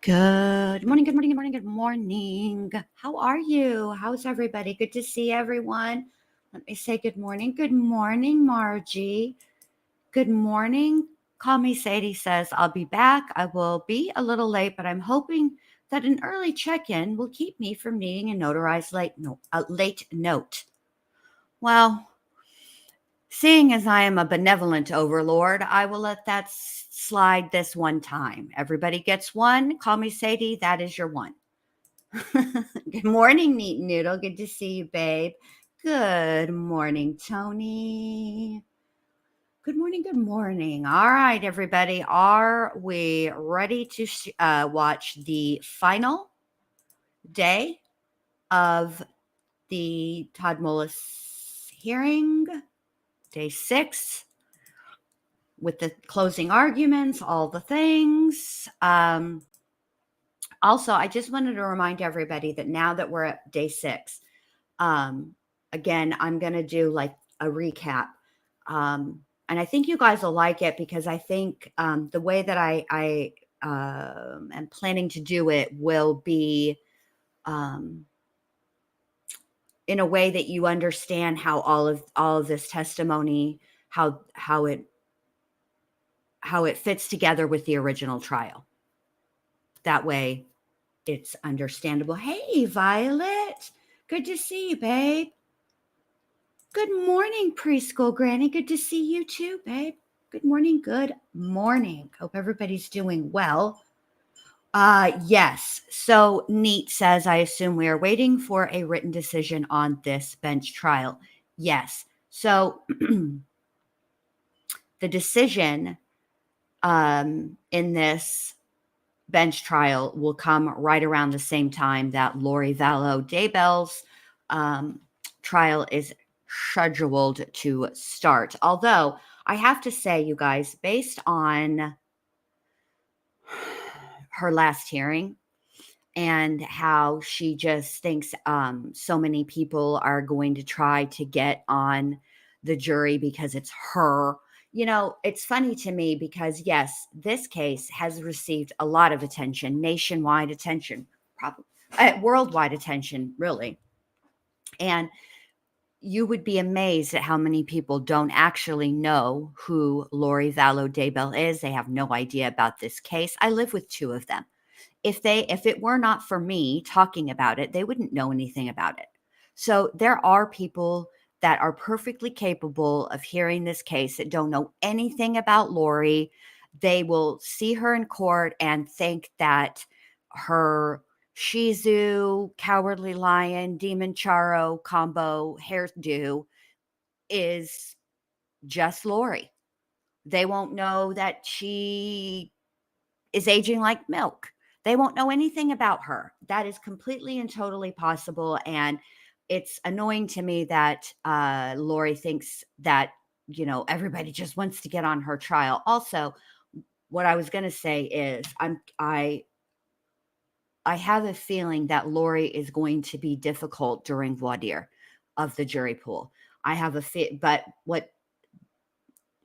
Good morning, good morning, good morning, good morning. How are you? How's everybody? Good to see everyone. Let me say good morning. Good morning, Margie. Good morning. Call me Sadie says, I'll be back. I will be a little late, but I'm hoping that an early check-in will keep me from needing a notarized late note. Well, seeing as I am a benevolent overlord, I will let that slide this one time. Everybody gets one. Call me Sadie. That is your one. Good morning, Neat Noodle. Good to see you, babe. Good morning, Tony. Good morning. Good morning. All right, everybody. Are we ready to watch the final day of the Todd Mullis hearing? Day 6, with the closing arguments, all the things. Also, I just wanted to remind everybody that now that we're at day 6, again, I'm going to do like a recap. And I think you guys will like it because I think the way that I am planning to do it will be in a way that you understand how all of this testimony, how it fits together with the original trial. That way it's understandable. Hey, Violet. Good to see you, babe. Good morning, preschool granny. Good to see you too, babe. Good morning. Good morning. Hope everybody's doing well. Yes. So Neat says, I assume we are waiting for a written decision on this bench trial. Yes. So the decision in this bench trial will come right around the same time that Lori Vallow Daybell's trial is scheduled to start. Although I have to say, you guys, based on her last hearing and how she just thinks so many people are going to try to get on the jury because it's her. You know, it's funny to me because, yes, this case has received a lot of attention, nationwide attention, probably worldwide attention, really. And you would be amazed at how many people don't actually know who Lori Vallow Daybell is. They have no idea about this case. I live with 2 of them. If it were not for me talking about it, they wouldn't know anything about it. So there are people that are perfectly capable of hearing this case that don't know anything about Lori. They will see her in court and think that her Shih Tzu, Cowardly Lion, Demon Charo combo hairdo is just Lori. They won't know that she is aging like milk. They won't know anything about her. That is completely and totally possible. And it's annoying to me that Lori thinks that, you know, everybody just wants to get on her trial. Also, what I was going to say is I have a feeling that Lori is going to be difficult during voir dire of the jury pool. I have a fit, but what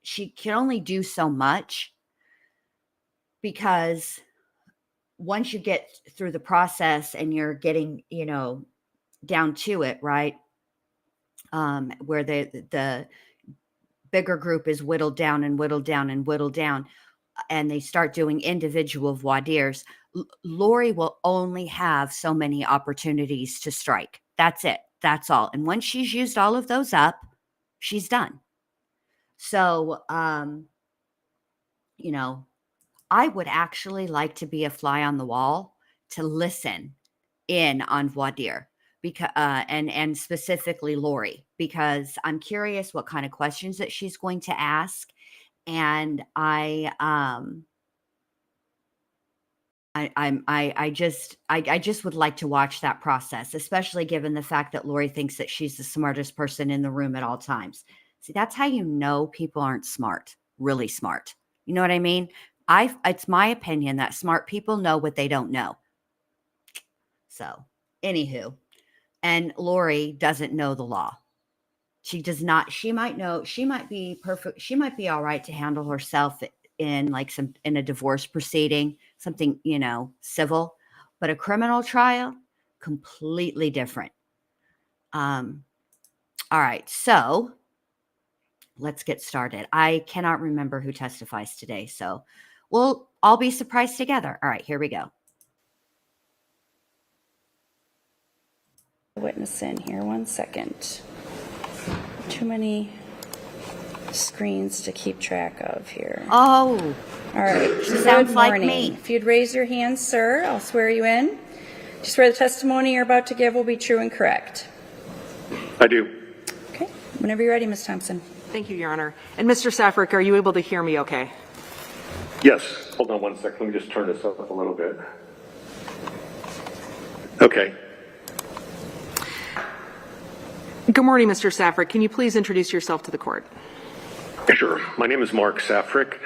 she can only do so much because once you get through the process and you're getting, you know, down to it, right? Where the bigger group is whittled down and whittled down and whittled down, and they start doing individual voir dires, Lori will only have so many opportunities to strike. That's it. That's all. And once she's used all of those up, she's done. So, you know, I would actually like to be a fly on the wall to listen in on voir dire because and specifically Lori, because I'm curious what kind of questions that she's going to ask, and I just would like to watch that process, especially given the fact that Lori thinks that she's the smartest person in the room at all times. See, that's how you know people aren't smart, really smart. You know what I mean? It's my opinion that smart people know what they don't know. So, anywho, and Lori doesn't know the law. She does not. She might know. She might be perfect. She might be all right to handle herself in in a divorce proceeding, something, civil, but a criminal trial, completely different. All right, so let's get started. I cannot remember who testifies today, so we'll all be surprised together. All right, here we go. Witness in here, 1 second. Too many screens to keep track of here. Oh, all right. She sounds like me. If you'd raise your hand, sir, I'll swear you in. Do you swear the testimony you're about to give will be true and correct? I do. Okay. Whenever you're ready, Ms. Thompson. Thank you, Your Honor. And Mr. Saffre, are you able to hear me okay? Yes. Hold on 1 second. Let me just turn this up a little bit. Okay. Good morning, Mr. Saffre. Can you please introduce yourself to the court? Sure. My name is Mark Saffre.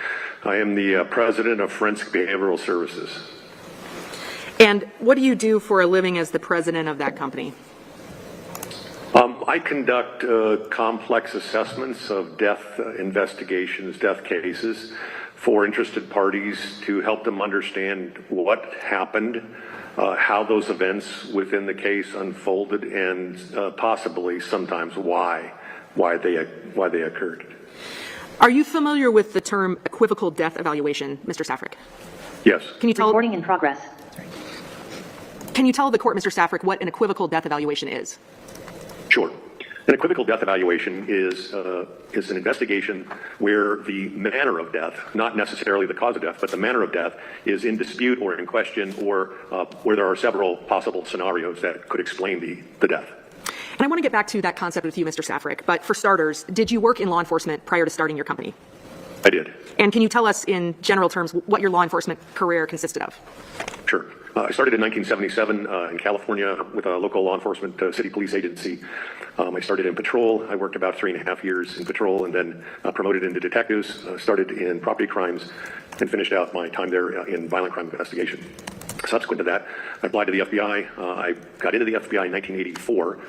I am the president of Forensic Behavioral Services. And what do you do for a living as the president of that company? I conduct complex assessments of death investigations, death cases for interested parties to help them understand what happened, how those events within the case unfolded, and possibly sometimes why they occurred. Are you familiar with the term equivocal death evaluation, Mr. Saffre? Yes. Can you tell? Recording in progress. Can you tell the court, Mr. Saffre, what an equivocal death evaluation is? Sure. An equivocal death evaluation is an investigation where the manner of death, not necessarily the cause of death, but the manner of death is in dispute or in question, or where there are several possible scenarios that could explain the death. And I want to get back to that concept with you, Mr. Saffre, but for starters, did you work in law enforcement prior to starting your company? I did. And can you tell us in general terms what your law enforcement career consisted of? Sure. I started in 1977 in California with a local law enforcement city police agency. I started in patrol. I worked about 3.5 years in patrol and then promoted into detectives, started in property crimes, and finished out my time there in violent crime investigation. Subsequent to that, I applied to the FBI. I got into the FBI in 1984.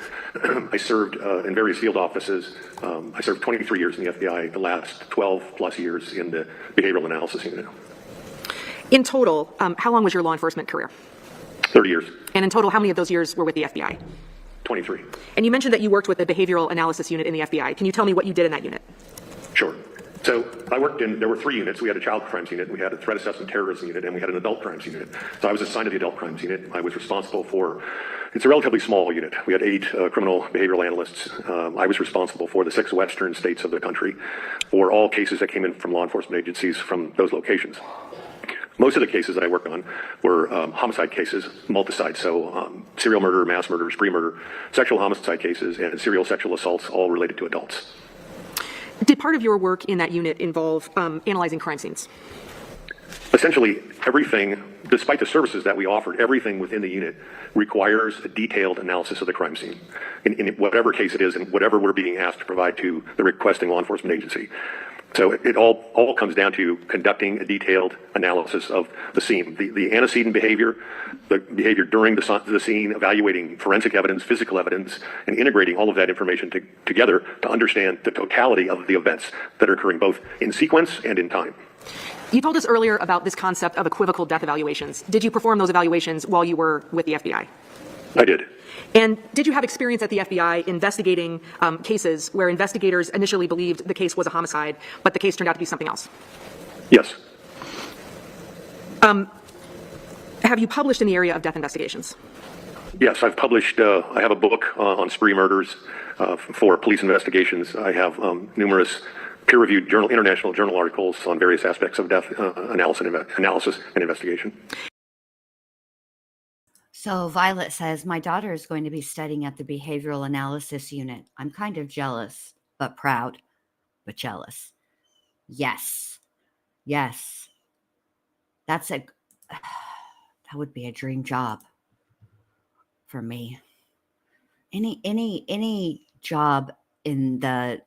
I served in various field offices. I served 23 years in the FBI, the last 12 plus years in the behavioral analysis unit. In total, how long was your law enforcement career? 30 years. And in total, how many of those years were with the FBI? 23. And you mentioned that you worked with the behavioral analysis unit in the FBI. Can you tell me what you did in that unit? Sure. So I worked there were 3 units. We had a child crimes unit, we had a threat assessment terrorism unit, and we had an adult crimes unit. So I was assigned to the adult crimes unit. I was responsible for, it's a relatively small unit. We had 8 criminal behavioral analysts. I was responsible for the 6 western states of the country for all cases that came in from law enforcement agencies from those locations. Most of the cases that I worked on were homicide cases, multi-site, so serial murder, mass murder, spree murder, sexual homicide cases, and serial sexual assaults, all related to adults. Did part of your work in that unit involve analyzing crime scenes? Essentially, everything, despite the services that we offered, everything within the unit requires a detailed analysis of the crime scene in whatever case it is and whatever we're being asked to provide to the requesting law enforcement agency. So it all comes down to conducting a detailed analysis of the scene, the antecedent behavior, the behavior during the scene, evaluating forensic evidence, physical evidence, and integrating all of that information together to understand the totality of the events that are occurring both in sequence and in time. You told us earlier about this concept of equivocal death evaluations. Did you perform those evaluations while you were with the FBI? I did. And did you have experience at the FBI investigating cases where investigators initially believed the case was a homicide, but the case turned out to be something else? Yes. Have you published in the area of death investigations? Yes, I've published, I have a book on spree murders for police investigations. I have numerous peer-reviewed international journal articles on various aspects of death analysis and investigation. So Violet says, my daughter is going to be studying at the behavioral analysis unit. I'm kind of jealous, but proud, but jealous. Yes. Yes. That would be a dream job for me. Any job in the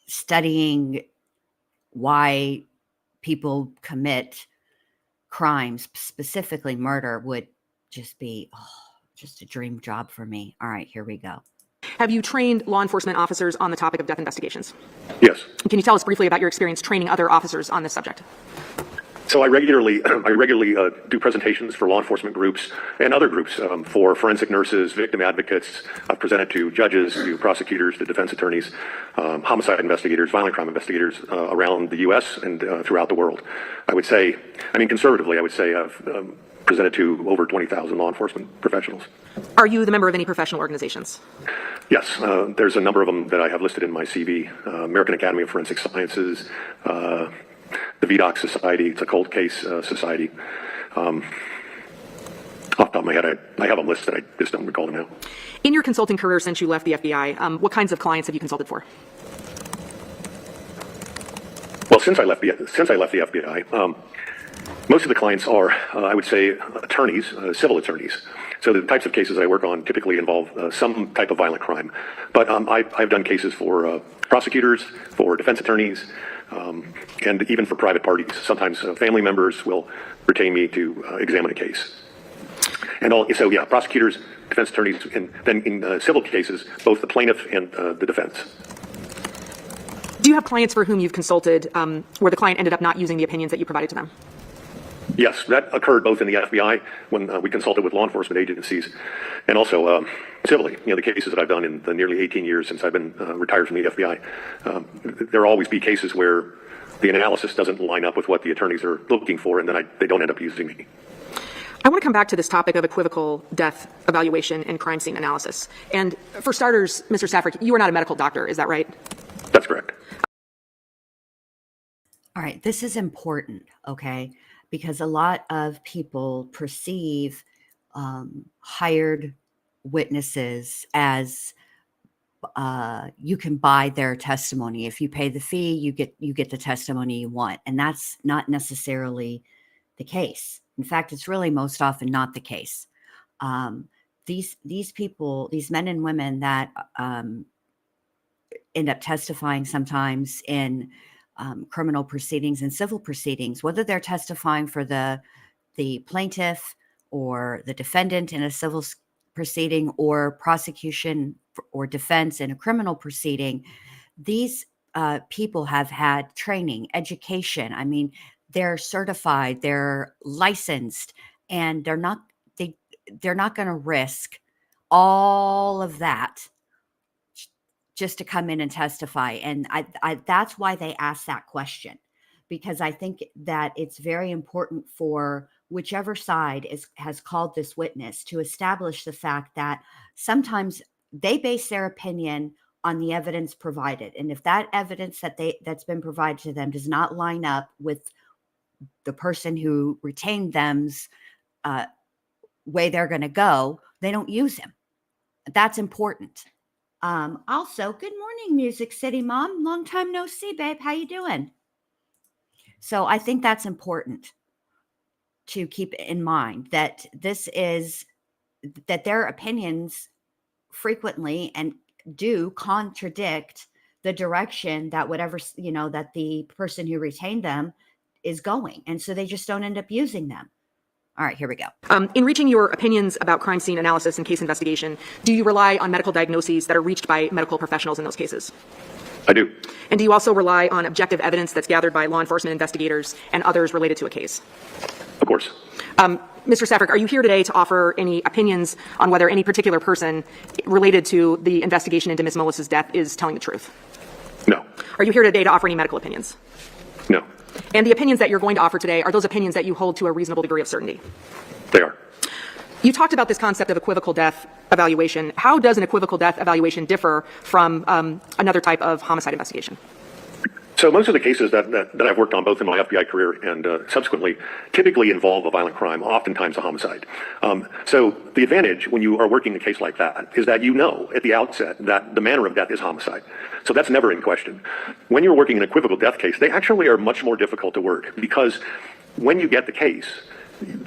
studying why people commit crimes, specifically murder, would just be just a dream job for me. All right, here we go. Have you trained law enforcement officers on the topic of death investigations? Yes. Can you tell us briefly about your experience training other officers on this subject? So I regularly do presentations for law enforcement groups and other groups for forensic nurses, victim advocates. I've presented to judges, to prosecutors, to defense attorneys, homicide investigators, violent crime investigators around the U.S. and throughout the world. Conservatively, I would say I've presented to over 20,000 law enforcement professionals. Are you the member of any professional organizations? Yes, there's a number of them that I have listed in my CV. American Academy of Forensic Sciences, the VDOC Society, it's a cold case society. Off the top of my head, I have a list that I just don't recall now. In your consulting career since you left the FBI, what kinds of clients have you consulted for? Well, since I left the FBI, most of the clients are, I would say, attorneys, civil attorneys. So the types of cases I work on typically involve some type of violent crime. But I've done cases for prosecutors, for defense attorneys, and even for private parties. Sometimes family members will retain me to examine a case. So prosecutors, defense attorneys, and then in civil cases, both the plaintiff and the defense. Do you have clients for whom you've consulted where the client ended up not using the opinions that you provided to them? Yes, that occurred both in the FBI when we consulted with law enforcement agencies, and also civilly. The cases that I've done in the nearly 18 years since I've been retired from the FBI, there will always be cases where the analysis doesn't line up with what the attorneys are looking for, and then they don't end up using me. I want to come back to this topic of equivocal death evaluation and crime scene analysis. And for starters, Mr. Saffre, you are not a medical doctor, is that right? That's correct. All right, this is important, okay? Because a lot of people perceive hired witnesses as you can buy their testimony. If you pay the fee, you get the testimony you want, and that's not necessarily the case. In fact, it's really most often not the case. These people, these men and women that end up testifying sometimes in criminal proceedings and civil proceedings, whether they're testifying for the plaintiff or the defendant in a civil proceeding or prosecution or defense in a criminal proceeding, these people have had training, education. I mean, they're certified, they're licensed, and they're not going to risk all of that just to come in and testify. And I that's why they ask that question, because I think that it's very important for whichever side has called this witness to establish the fact that sometimes they base their opinion on the evidence provided. And if that evidence that's been provided to them does not line up with the person who retained them's way they're going to go, they don't use him. That's important. Also, good morning, Music City Mom. Long time no see, babe. How you doing? So I think that's important to keep in mind, that that their opinions frequently and do contradict the direction that that the person who retained them is going. And so they just don't end up using them. All right, here we go. In reaching your opinions about crime scene analysis and case investigation, do you rely on medical diagnoses that are reached by medical professionals in those cases? I do. And do you also rely on objective evidence that's gathered by law enforcement investigators and others related to a case? Of course. Mr. Saffre, are you here today to offer any opinions on whether any particular person related to the investigation into Ms. Mullis's death is telling the truth? No. Are you here today to offer any medical opinions? No. And the opinions that you're going to offer today, are those opinions that you hold to a reasonable degree of certainty? They are. You talked about this concept of equivocal death evaluation. How does an equivocal death evaluation differ from another type of homicide investigation? So most of the cases that I've worked on, both in my FBI career and subsequently, typically involve a violent crime, oftentimes a homicide. So the advantage when you are working a case like that is that you know at the outset that the manner of death is homicide. So that's never in question. When you're working an equivocal death case, they actually are much more difficult to work, because when you get the case,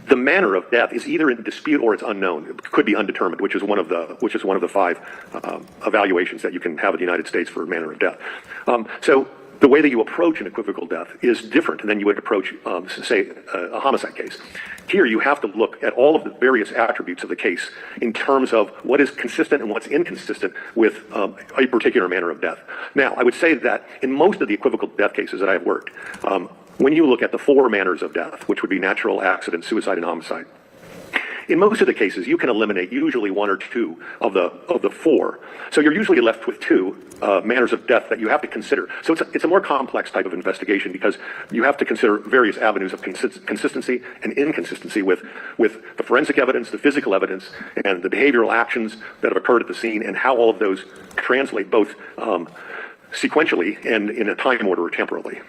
the manner of death is either in dispute or it's unknown. It could be undetermined, which is one of the 5 evaluations that you can have in the United States for manner of death. So the way that you approach an equivocal death is different than you would approach, say, a homicide case. Here, you have to look at all of the various attributes of the case in terms of what is consistent and what's inconsistent with a particular manner of death. Now, I would say that in most of the equivocal death cases that I've worked, when you look at the four manners of death, which would be natural, accident, suicide, and homicide, in most of the cases, you can eliminate usually one or two of the four. So you're usually left with two manners of death that you have to consider. So it's a more complex type of investigation because you have to consider various avenues of consistency and inconsistency with the forensic evidence, the physical evidence, and the behavioral actions that have occurred at the scene, and how all of those translate both sequentially and in a time order or temporally.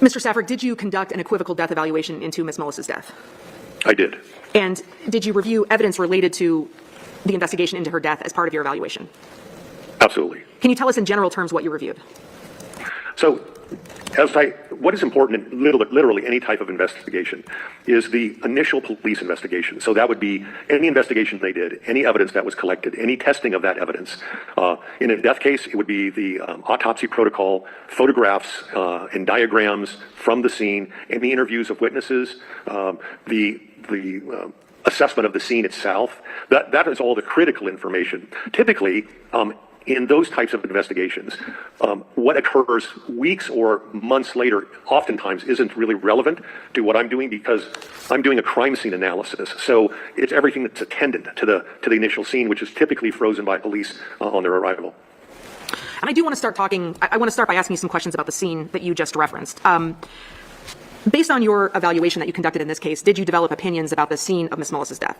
Mr. Saffre, did you conduct an equivocal death evaluation into Ms. Mullis's death? I did. And did you review evidence related to the investigation into her death as part of your evaluation? Absolutely. Can you tell us in general terms what you reviewed? So, what is important in literally any type of investigation is the initial police investigation. So that would be any investigation they did, any evidence that was collected, any testing of that evidence. In a death case, it would be the autopsy protocol, photographs and diagrams from the scene, any interviews of witnesses, the assessment of the scene itself. That is all the critical information. Typically, in those types of investigations, what occurs weeks or months later oftentimes isn't really relevant to what I'm doing because I'm doing a crime scene analysis. So it's everything that's attendant to the initial scene, which is typically frozen by police on their arrival. And I do want to start talking, I want to start by asking you some questions about the scene that you just referenced. Based on your evaluation that you conducted in this case, did you develop opinions about the scene of Ms. Mullis's death?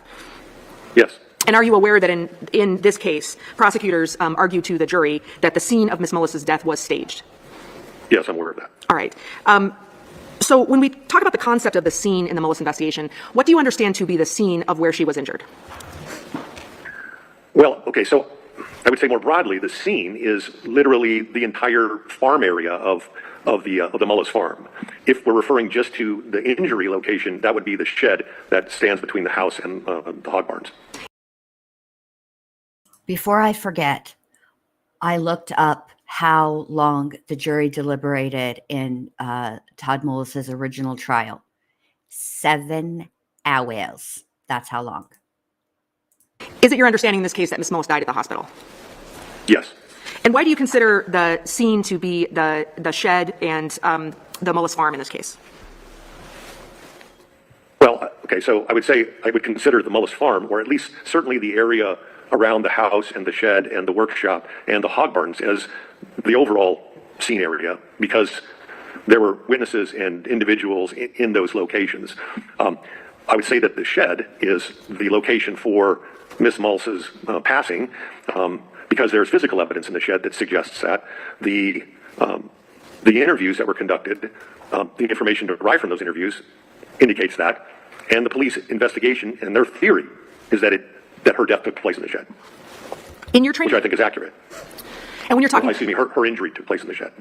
Yes. And are you aware that in this case, prosecutors argued to the jury that the scene of Ms. Mullis's death was staged? Yes, I'm aware of that. All right. So when we talk about the concept of the scene in the Mullis investigation, what do you understand to be the scene of where she was injured? Well, okay, so I would say more broadly, the scene is literally the entire farm area of the Mullis farm. If we're referring just to the injury location, that would be the shed that stands between the house and the hog barns. Before I forget, I looked up how long the jury deliberated in Todd Mullis's original trial. 7 hours. That's how long. Is it your understanding in this case that Ms. Mullis died at the hospital? Yes. And why do you consider the scene to be the shed and the Mullis farm in this case? Well, okay, so I would say I would consider the Mullis farm, or at least certainly the area around the house and the shed and the workshop and the hog barns as the overall scene area, because there were witnesses and individuals in those locations. I would say that the shed is the location for Ms. Mullis's passing, because there's physical evidence in the shed that suggests that the interviews that were conducted, the information derived from those interviews indicates that, and the police investigation and their theory is that her death took place in the shed. In your training, which I think is accurate. And when you're talking, her injury took place in the shed.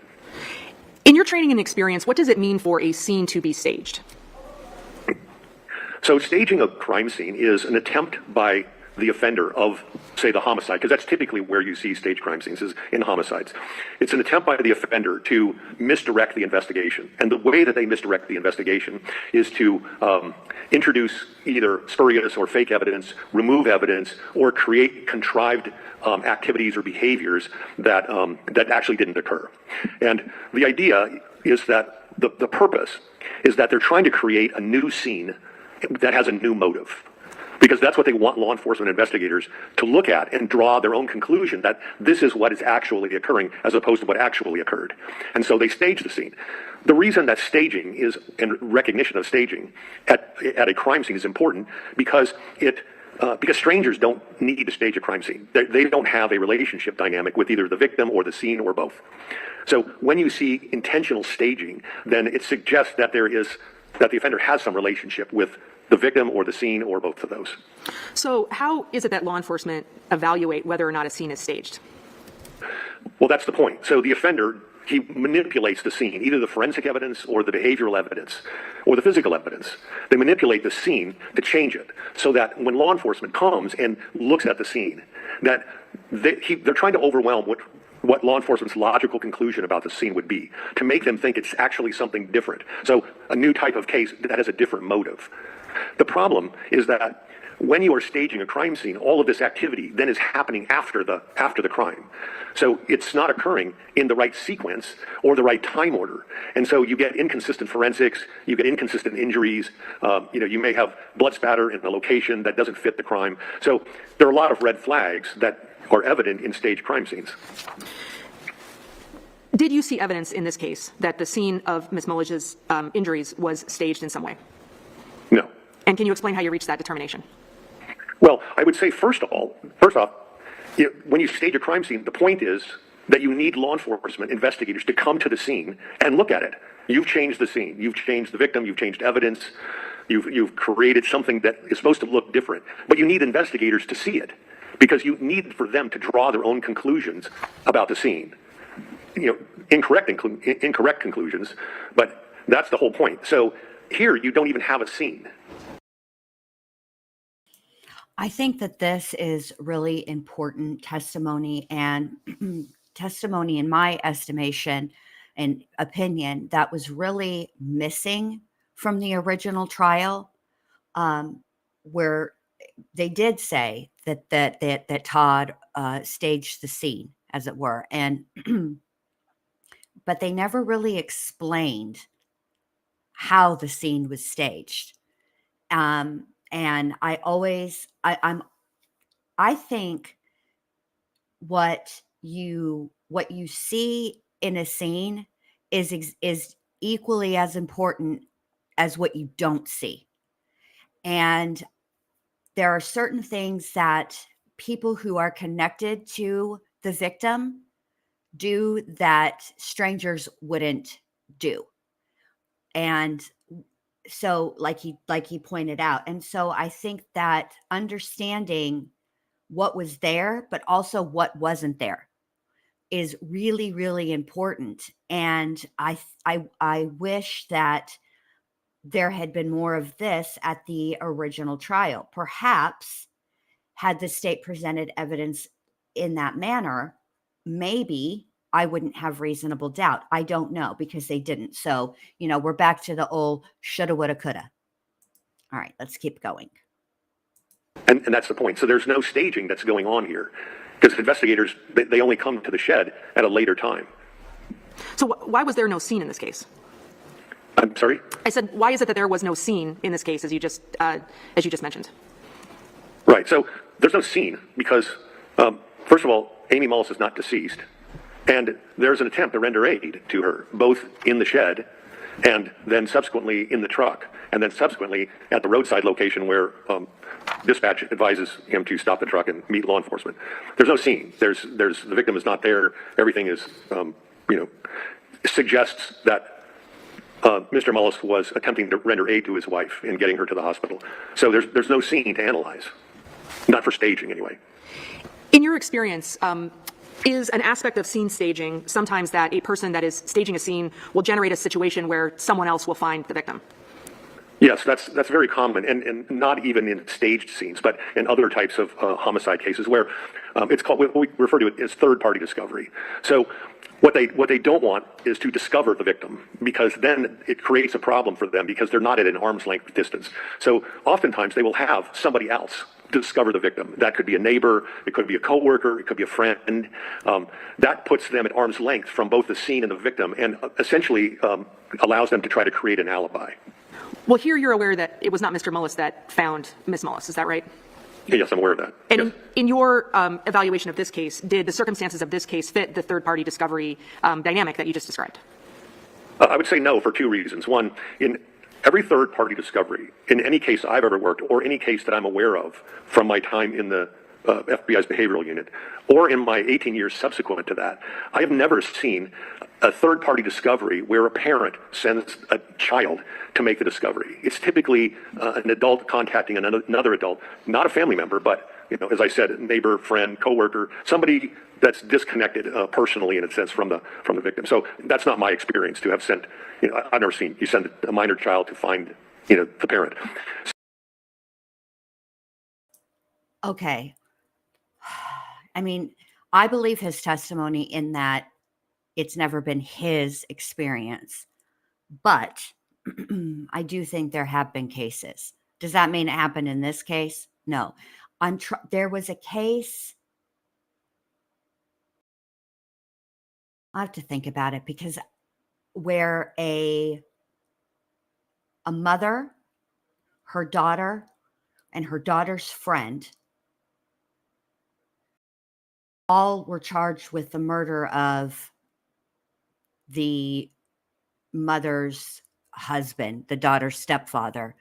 In your training and experience, what does it mean for a scene to be staged? So staging a crime scene is an attempt by the offender of, say, the homicide, because that's typically where you see staged crime scenes, is in homicides. It's an attempt by the offender to misdirect the investigation. And the way that they misdirect the investigation is to introduce either spurious or fake evidence, remove evidence, or create contrived activities or behaviors that actually didn't occur. And the idea is that the purpose is that they're trying to create a new scene that has a new motive. Because that's what they want law enforcement investigators to look at and draw their own conclusion that this is what is actually occurring as opposed to what actually occurred. And so they stage the scene. The reason that staging is, and recognition of staging at a crime scene is important because because strangers don't need to stage a crime scene. They don't have a relationship dynamic with either the victim or the scene or both. So when you see intentional staging, then it suggests that the offender has some relationship with the victim or the scene or both of those. So how is it that law enforcement evaluate whether or not a scene is staged? Well, that's the point. So the offender, he manipulates the scene, either the forensic evidence or the behavioral evidence or the physical evidence. They manipulate the scene to change it so that when law enforcement comes and looks at the scene, that they're trying to overwhelm what law enforcement's logical conclusion about the scene would be, to make them think it's actually something different. So a new type of case that has a different motive. The problem is that when you are staging a crime scene, all of this activity then is happening after the crime. So it's not occurring in the right sequence or the right time order. And so you get inconsistent forensics, you get inconsistent injuries, you may have blood spatter in a location that doesn't fit the crime. So there are a lot of red flags that are evident in staged crime scenes. Did you see evidence in this case that the scene of Ms. Mullis's injuries was staged in some way? No. And can you explain how you reached that determination? Well, I would say first off, when you stage a crime scene, the point is that you need law enforcement investigators to come to the scene and look at it. You've changed the scene. You've changed the victim. You've changed evidence. You've created something that is supposed to look different. But you need investigators to see it because you need for them to draw their own conclusions about the scene. Incorrect conclusions, but that's the whole point. So here you don't even have a scene. I think that this is really important testimony, and testimony, in my estimation and opinion, that was really missing from the original trial, where they did say that Todd staged the scene, as it were, and but they never really explained how the scene was staged. And I think what you see in a scene is equally as important as what you don't see. And there are certain things that people who are connected to the victim do that strangers wouldn't do. And so like he pointed out. And so I think that understanding what was there, but also what wasn't there, is really, really important. And I wish that there had been more of this at the original trial. Perhaps had the state presented evidence in that manner, maybe I wouldn't have reasonable doubt. I don't know, because they didn't. So, we're back to the old shoulda, woulda, coulda. All right, let's keep going. And that's the point. So there's no staging that's going on here, because investigators, they only come to the shed at a later time. So why was there no scene in this case? I'm sorry? I said, why is it that there was no scene in this case, as you just mentioned? Right. So there's no scene because, first of all, Amy Mullis is not deceased. And there's an attempt to render aid to her, both in the shed and then subsequently in the truck, and then subsequently at the roadside location where dispatch advises him to stop the truck and meet law enforcement. There's no scene. There's the victim is not there. Everything is, suggests that Mr. Mullis was attempting to render aid to his wife in getting her to the hospital. So there's no scene to analyze, not for staging anyway. In your experience, is an aspect of scene staging sometimes that a person that is staging a scene will generate a situation where someone else will find the victim? Yes, that's very common, and not even in staged scenes, but in other types of homicide cases where it's called, we refer to it as third-party discovery. So what they don't want is to discover the victim, because then it creates a problem for them because they're not at an arm's length distance. So oftentimes they will have somebody else discover the victim. That could be a neighbor, it could be a coworker, it could be a friend. That puts them at arm's length from both the scene and the victim, and essentially allows them to try to create an alibi. Well, here you're aware that it was not Mr. Mullis that found Ms. Mullis, is that right? Yes, I'm aware of that. And yes. in your evaluation of this case, did the circumstances of this case fit the third-party discovery dynamic that you just described? I would say no for two reasons. One, in every third-party discovery, in any case I've ever worked, or any case that I'm aware of from my time in the FBI's behavioral unit, or in my 18 years subsequent to that, I have never seen a third-party discovery where a parent sends a child to make the discovery. It's typically an adult contacting another adult, not a family member, but, as I said, neighbor, friend, coworker, somebody that's disconnected personally, in a sense, from the victim. So that's not my experience to have sent. I've never seen you send a minor child to find, the parent. Okay. I mean, I believe his testimony in that it's never been his experience, but I do think there have been cases. Does that mean it happened in this case? No. There was a case. I have to think about it, because where a mother, her daughter, and her daughter's friend all were charged with the murder of the mother's husband, the daughter's stepfather.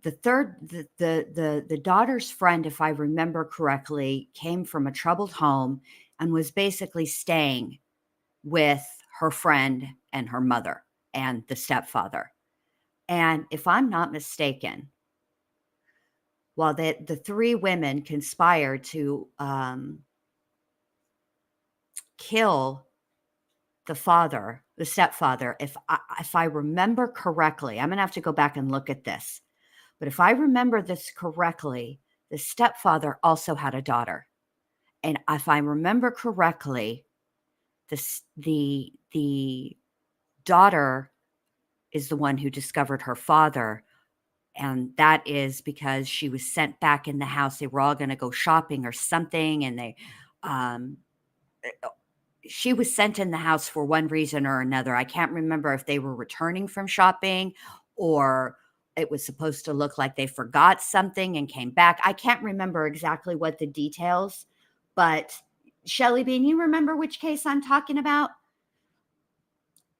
The daughter's friend, if I remember correctly, came from a troubled home and was basically staying with her friend and her mother and the stepfather. And if I'm not mistaken, while the three women conspired to kill the father, the stepfather, if I remember correctly, I'm going to have to go back and look at this. But if I remember this correctly, the stepfather also had a daughter. And if I remember correctly, the daughter is the one who discovered her father. And that is because she was sent back in the house. They were all going to go shopping or something. And she was sent in the house for one reason or another. I can't remember if they were returning from shopping or it was supposed to look like they forgot something and came back. I can't remember exactly what the details, but Shelly Bean, you remember which case I'm talking about?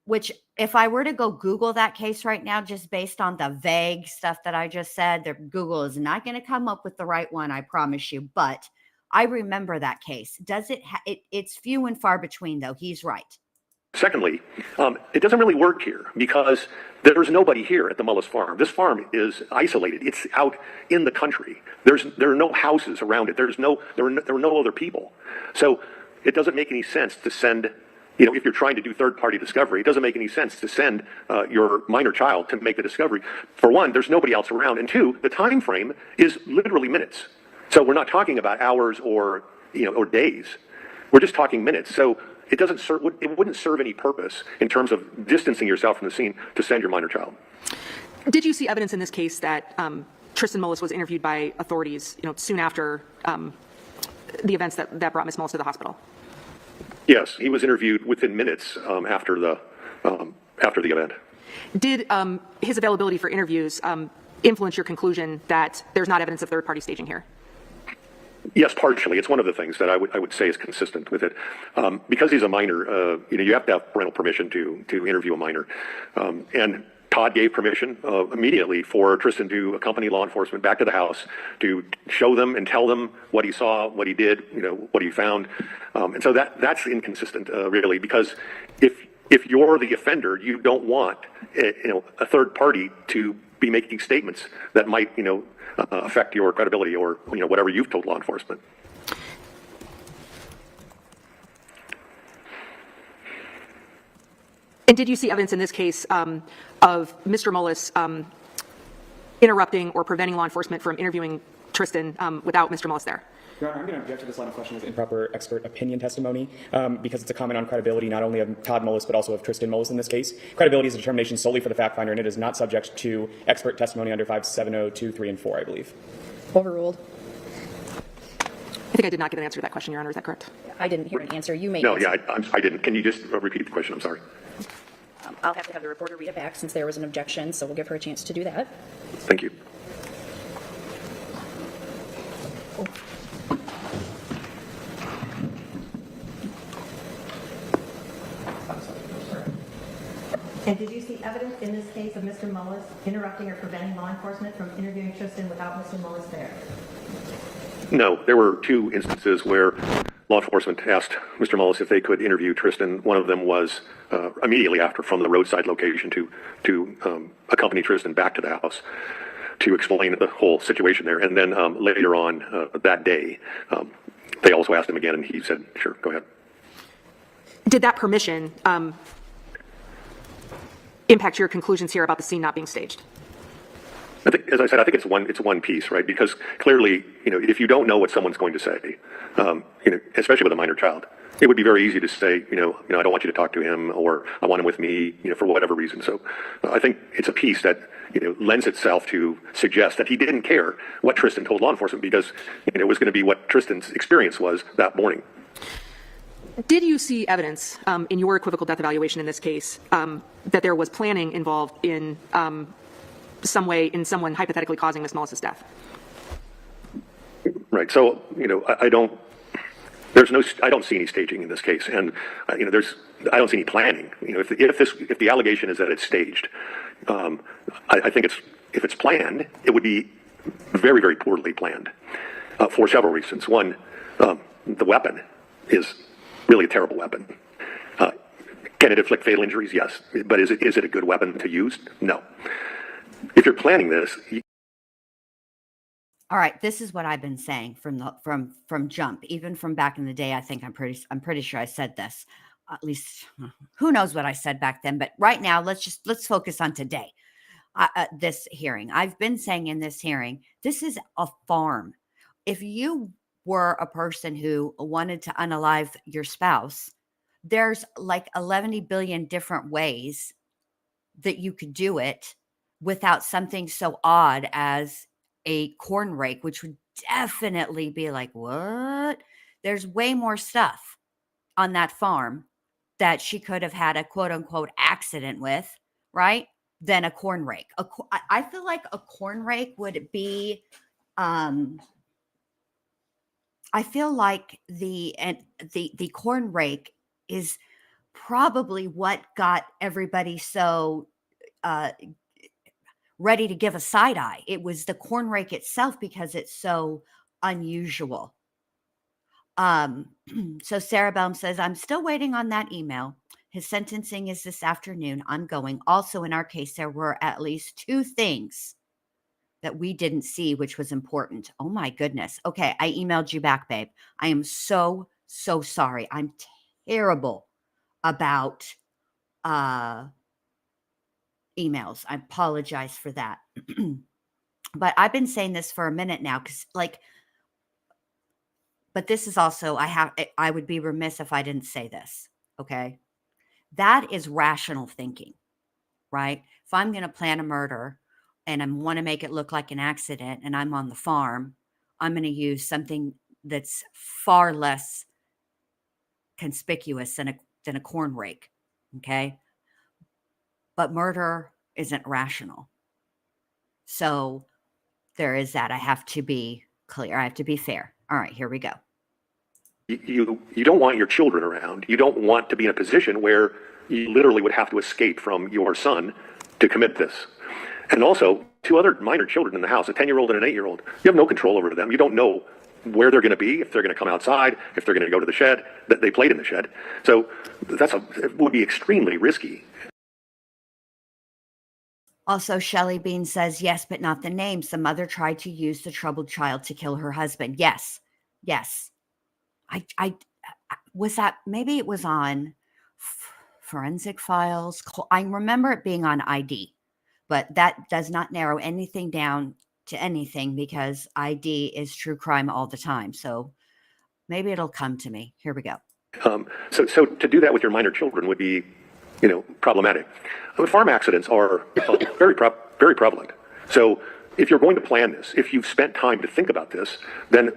Which, if I were to go Google that case right now, just based on the vague stuff that I just said, Google is not going to come up with the right one, I promise you. But I remember that case. It's few and far between, though. He's right. Secondly, it doesn't really work here because there's nobody here at the Mullis farm. This farm is isolated. It's out in the country. There are no houses around it. There were no other people. So it doesn't make any sense to send, if you're trying to do third-party discovery, it doesn't make any sense to send your minor child to make the discovery. For one, there's nobody else around. And two, the time frame is literally minutes. So we're not talking about hours or days. We're just talking minutes. So it wouldn't serve any purpose in terms of distancing yourself from the scene to send your minor child. Did you see evidence in this case that Tristan Mullis was interviewed by authorities, soon after the events that brought Ms. Mullis to the hospital? Yes, he was interviewed within minutes after the event. Did his availability for interviews influence your conclusion that there's not evidence of third-party staging here? Yes, partially. It's one of the things that I would say is consistent with it. Because he's a minor, you have to have parental permission to interview a minor. And Todd gave permission immediately for Tristan to accompany law enforcement back to the house to show them and tell them what he saw, what he did, what he found. And so that's inconsistent, really, because if you're the offender, you don't want a third party to be making statements that might affect your credibility or whatever you've told law enforcement. And did you see evidence in this case of Mr. Mullis interrupting or preventing law enforcement from interviewing Tristan without Mr. Mullis there? Your Honor, I'm going to object to this line of questioning as improper expert opinion testimony because it's a comment on credibility not only of Todd Mullis but also of Tristan Mullis in this case. Credibility is a determination solely for the fact finder, and it is not subject to expert testimony under 570(2), 3, and 4, I believe. Overruled. I think I did not get an answer to that question, Your Honor. Is that correct? I didn't hear an answer. You may. No, yeah, I didn't. Can you just repeat the question? I'm sorry. I'll have to have the reporter read it back since there was an objection, so we'll give her a chance to do that. Thank you. And did you see evidence in this case of Mr. Mullis interrupting or preventing law enforcement from interviewing Tristan without Mr. Mullis there? No, there were two instances where law enforcement asked Mr. Mullis if they could interview Tristan. One of them was immediately after from the roadside location to accompany Tristan back to the house to explain the whole situation there. And then later on that day, they also asked him again, and he said, sure, go ahead. Did that permission impact your conclusions here about the scene not being staged? I think, as I said, I think it's one piece, right? Because clearly, if you don't know what someone's going to say, especially with a minor child, it would be very easy to say, I don't want you to talk to him, or I want him with me, for whatever reason. So I think it's a piece that, lends itself to suggest that he didn't care what Tristan told law enforcement because, it was going to be what Tristan's experience was that morning. Did you see evidence in your equivocal death evaluation in this case that there was planning involved in some way in someone hypothetically causing Ms. Mullis's death? Right. So, I don't see any staging in this case, and I don't see any planning. If the allegation is that it's staged, I think if it's planned, it would be very, very poorly planned for several reasons. One, the weapon is really a terrible weapon. Can it inflict fatal injuries? Yes, but is it a good weapon to use? No. If you're planning this. All right, this is what I've been saying from jump, even from back in the day. I think I'm pretty sure I said this. At least, who knows what I said back then? But right now, let's focus on today. This hearing, I've been saying in this hearing, this is a farm. If you were a person who wanted to unalive your spouse, there's like 11 billion different ways that you could do it without something so odd as a corn rake, which would definitely be like, what? There's way more stuff on that farm that she could have had a quote unquote accident with, right? Than a corn rake. I feel like a corn rake would be, I feel like the corn rake is probably what got everybody so ready to give a side eye. It was the corn rake itself because it's so unusual. So Sarah Baum says, I'm still waiting on that email. His sentencing is this afternoon. I'm going. Also, in our case, there were at least 2 things that we didn't see, which was important. Oh my goodness. Okay, I emailed you back, babe. I am so sorry. I'm terrible about emails. I apologize for that. But I've been saying this for a minute now because but this is also, I would be remiss if I didn't say this. Okay. That is rational thinking, right? If I'm going to plan a murder and I want to make it look like an accident and I'm on the farm, I'm going to use something that's far less conspicuous than a corn rake. Okay. But murder isn't rational. So there is that. I have to be clear. I have to be fair. All right, here we go. You don't want your children around. You don't want to be in a position where you literally would have to escape from your son to commit this. And also, 2 other minor children in the house, a 10-year-old and an 8-year-old. You have no control over them. You don't know where they're going to be, if they're going to come outside, if they're going to go to the shed. That they played in the shed. So it would be extremely risky. Also, Shelley Bean says, yes, but not the names. The mother tried to use the troubled child to kill her husband. Yes. I was that, maybe it was on Forensic Files. I remember it being on ID, but that does not narrow anything down to anything because ID is true crime all the time. So maybe it'll come to me. Here we go. So to do that with your minor children would be, problematic. Farm accidents are very prevalent. So if you're going to plan this, if you've spent time to think about this, then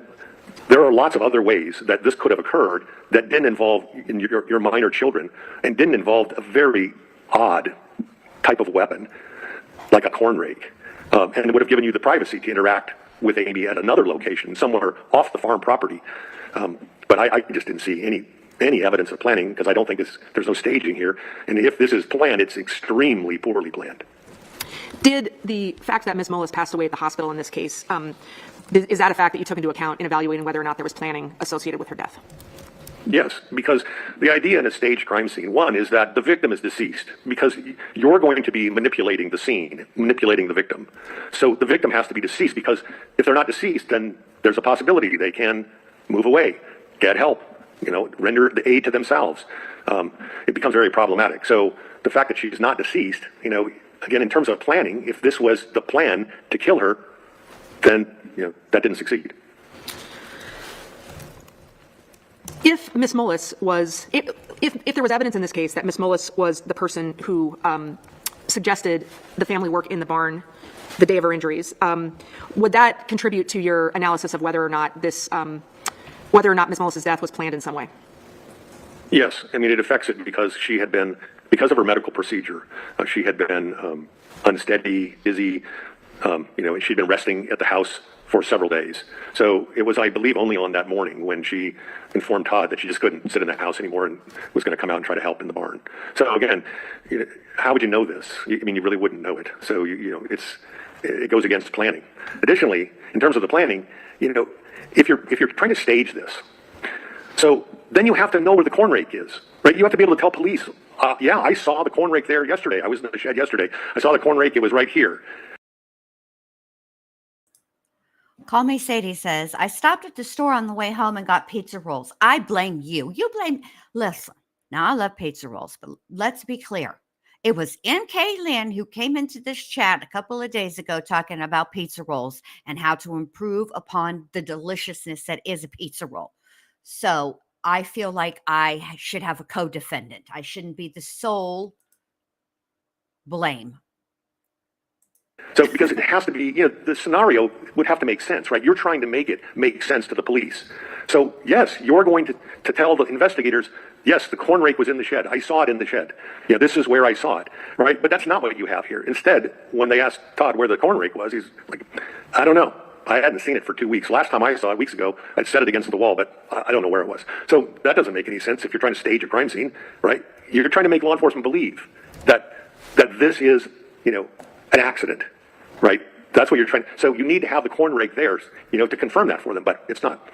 there are lots of other ways that this could have occurred that didn't involve your minor children and didn't involve a very odd type of weapon, like a corn rake. And it would have given you the privacy to interact with Amy at another location, somewhere off the farm property. But I just didn't see any evidence of planning because I don't think there's no staging here. And if this is planned, it's extremely poorly planned. Did the fact that Ms. Mullis passed away at the hospital in this case, is that a fact that you took into account in evaluating whether or not there was planning associated with her death? Yes, because the idea in a staged crime scene, one, is that the victim is deceased because you're going to be manipulating the scene, manipulating the victim. So the victim has to be deceased because if they're not deceased, then there's a possibility they can move away, get help, render the aid to themselves. It becomes very problematic. So the fact that she's not deceased, again, in terms of planning, if this was the plan to kill her, then, that didn't succeed. If Ms. Mullis was, if there was evidence in this case that Ms. Mullis was the person who suggested the family work in the barn the day of her injuries, would that contribute to your analysis of whether or not Ms. Mullis's death was planned in some way? Yes. I mean, it affects it because because of her medical procedure, she had been unsteady, dizzy, she'd been resting at the house for several days. So it was, I believe, only on that morning when she informed Todd that she just couldn't sit in the house anymore and was going to come out and try to help in the barn. So again, how would you know this? I mean, you really wouldn't know it. So, it goes against planning. Additionally, in terms of the planning, if you're trying to stage this, so then you have to know where the corn rake is, right? You have to be able to tell police, yeah, I saw the corn rake there yesterday. I was in the shed yesterday. I saw the corn rake. It was right here. Call Me Sadie says, I stopped at the store on the way home and got pizza rolls. I blame you. Listen, now I love pizza rolls, but let's be clear. It was N.K. Lynn who came into this chat a couple of days ago talking about pizza rolls and how to improve upon the deliciousness that is a pizza roll. So I feel like I should have a co-defendant. I shouldn't be the sole blame. So because it has to be, the scenario would have to make sense, right? You're trying to make it make sense to the police. So yes, you're going to tell the investigators, yes, the corn rake was in the shed. I saw it in the shed. Yeah, this is where I saw it, right? But that's not what you have here. Instead, when they asked Todd where the corn rake was, he's like, I don't know. I hadn't seen it for 2 weeks. Last time I saw it weeks ago, I'd set it against the wall, but I don't know where it was. So that doesn't make any sense if you're trying to stage a crime scene, right? You're trying to make law enforcement believe that this is, an accident, right? That's what you're trying. So you need to have the corn rake there, to confirm that for them, but it's not.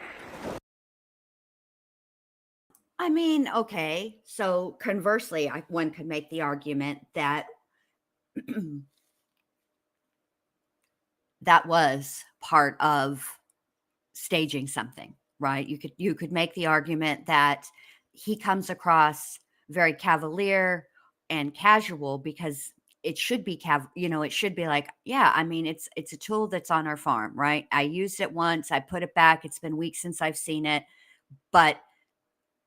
I mean, okay. So conversely, one could make the argument that that was part of staging something, right? You could make the argument that he comes across very cavalier and casual because it should be it should be like, yeah, I mean, it's a tool that's on our farm, right? I used it once, I put it back. It's been weeks since I've seen it, but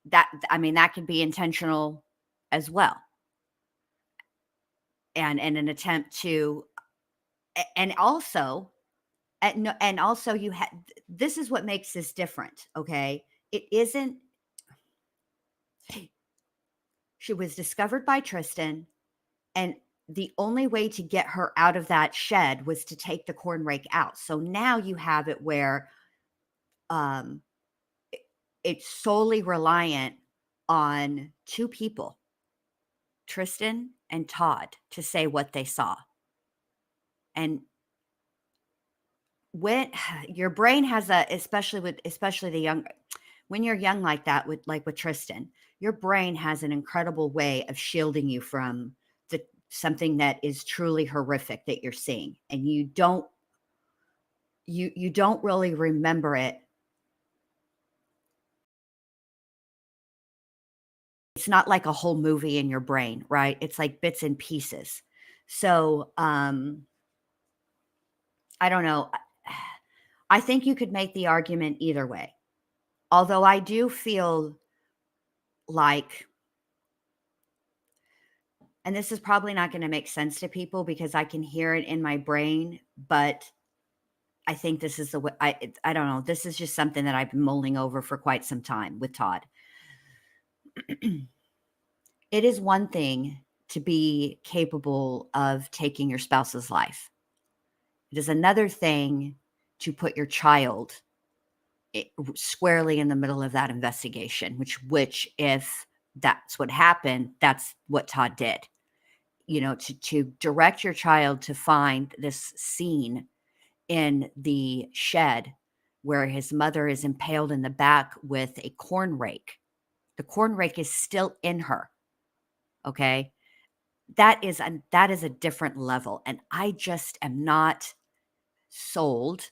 that could be intentional as well. And an attempt to, and also you had, this is what makes this different. Okay. It isn't, she was discovered by Tristan, and the only way to get her out of that shed was to take the corn rake out. So now you have it where it's solely reliant on two people, Tristan and Todd, to say what they saw. And when your brain has especially the young, when you're young like that, with Tristan, your brain has an incredible way of shielding you from something that is truly horrific that you're seeing, and you don't really remember it. It's not like a whole movie in your brain, right? It's like bits and pieces. So I don't know. I think you could make the argument either way. Although I do feel like, and this is probably not going to make sense to people because I can hear it in my brain, but I think this is the way, I don't know. This is just something that I've been mulling over for quite some time with Todd. It is one thing to be capable of taking your spouse's life. It is another thing to put your child squarely in the middle of that investigation, which if that's what happened, that's what Todd did. To direct your child to find this scene in the shed where his mother is impaled in the back with a corn rake. The corn rake is still in her. Okay. That is a different level. And I just am not sold,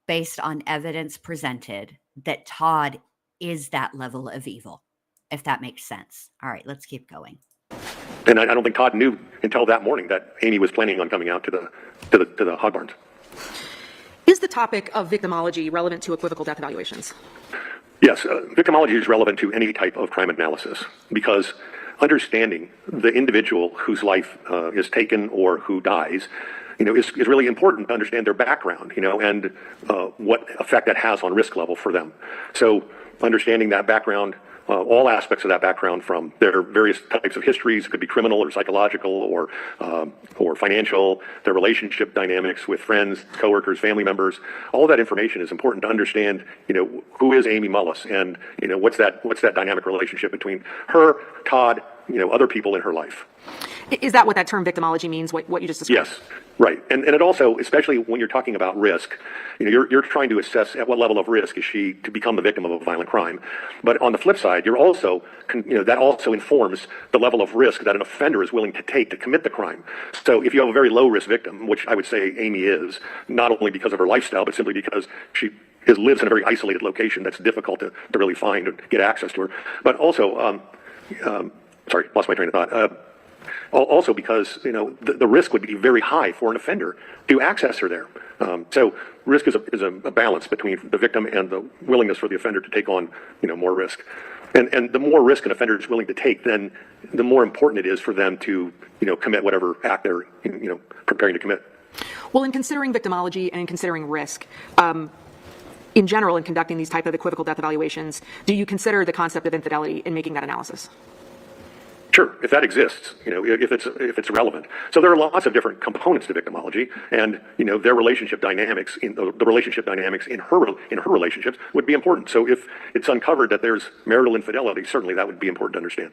based on evidence presented, that Todd is that level of evil, if that makes sense. All right, let's keep going. And I don't think Todd knew until that morning that Amy was planning on coming out to the hog barns. Is the topic of victimology relevant to equivocal death evaluations? Yes, victimology is relevant to any type of crime analysis because understanding the individual whose life is taken or who dies, is really important to understand their background, and what effect that has on risk level for them. So understanding that background, all aspects of that background from their various types of histories, it could be criminal or psychological or financial, their relationship dynamics with friends, coworkers, family members, all that information is important to understand, who is Amy Mullis and, what's that dynamic relationship between her, Todd, other people in her life. Is that what that term victimology means, what you just described? Yes, right. And it also, especially when you're talking about risk, you're trying to assess at what level of risk is she to become the victim of a violent crime. But on the flip side, you're also, that also informs the level of risk that an offender is willing to take to commit the crime. So if you have a very low risk victim, which I would say Amy is, not only because of her lifestyle, but simply because she lives in a very isolated location that's difficult to really find and get access to her. But also, sorry, lost my train of thought. Also because, the risk would be very high for an offender to access her there. So risk is a balance between the victim and the willingness for the offender to take on, more risk. And the more risk an offender is willing to take, then the more important it is for them to, commit whatever act they're, preparing to commit. Well, in considering victimology and in considering risk, in general, in conducting these type of equivocal death evaluations, do you consider the concept of infidelity in making that analysis? Sure, if that exists, if it's relevant. So there are lots of different components to victimology, and their relationship dynamics, the relationship dynamics in her relationships would be important. So if it's uncovered that there's marital infidelity, certainly that would be important to understand.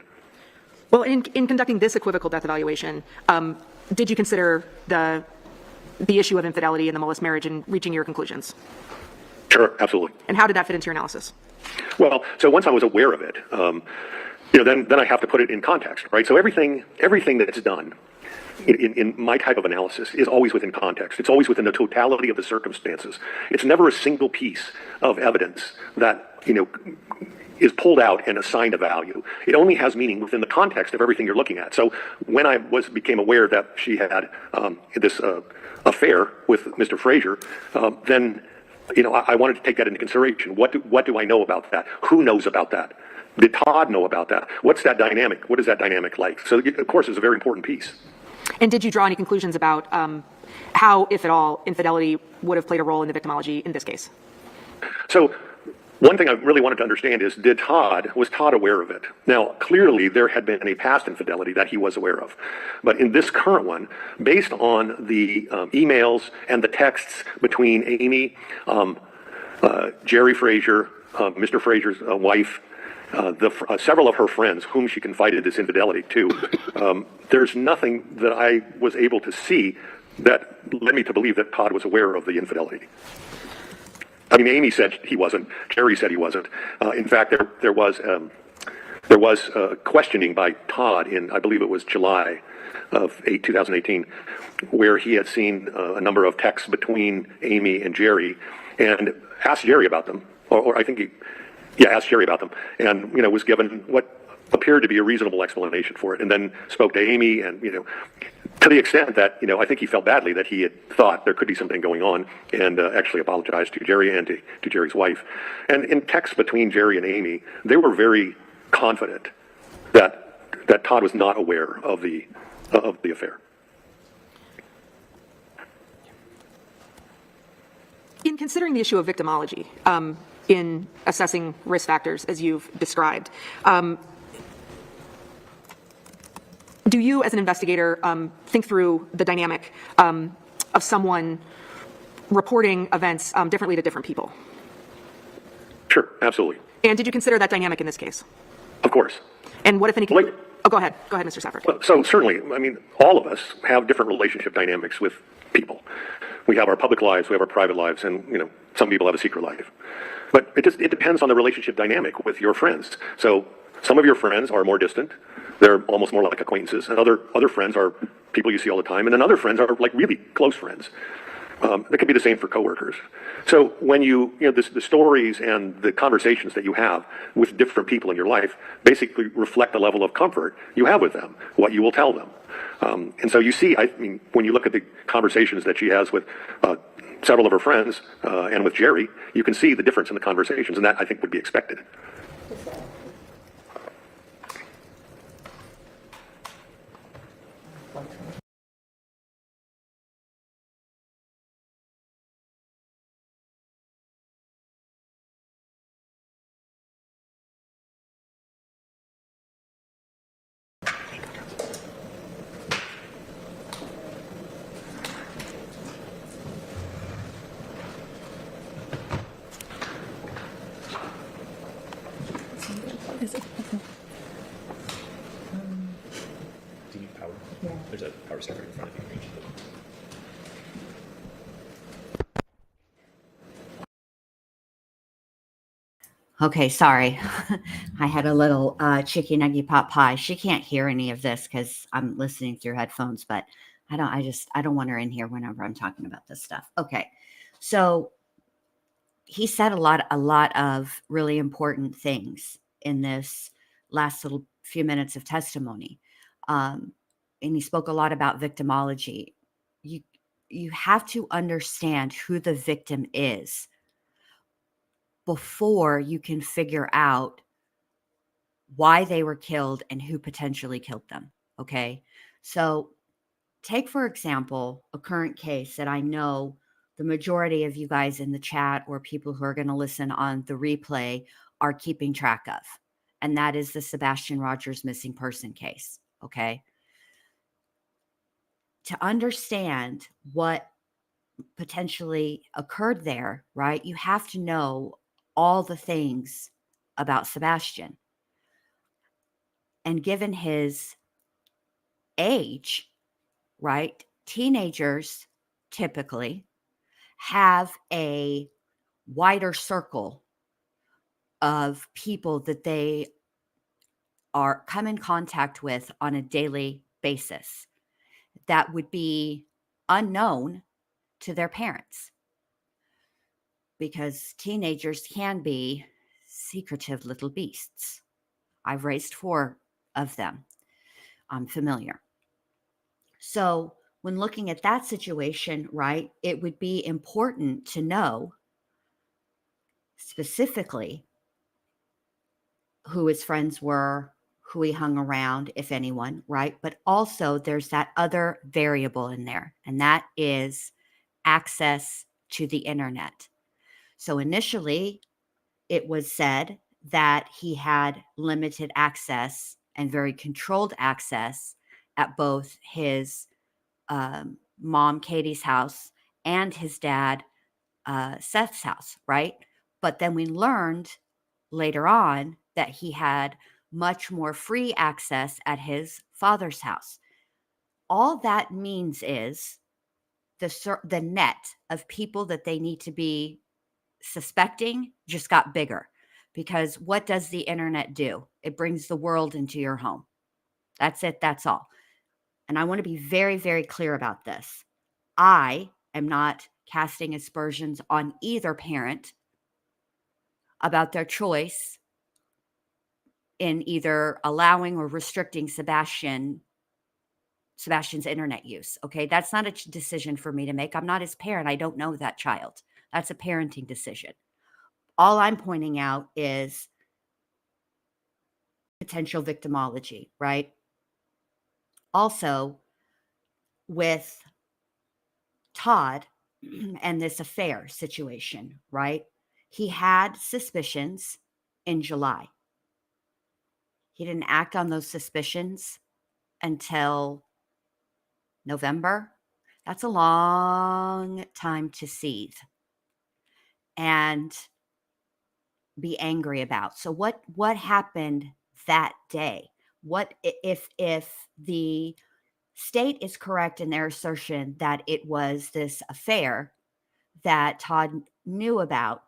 Well, in conducting this equivocal death evaluation, did you consider the issue of infidelity in the Mullis marriage in reaching your conclusions? Sure, absolutely. And how did that fit into your analysis? Well, so once I was aware of it, then I have to put it in context, right? So everything that's done in my type of analysis is always within context. It's always within the totality of the circumstances. It's never a single piece of evidence that, is pulled out and assigned a value. It only has meaning within the context of everything you're looking at. So when I became aware that she had this affair with Mr. Frazier, then, I wanted to take that into consideration. What do I know about that? Who knows about that? Did Todd know about that? What's that dynamic? What is that dynamic like? So, of course, it's a very important piece. And did you draw any conclusions about how, if at all, infidelity would have played a role in the victimology in this case? So one thing I really wanted to understand is, was Todd aware of it? Now, clearly, there had been a past infidelity that he was aware of. But in this current one, based on the emails and the texts between Amy, Jerry Frazier, Mr. Frazier's wife, several of her friends whom she confided this infidelity to, there's nothing that I was able to see that led me to believe that Todd was aware of the infidelity. I mean, Amy said he wasn't. Jerry said he wasn't. In fact, there was questioning by Todd in, I believe it was July of 2018, where he had seen a number of texts between Amy and Jerry, and asked Jerry about them, or I think asked Jerry about them, and was given what appeared to be a reasonable explanation for it, and then spoke to Amy, and to the extent that I think he felt badly that he had thought there could be something going on, and actually apologized to Jerry and to Jerry's wife. And in texts between Jerry and Amy, they were very confident that Todd was not aware of the affair. In considering the issue of victimology, in assessing risk factors as you've described, do you as an investigator think through the dynamic of someone reporting events differently to different people? Sure, absolutely. And did you consider that dynamic in this case? Of course. And what, if any, go ahead, Mr. Saffre. So certainly, I mean, all of us have different relationship dynamics with people. We have our public lives, we have our private lives, and some people have a secret life. But it depends on the relationship dynamic with your friends. So some of your friends are more distant; they're almost more like acquaintances, and other friends are people you see all the time, and then other friends are like really close friends. That could be the same for coworkers. So when the stories and the conversations that you have with different people in your life basically reflect the level of comfort you have with them, what you will tell them. And so you see, when you look at the conversations that she has with several of her friends and with Jerry, you can see the difference in the conversations, and that I think would be expected. Do you need power? Yeah. There's a power stecker in front of you. Okay, sorry. I had a little chicky nugget pot pie. She can't hear any of this because I'm listening through headphones, but I don't want her in here whenever I'm talking about this stuff. Okay. So he said a lot of really important things in this last little few minutes of testimony. And he spoke a lot about victimology. You have to understand who the victim is before you can figure out why they were killed and who potentially killed them. Okay. So take, for example, a current case that I know the majority of you guys in the chat or people who are going to listen on the replay are keeping track of. And that is the Sebastian Rogers missing person case. Okay. To understand what potentially occurred there, right, you have to know all the things about Sebastian. And given his age, right, teenagers typically have a wider circle of people that they are come in contact with on a daily basis that would be unknown to their parents, because teenagers can be secretive little beasts. I've raised 4 of them. I'm familiar. So when looking at that situation, right, it would be important to know specifically who his friends were, who he hung around, if anyone, right? But also there's that other variable in there, and that is access to the internet. So initially, it was said that he had limited access and very controlled access at both his mom, Katie's house, and his dad, Seth's house, right? But then we learned later on that he had much more free access at his father's house. All that means is the net of people that they need to be suspecting just got bigger, because what does the internet do? It brings the world into your home. That's it. That's all. And I want to be very, very clear about this. I am not casting aspersions on either parent about their choice in either allowing or restricting Sebastian's internet use. Okay. That's not a decision for me to make. I'm not his parent. I don't know that child. That's a parenting decision. All I'm pointing out is potential victimology, right? Also, with Todd and this affair situation, right? He had suspicions in July. He didn't act on those suspicions until November. That's a long time to seethe and be angry about. So what happened that day? What if the state is correct in their assertion that it was this affair that Todd knew about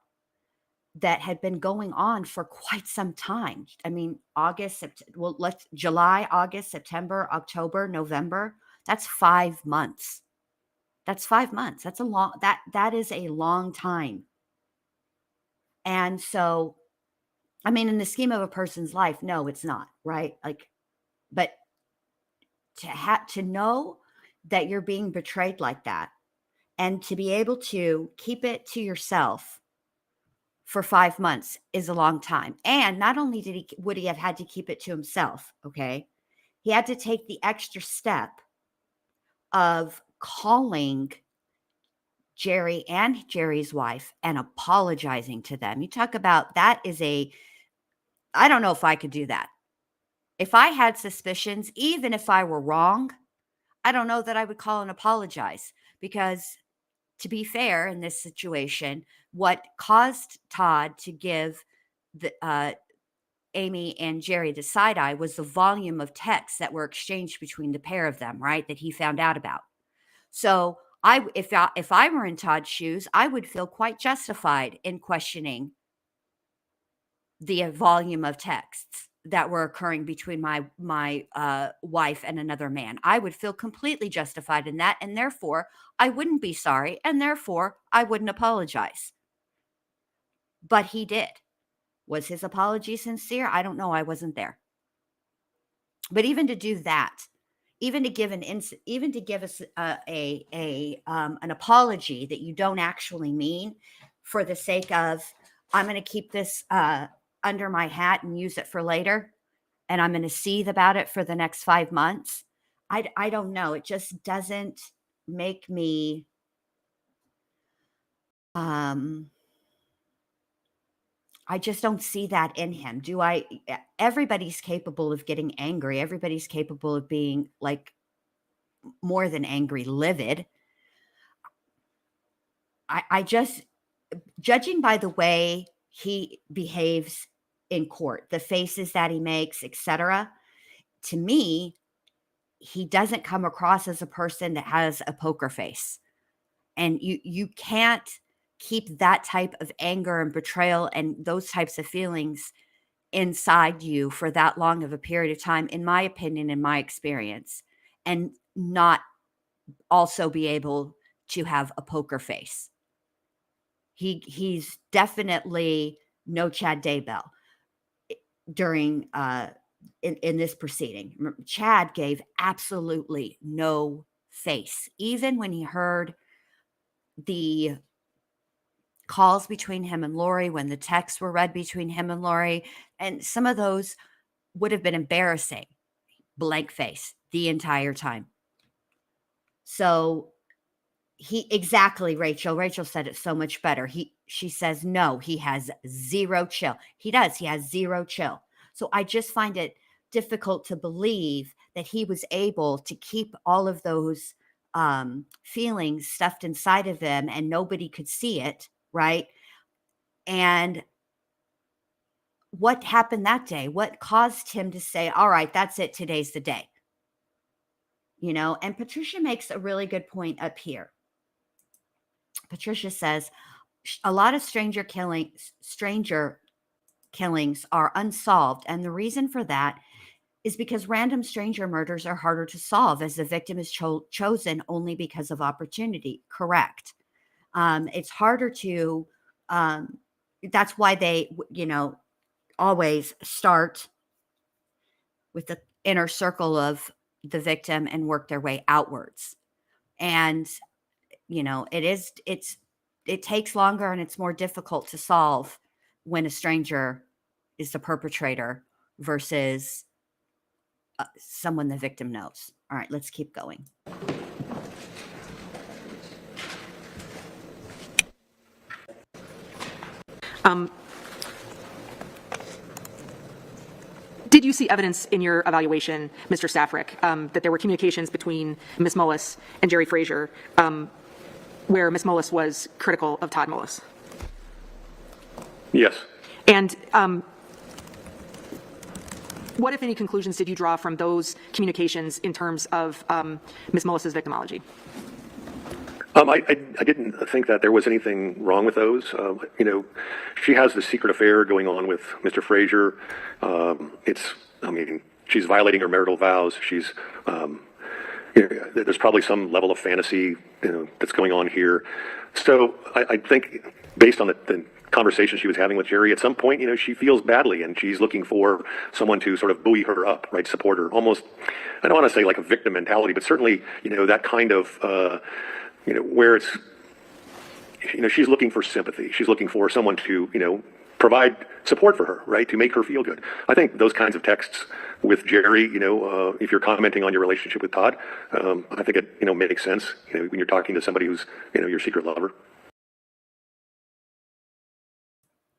that had been going on for quite some time? I mean, July, August, September, October, November. That's 5 months. That's 5 months. That's a long, that is a long time. And so, I mean, in the scheme of a person's life, no, it's not, right? Like, but to know that you're being betrayed like that and to be able to keep it to yourself for 5 months is a long time. And not only would he have had to keep it to himself, okay? He had to take the extra step of calling Jerry and Jerry's wife and apologizing to them. You talk about that is I don't know if I could do that. If I had suspicions, even if I were wrong, I don't know that I would call and apologize because, to be fair, in this situation, what caused Todd to give Amy and Jerry the side eye was the volume of texts that were exchanged between the pair of them, right? That he found out about. So if I were in Todd's shoes, I would feel quite justified in questioning the volume of texts that were occurring between my wife and another man. I would feel completely justified in that, and therefore I wouldn't be sorry, and therefore I wouldn't apologize. But he did. Was his apology sincere? I don't know. I wasn't there. But even to do that, even to give us an apology that you don't actually mean, for the sake of, I'm going to keep this under my hat and use it for later, and I'm going to seethe about it for the next 5 months. I don't know. It just doesn't make me I just don't see that in him. Everybody's capable of getting angry. Everybody's capable of being, like, more than angry, livid. I just, judging by the way he behaves in court, the faces that he makes, etc., to me, he doesn't come across as a person that has a poker face. And you can't keep that type of anger and betrayal and those types of feelings inside you for that long of a period of time, in my opinion, in my experience, and not also be able to have a poker face. He's definitely no Chad Daybell during in this proceeding. Chad gave absolutely no face, even when he heard the calls between him and Lori, when the texts were read between him and Lori, and some of those would have been embarrassing. Blank face the entire time. So exactly, Rachel said it so much better. She says, no, he has zero chill. He does. He has zero chill. So I just find it difficult to believe that he was able to keep all of those feelings stuffed inside of him and nobody could see it, right? And what happened that day? What caused him to say, all right, that's it. Today's the day. And Patricia makes a really good point up here. Patricia says a lot of stranger killings are unsolved. And the reason for that is because random stranger murders are harder to solve, as the victim is chosen only because of opportunity. Correct. It's harder to, that's why they, always start with the inner circle of the victim and work their way outwards. And, it takes longer and it's more difficult to solve when a stranger is the perpetrator versus someone the victim knows. All right, let's keep going. Did you see evidence in your evaluation, Mr. Saffre, that there were communications between Ms. Mullis and Jerry Frazier where Ms. Mullis was critical of Todd Mullis? Yes. And what, if any, conclusions did you draw from those communications in terms of Ms. Mullis's victimology? I didn't think that there was anything wrong with those. She has the secret affair going on with Mr. Frazier. She's violating her marital vows. She's there's probably some level of fantasy, that's going on here. So I think based on the conversation she was having with Jerry, at some point, she feels badly and she's looking for someone to sort of buoy her up, right? Support her. Almost, I don't want to say like a victim mentality, but certainly, that kind of, where it's, she's looking for sympathy. She's looking for someone to, provide support for her, right? To make her feel good. I think those kinds of texts with Jerry, if you're commenting on your relationship with Todd, I think it, makes sense, when you're talking to somebody who's, your secret lover.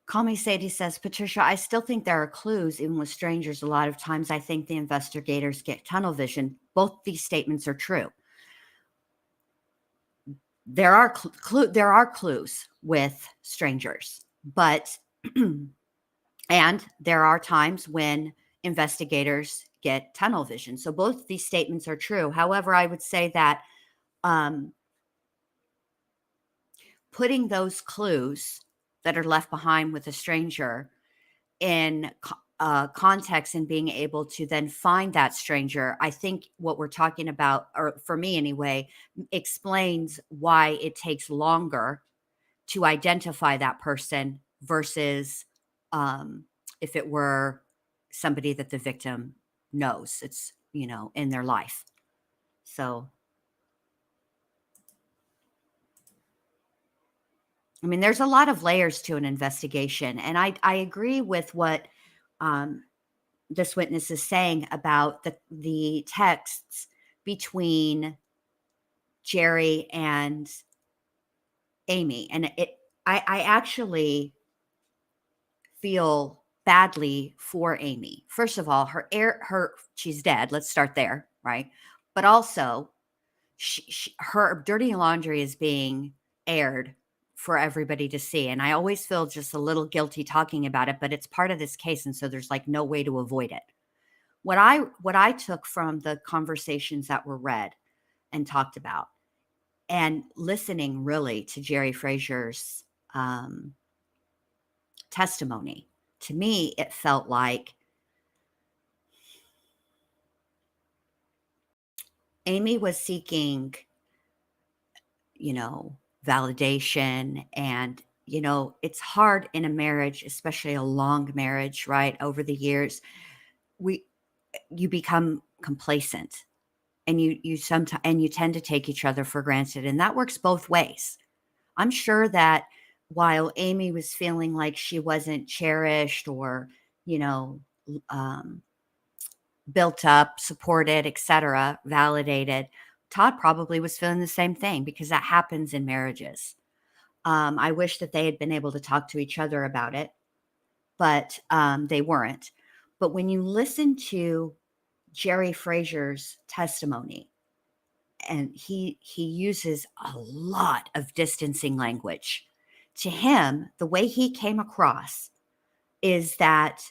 Call Me Sadie says, Patricia, I still think there are clues, even with strangers. A lot of times I think the investigators get tunnel vision. Both these statements are true. There are clues with strangers, but and there are times when investigators get tunnel vision. So both these statements are true. However, I would say that putting those clues that are left behind with a stranger in context and being able to then find that stranger, I think what we're talking about, or for me anyway, explains why it takes longer to identify that person versus if it were somebody that the victim knows, it's, in their life. So, I mean, there's a lot of layers to an investigation. And I agree with what this witness is saying about the texts between Jerry and Amy. And I actually feel badly for Amy. First of all, she's dead. Let's start there, right? But also, her dirty laundry is being aired for everybody to see. And I always feel just a little guilty talking about it, but it's part of this case. And so there's like no way to avoid it. What I took from the conversations that were read and talked about and listening really to Jerry Frazier's testimony, to me, it felt like Amy was seeking, validation. And, it's hard in a marriage, especially a long marriage, right? Over the years, you become complacent and you tend to take each other for granted. And that works both ways. I'm sure that while Amy was feeling like she wasn't cherished or, built up, supported, etc., validated, Todd probably was feeling the same thing because that happens in marriages. I wish that they had been able to talk to each other about it, but they weren't. But when you listen to Jerry Frazier's testimony, and he uses a lot of distancing language, to him, the way he came across is that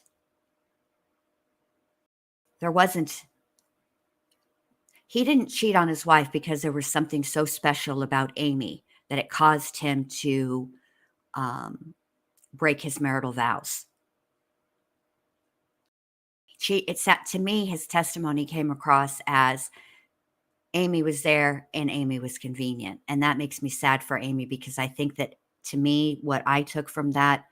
he didn't cheat on his wife because there was something so special about Amy that it caused him to break his marital vows. To me, his testimony came across as Amy was there and Amy was convenient. And that makes me sad for Amy because I think that, to me, what I took from that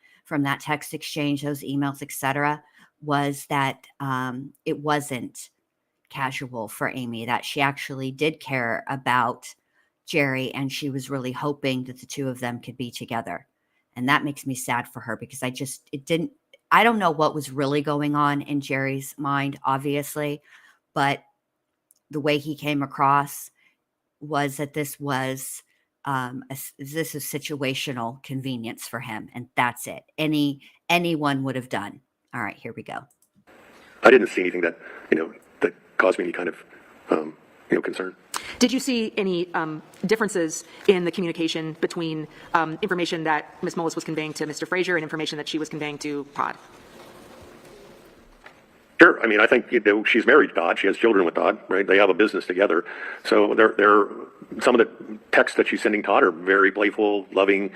text exchange, those emails, etc., was that it wasn't casual for Amy, that she actually did care about Jerry and she was really hoping that the two of them could be together. And that makes me sad for her because I don't know what was really going on in Jerry's mind, obviously, but the way he came across was that this was this is situational convenience for him, and that's it. Anyone would have done. All right, here we go. I didn't see anything that that caused me any kind of concern. Did you see any differences in the communication between information that Ms. Mullis was conveying to Mr. Frazier and information that she was conveying to Todd? Sure. I mean, I think she's married to Todd. She has children with Todd, right? They have a business together. So they're some of the texts that she's sending Todd are very playful, loving,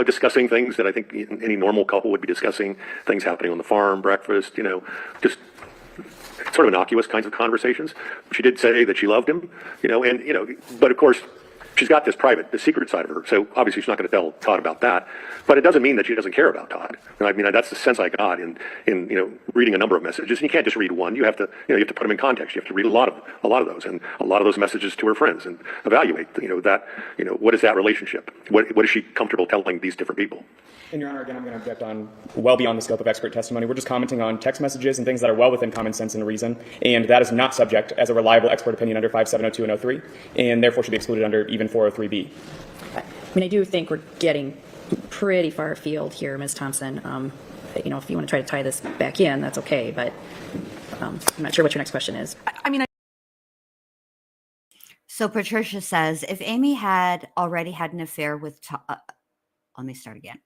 discussing things that I think any normal couple would be discussing, things happening on the farm, breakfast, just sort of innocuous kinds of conversations. She did say that she loved him, but of course, she's got the secret side of her. So obviously she's not going to tell Todd about that, but it doesn't mean that she doesn't care about Todd. And I mean, that's the sense I got in reading a number of messages. And you can't just read one. You have to put them in context. You have to read a lot of those, and a lot of those messages to her friends, and evaluate, what is that relationship? What is she comfortable telling these different people? And Your Honor, again, I'm going to object on well beyond the scope of expert testimony. We're just commenting on text messages and things that are well within common sense and reason, and that is not subject as a reliable expert opinion under 5702 and 03, and therefore should be excluded under even 403B. I mean, I do think we're getting pretty far afield here, Ms. Thompson. If you want to try to tie this back in, that's okay, but I'm not sure what your next question is. So Patricia says, if Amy had already had an affair with Todd, let me start again.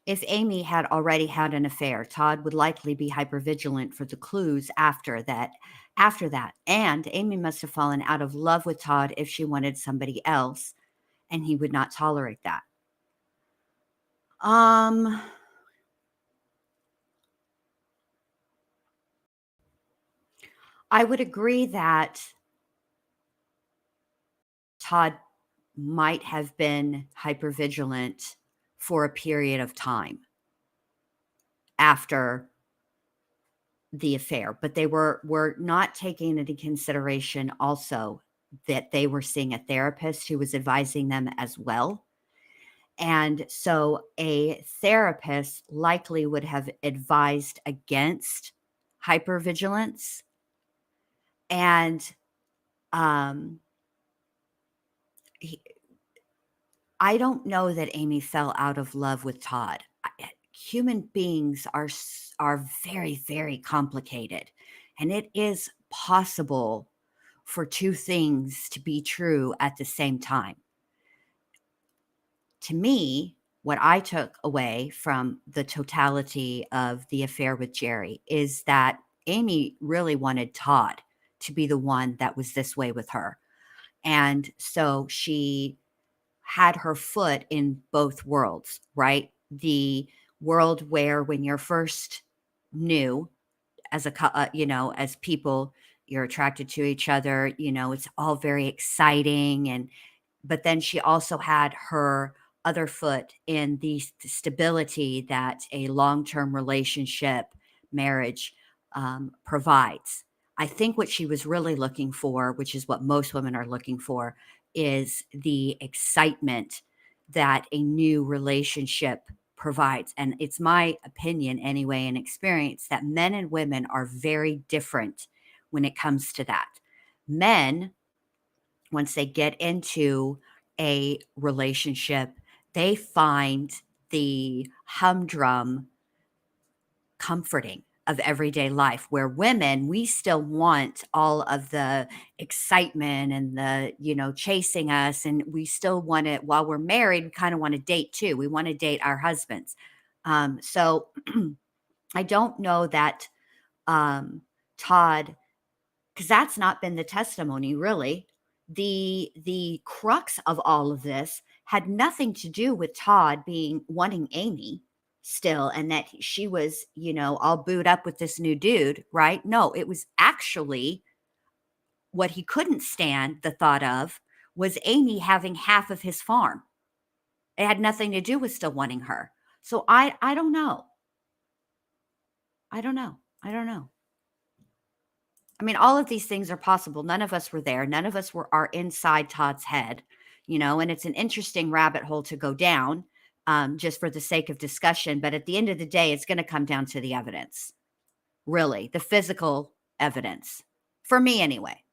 If Amy had already had an affair, Todd would likely be hypervigilant for the clues after that. And Amy must have fallen out of love with Todd if she wanted somebody else, and he would not tolerate that. I would agree that Todd might have been hypervigilant for a period of time after the affair, but they were not taking into consideration also that they were seeing a therapist who was advising them as well. And so a therapist likely would have advised against hypervigilance. And I don't know that Amy fell out of love with Todd. Human beings are very, very complicated, and it is possible for two things to be true at the same time. To me, what I took away from the totality of the affair with Jerry is that Amy really wanted Todd to be the one that was this way with her. And so she had her foot in both worlds, right? The world where when you're first new as as people, you're attracted to each other, it's all very exciting. But then she also had her other foot in the stability that a long-term relationship, marriage provides. I think what she was really looking for, which is what most women are looking for, is the excitement that a new relationship provides. And it's my opinion anyway, and experience, that men and women are very different when it comes to that. Men, once they get into a relationship, they find the humdrum comforting of everyday life, where women, we still want all of the excitement and the, chasing us. And we still want it while we're married. We kind of want to date too. We want to date our husbands. So I don't know that Todd, because that's not been the testimony really. The crux of all of this had nothing to do with Todd wanting Amy still, and that she was, all booed up with this new dude, right? No, it was actually what he couldn't stand the thought of was Amy having half of his farm. It had nothing to do with still wanting her. So I don't know. I don't know. I mean, all of these things are possible. None of us were there. None of us are inside Todd's head, and it's an interesting rabbit hole to go down. Just for the sake of discussion. But at the end of the day, it's going to come down to the evidence, really, the physical evidence, for me anyway.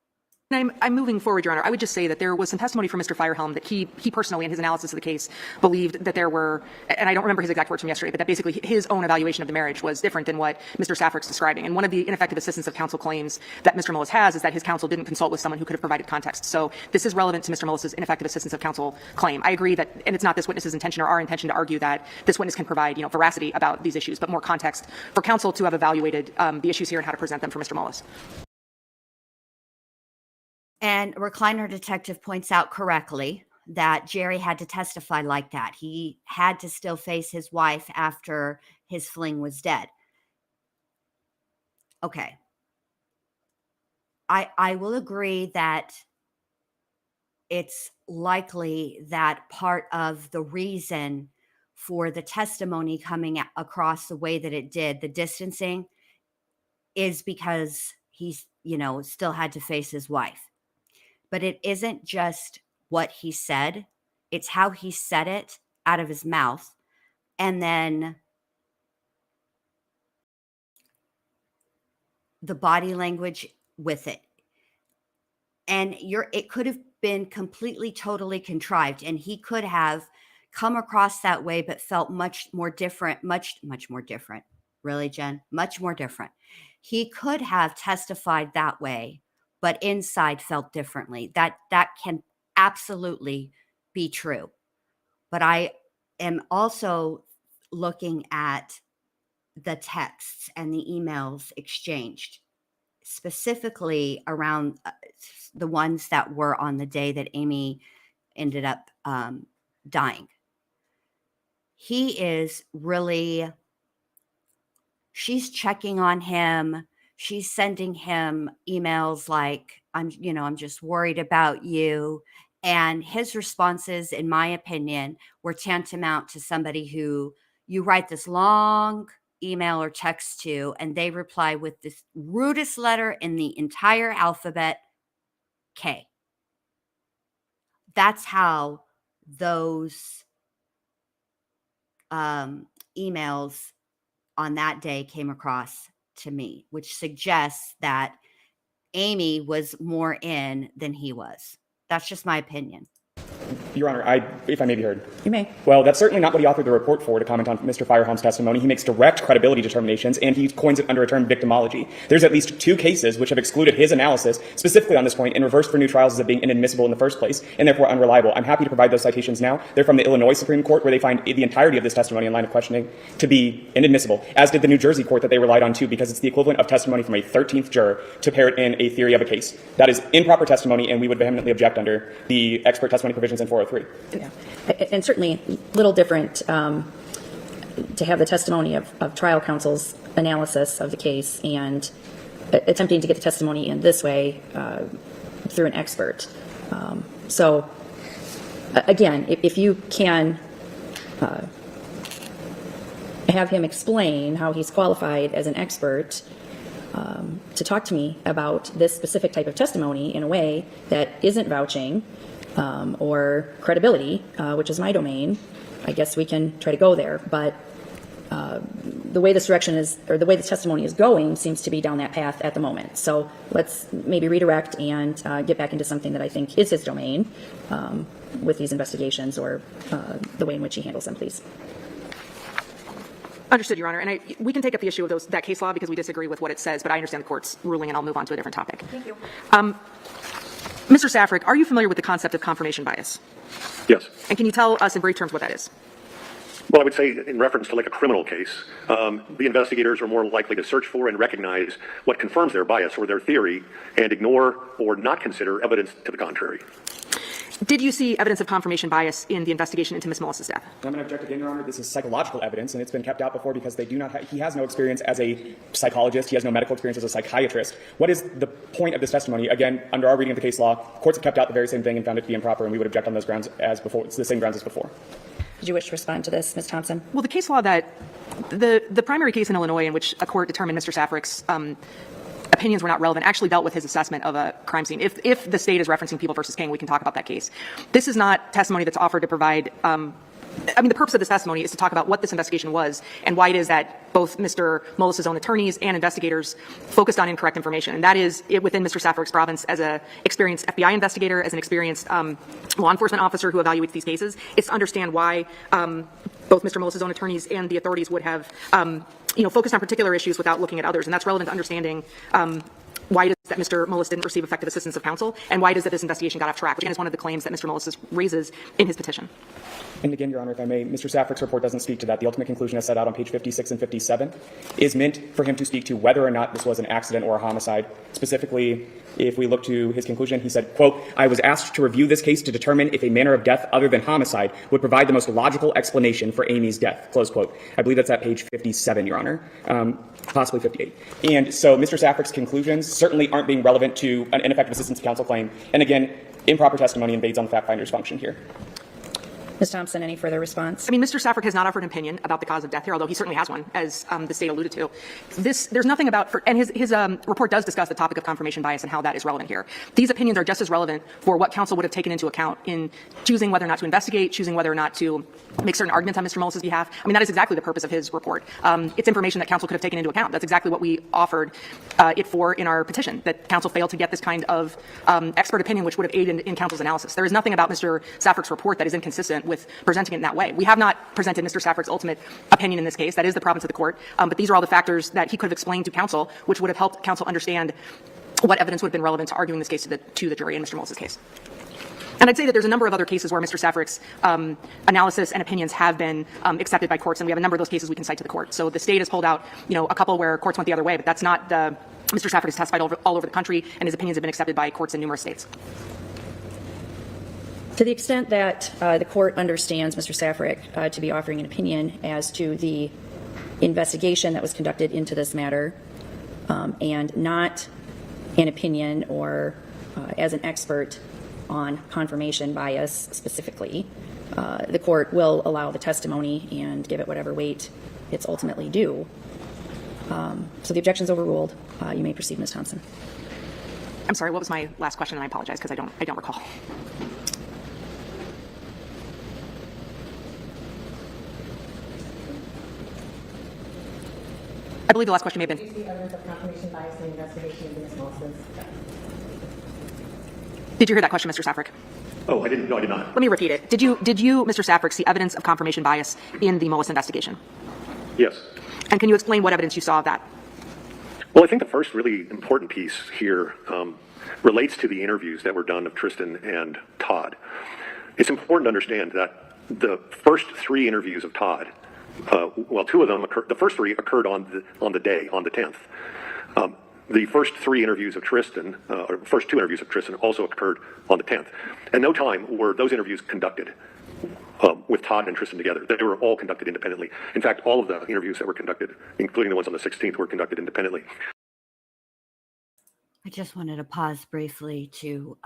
And I'm moving forward, Your Honor. I would just say that there was some testimony from Mr. Firehelm that he personally, in his analysis of the case, believed that there were, and I don't remember his exact words from yesterday, but that basically his own evaluation of the marriage was different than what Mr. Saffre's describing. And one of the ineffective assistance of counsel claims that Mr. Mullis has is that his counsel didn't consult with someone who could have provided context. So this is relevant to Mr. Mullis's ineffective assistance of counsel claim. I agree that, and it's not this witness's intention or our intention to argue that this witness can provide, veracity about these issues, but more context for counsel to have evaluated the issues here and how to present them for Mr. Mullis. And recliner detective points out correctly that Jerry had to testify like that. He had to still face his wife after his fling was dead. Okay. I will agree that it's likely that part of the reason for the testimony coming across the way that it did, the distancing, is because he's, still had to face his wife. But it isn't just what he said, it's how he said it out of his mouth. And then the body language with it. And it could have been completely, totally contrived. And he could have come across that way, but felt much more different, much more different. Really, Jen? Much more different. He could have testified that way, but inside felt differently. That can absolutely be true. But I am also looking at the texts and the emails exchanged, specifically around the ones that were on the day that Amy ended up dying. He is really, she's checking on him. She's sending him emails like, I'm just worried about you. And his responses, in my opinion, were tantamount to somebody who you write this long email or text to, and they reply with this rudest letter in the entire alphabet, K. That's how those emails on that day came across to me, which suggests that Amy was more in than he was. That's just my opinion. Your Honor, if I may be heard. You may. Well, that's certainly not what he authored the report for, to comment on Mr. Firehelm's testimony. He makes direct credibility determinations, and he coins it under a term, victimology. There's at least 2 cases which have excluded his analysis, specifically on this point, and reversed for new trials as it being inadmissible in the first place, and therefore unreliable. I'm happy to provide those citations now. They're from the Illinois Supreme Court, where they find the entirety of this testimony in line of questioning to be inadmissible, as did the New Jersey court that they relied on too, because it's the equivalent of testimony from a 13th juror to parrot in a theory of a case. That is improper testimony, and we would vehemently object under the expert testimony provisions in 403. Yeah. And certainly a little different to have the testimony of trial counsel's analysis of the case and attempting to get the testimony in this way through an expert. So again, if you can have him explain how he's qualified as an expert to talk to me about this specific type of testimony in a way that isn't vouching or credibility, which is my domain, I guess we can try to go there. But the way this direction is, or the way the testimony is going, seems to be down that path at the moment. So let's maybe redirect and get back into something that I think is his domain with these investigations, or the way in which he handles them, please. Understood, Your Honor. And we can take up the issue of that case law because we disagree with what it says, but I understand the court's ruling, and I'll move on to a different topic. Thank you. Mr. Saffre, are you familiar with the concept of confirmation bias? Yes. And can you tell us in brief terms what that is? Well, I would say in reference to like a criminal case, the investigators are more likely to search for and recognize what confirms their bias or their theory and ignore or not consider evidence to the contrary. Did you see evidence of confirmation bias in the investigation into Ms. Mullis's death? I'm going to object again, Your Honor. This is psychological evidence, and it's been kept out before because they do not. He has no experience as a psychologist. He has no medical experience as a psychiatrist. What is the point of this testimony? Again, under our reading of the case law, courts have kept out the very same thing and found it to be improper, and we would object on those grounds as before. It's the same grounds as before. Did you wish to respond to this, Ms. Thompson? Well, the case law that the primary case in Illinois in which a court determined Mr. Saffre's opinions were not relevant actually dealt with his assessment of a crime scene. If the state is referencing People versus King, we can talk about that case. This is not testimony that's offered to provide the purpose of this testimony is to talk about what this investigation was and why it is that both Mr. Mullis's own attorneys and investigators focused on incorrect information. And that is within Mr. Saffre's province as an experienced FBI investigator, as an experienced law enforcement officer who evaluates these cases. It's to understand why both Mr. Mullis's own attorneys and the authorities would have focused on particular issues without looking at others. And that's relevant to understanding why it is that Mr. Mullis didn't receive effective assistance of counsel, and why it is that this investigation got off track, which again is one of the claims that Mr. Mullis raises in his petition. And again, Your Honor, if I may, Mr. Saffre's report doesn't speak to that. The ultimate conclusion as set out on page 56 and 57 is meant for him to speak to whether or not this was an accident or a homicide. Specifically, if we look to his conclusion, he said, quote, "I was asked to review this case to determine if a manner of death other than homicide would provide the most logical explanation for Amy's death," close quote. I believe that's at page 57, Your Honor, possibly 58. And so Mr. Saffre's conclusions certainly aren't aren't being relevant to an ineffective assistance of counsel claim. And again, improper testimony invades on the fact finder's function here. Ms. Thompson, any further response? I mean, Mr. Saffre has not offered an opinion about the cause of death here, although he certainly has one, as the state alluded to. There's nothing about, and his report does discuss the topic of confirmation bias and how that is relevant here. These opinions are just as relevant for what counsel would have taken into account in choosing whether or not to investigate, choosing whether or not to make certain arguments on Mr. Mullis's behalf. I mean, that is exactly the purpose of his report. It's information that counsel could have taken into account. That's exactly what we offered it for in our petition, that counsel failed to get this kind of expert opinion, which would have aided in counsel's analysis. There is nothing about Mr. Saffre's report that is inconsistent with presenting it in that way. We have not presented Mr. Saffre's ultimate opinion in this case. That is the province of the court. But these are all the factors that he could have explained to counsel, which would have helped counsel understand what evidence would have been relevant to arguing this case to the jury in Mr. Mullis's case. And I'd say that there's a number of other cases where Mr. Saffre's analysis and opinions have been accepted by courts, and we have a number of those cases we can cite to the court. So the state has pulled out, a couple where courts went the other way, but that's not Mr. Saffre has testified all over the country, and his opinions have been accepted by courts in numerous states. To the extent that the court understands Mr. Saffre to be offering an opinion as to the investigation that was conducted into this matter, and not an opinion or as an expert on confirmation bias specifically, the court will allow the testimony and give it whatever weight it's ultimately due. So the objection is overruled. You may proceed, Ms. Thompson. I'm sorry, what was my last question? And I apologize because I don't recall. I believe the last question may have been. Did you see evidence of confirmation bias in the investigation into Ms. Mullis's death? Did you hear that question, Mr. Saffre? Oh, I didn't. No, I did not. Let me repeat it. Did you, Mr. Saffre, see evidence of confirmation bias in the Mullis investigation? Yes. And can you explain what evidence you saw of that? Well, I think the first really important piece here relates to the interviews that were done of Tristan and Todd. It's important to understand that the first three interviews of Todd, two of them occurred. The first three occurred on the day, on the 10th. The first three interviews of Tristan, or first two interviews of Tristan, also occurred on the 10th. At no time were those interviews conducted with Todd and Tristan together. They were all conducted independently. In fact, all of the interviews that were conducted, including the ones on the 16th, were conducted independently. I just wanted to pause briefly to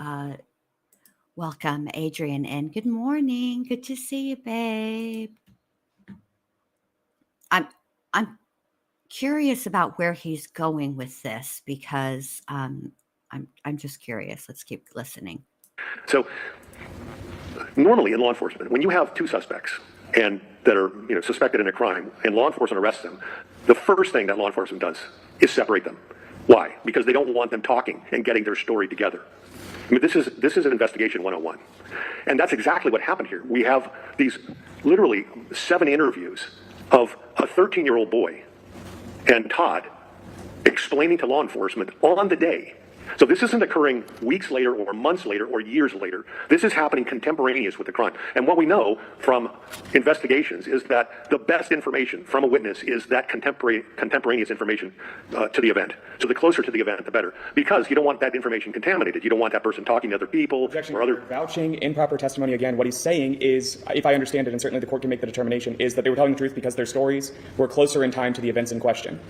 welcome Adrian in. Good morning. Good to see you, babe. I'm curious about where he's going with this because I'm just curious. Let's keep listening. So normally in law enforcement, when you have two suspects and that are suspected in a crime and law enforcement arrests them, the first thing that law enforcement does is separate them. Why? Because they don't want them talking and getting their story together. I mean, this is an investigation 101. And that's exactly what happened here. We have these literally 7 interviews of a 13-year-old boy and Todd explaining to law enforcement on the day. So this isn't occurring weeks later or months later or years later. This is happening contemporaneous with the crime. And what we know from investigations is that the best information from a witness is that contemporaneous information to the event. So the closer to the event, the better. Because you don't want that information contaminated. You don't want that person talking to other people Objection. or other... Vouching, improper testimony. Again, what he's saying is, if I understand it, and certainly the court can make the determination, is that they were telling the truth because their stories were closer in time to the events in question.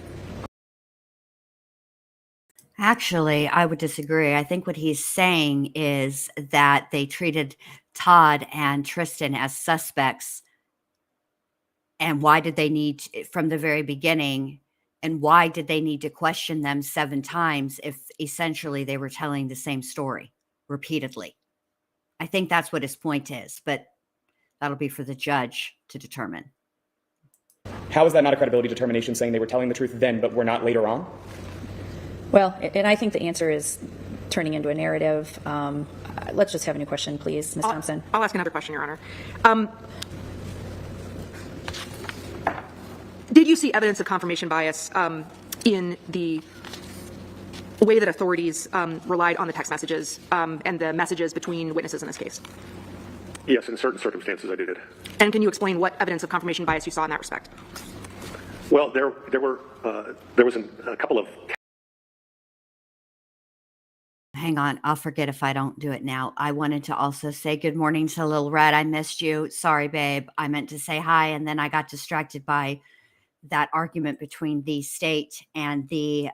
Actually, I would disagree. I think what he's saying is that they treated Todd and Tristan as suspects. And why did they need, from the very beginning, and why did they need to question them 7 times if essentially they were telling the same story repeatedly? I think that's what his point is, but that'll be for the judge to determine. How is that not a credibility determination, saying they were telling the truth then but were not later on? Well, and I think the answer is turning into a narrative. Let's just have a new question, please, Ms. Thompson. I'll ask another question, Your Honor. Did you see evidence of confirmation bias in the way that authorities relied on the text messages and the messages between witnesses in this case? Yes, in certain circumstances I did. And can you explain what evidence of confirmation bias you saw in that respect? Well, there was a couple of... Hang on. I'll forget if I don't do it now. I wanted to also say good morning to Lil Red. I missed you. Sorry, babe. I meant to say hi, and then I got distracted by that argument between the state and the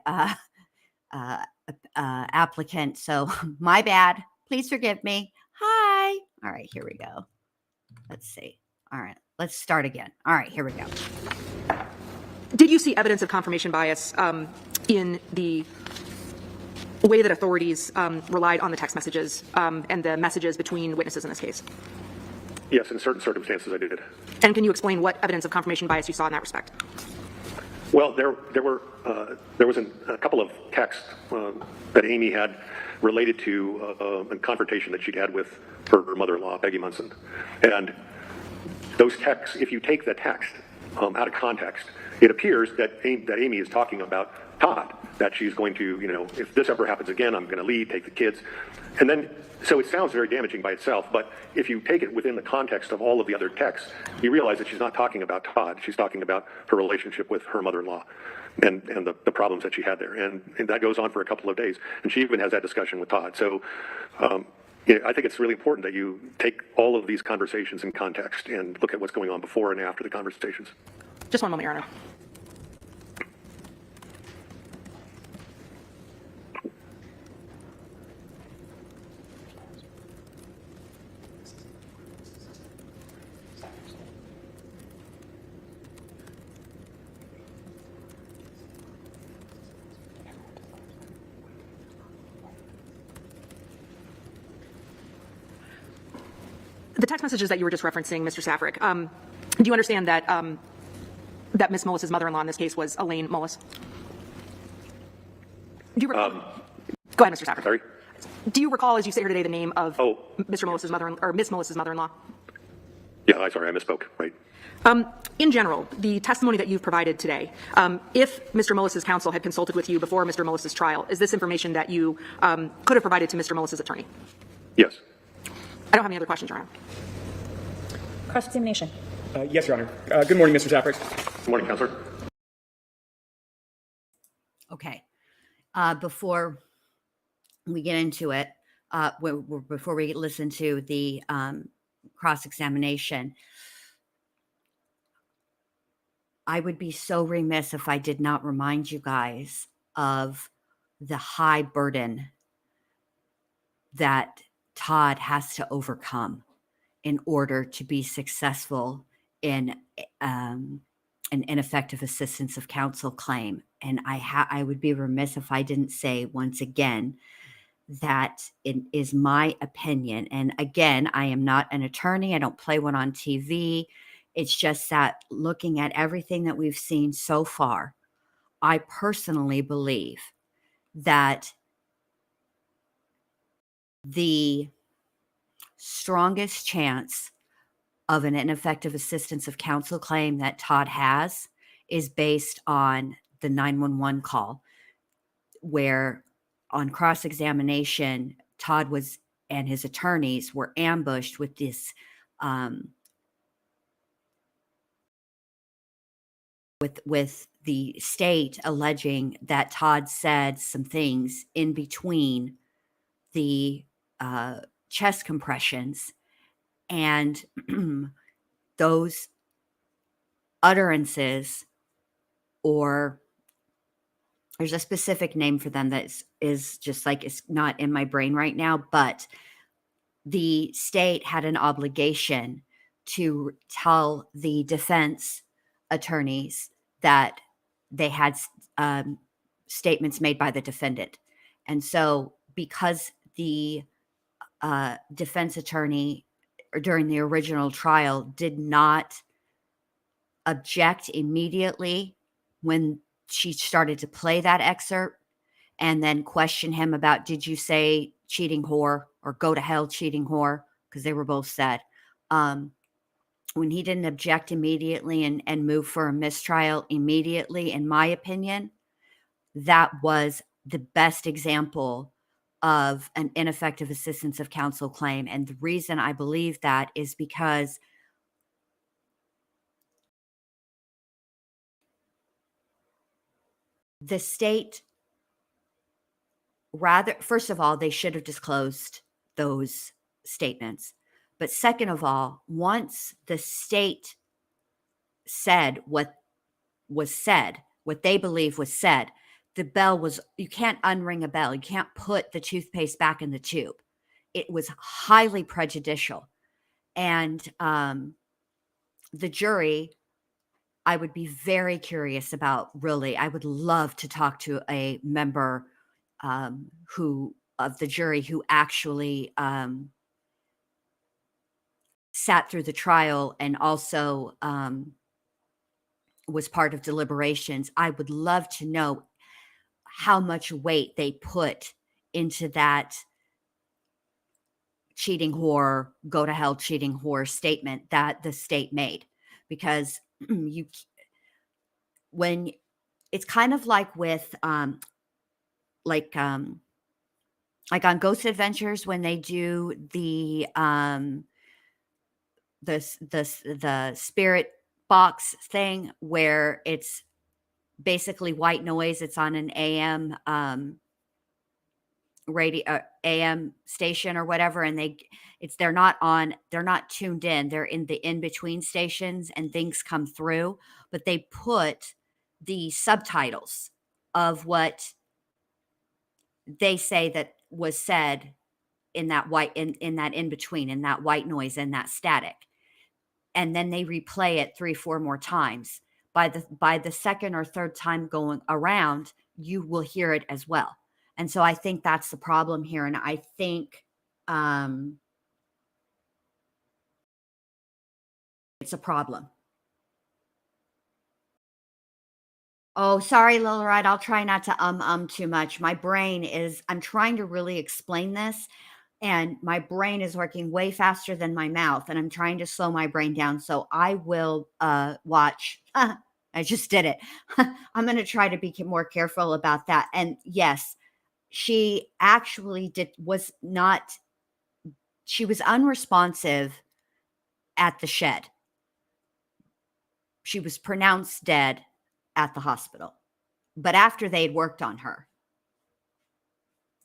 applicant. So my bad. Please forgive me. Hi. All right, here we go. Let's see. All right, let's start again. All right, here we go. Did you see evidence of confirmation bias in the way that authorities relied on the text messages and the messages between witnesses in this case? Yes, in certain circumstances I did. And can you explain what evidence of confirmation bias you saw in that respect? Well, there was a couple of texts that Amy had related to a confrontation that she'd had with her mother-in-law, Peggy Munson. And those texts, if you take the text out of context, it appears that Amy is talking about Todd, that she's going to, if this ever happens again, I'm going to leave, take the kids. And then, so it sounds very damaging by itself, but if you take it within the context of all of the other texts, you realize that she's not talking about Todd. She's talking about her relationship with her mother-in-law and the problems that she had there. And that goes on for a couple of days. And she even has that discussion with Todd. So I think it's really important that you take all of these conversations in context and look at what's going on before and after the conversations. Just one moment, Your Honor. The text messages that you were just referencing, Mr. Saffre, do you understand that that Ms. Mullis's mother-in-law in this case was Elaine Mullis? Do you recall? Go ahead, Mr. Saffre. Sorry? Do you recall, as you sit here today, the name of Mr. Mullis's mother or Ms. Mullis's mother-in-law? Yeah, I'm sorry, I misspoke. Right. In general, the testimony that you've provided today, if Mr. Mullis's counsel had consulted with you before Mr. Mullis's trial, is this information that you could have provided to Mr. Mullis's attorney? Yes. I don't have any other questions, Your Honor. Cross-examination. Yes, Your Honor. Good morning, Mr. Saffre. Good morning, Counselor. Okay. Before we get into it, before we listen to the cross-examination, I would be so remiss if I did not remind you guys of the high burden that Todd has to overcome in order to be successful in an ineffective assistance of counsel claim. And I would be remiss if I didn't say once again that it is my opinion. And again, I am not an attorney. I don't play one on TV. It's just that looking at everything that we've seen so far, I personally believe that the strongest chance of an ineffective assistance of counsel claim that Todd has is based on the 911 call, where on cross-examination, Todd and his attorneys were ambushed with this with the state alleging that Todd said some things in between the chest compressions, and those utterances, or there's a specific name for them that is just like, it's not in my brain right now, but the state had an obligation to tell the defense attorneys that they had statements made by the defendant. And so because the defense attorney during the original trial did not object immediately when she started to play that excerpt and then question him about, did you say cheating whore or go to hell cheating whore? Because they were both said. When he didn't object immediately and move for a mistrial immediately, in my opinion, that was the best example of an ineffective assistance of counsel claim. And the reason I believe that is because the state, first of all, they should have disclosed those statements. But second of all, once the state said what was said, what they believe was said, the bell was, you can't unring a bell. You can't put the toothpaste back in the tube. It was highly prejudicial. And the jury, I would be very curious about, really. I would love to talk to a member who of the jury who actually sat through the trial and also was part of deliberations. I would love to know how much weight they put into that cheating whore, go to hell cheating whore statement that the state made. Because when it's kind of like with like on Ghost Adventures, when they do the spirit box thing where it's basically white noise. It's on an AM radio AM station or whatever, and they're not tuned in. They're in the in-between stations and things come through, but they put the subtitles of what they say that was said in that white in that in between, in that white noise and that static. And then they replay it 3-4 more times. By the second or third time going around, you will hear it as well. And so I think that's the problem here. And I think it's a problem. Oh, sorry, Lil Ride. I'll try not to too much. My brain is, I'm trying to really explain this, and my brain is working way faster than my mouth, and I'm trying to slow my brain down. So I will watch. I just did it. I'm going to try to be more careful about that. And yes, she actually she was unresponsive at the shed. She was pronounced dead at the hospital, but after they'd worked on her.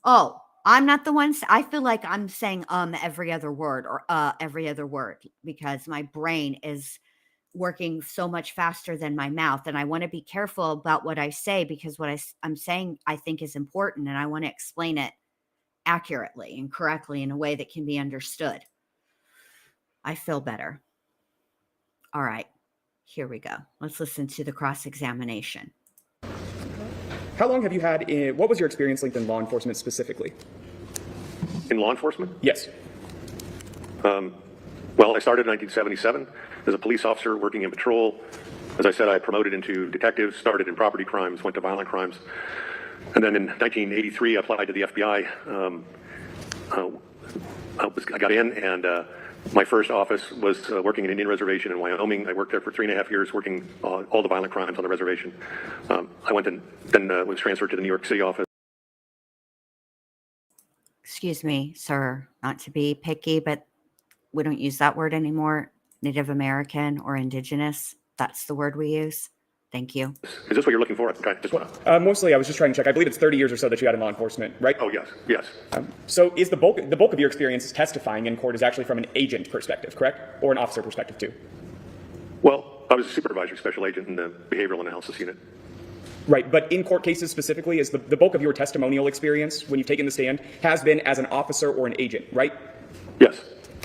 Oh, I'm not the one. I feel like I'm saying every other word or every other word because my brain is working so much faster than my mouth. And I want to be careful about what I say because what I'm saying I think is important, and I want to explain it accurately and correctly in a way that can be understood. I feel better. All right, here we go. Let's listen to the cross-examination. How long have you had what was your experience length in law enforcement specifically? In law enforcement? Yes. Well, I started in 1977 as a police officer working in patrol. As I said, I promoted into detective, started in property crimes, went to violent crimes. And then in 1983, I applied to the FBI. I got in, and my first office was working in an Indian reservation in Wyoming. I worked there for 3.5 years working all the violent crimes on the reservation. I went and then was transferred to the New York City office. Excuse me, sir, not to be picky, but we don't use that word anymore. Native American or indigenous, that's the word we use. Thank you. Is this what you're looking for? Okay, just want to... Mostly, I was just trying to check. I believe it's 30 years or so that you had in law enforcement, right? Oh, yes, yes. So is the bulk of your experience testifying in court is actually from an agent perspective, correct? Or an officer perspective, too? Well, I was a supervisory special agent in the behavioral analysis unit. Right, but in court cases specifically, is the bulk of your testimonial experience when you've taken the stand has been as an officer or an agent, right? Yes.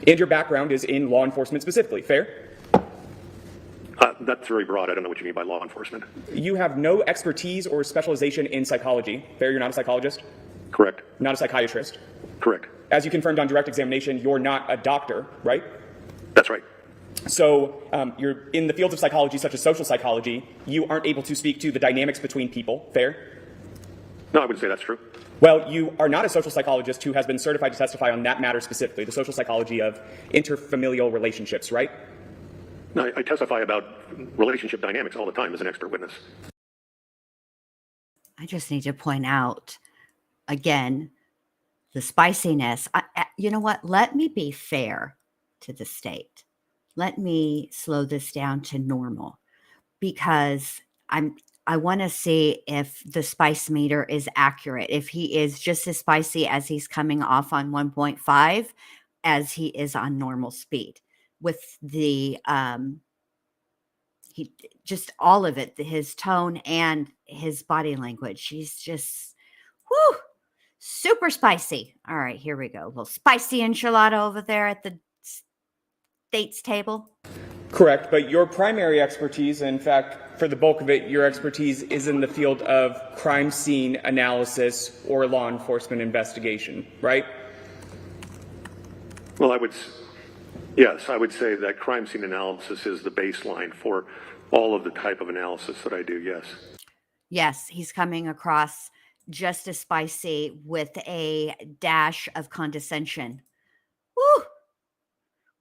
And your background is in law enforcement specifically, fair? That's very broad. I don't know what you mean by law enforcement. You have no expertise or specialization in psychology. Fair, you're not a psychologist? Correct. Not a psychiatrist? Correct. As you confirmed on direct examination, you're not a doctor, right? That's right. So you're in the fields of psychology, such as social psychology. You aren't able to speak to the dynamics between people, fair? No, I wouldn't say that's true. Well, you are not a social psychologist who has been certified to testify on that matter specifically, the social psychology of interfamilial relationships, right? No, I testify about relationship dynamics all the time as an expert witness. I just need to point out, again, the spiciness. You know what? Let me be fair to the state. Let me slow this down to normal because I want to see if the spice meter is accurate. If he is just as spicy as he's coming off on 1.5 as he is on normal speed with the He just all of it, his tone and his body language. He's just, whoo, super spicy. All right, here we go. A little spicy enchilada over there at the state's table. Correct, but your primary expertise, in fact, for the bulk of it, your expertise is in the field of crime scene analysis or law enforcement investigation, right? Well, I would say that crime scene analysis is the baseline for all of the type of analysis that I do, yes. Yes, he's coming across just as spicy with a dash of condescension. Woo!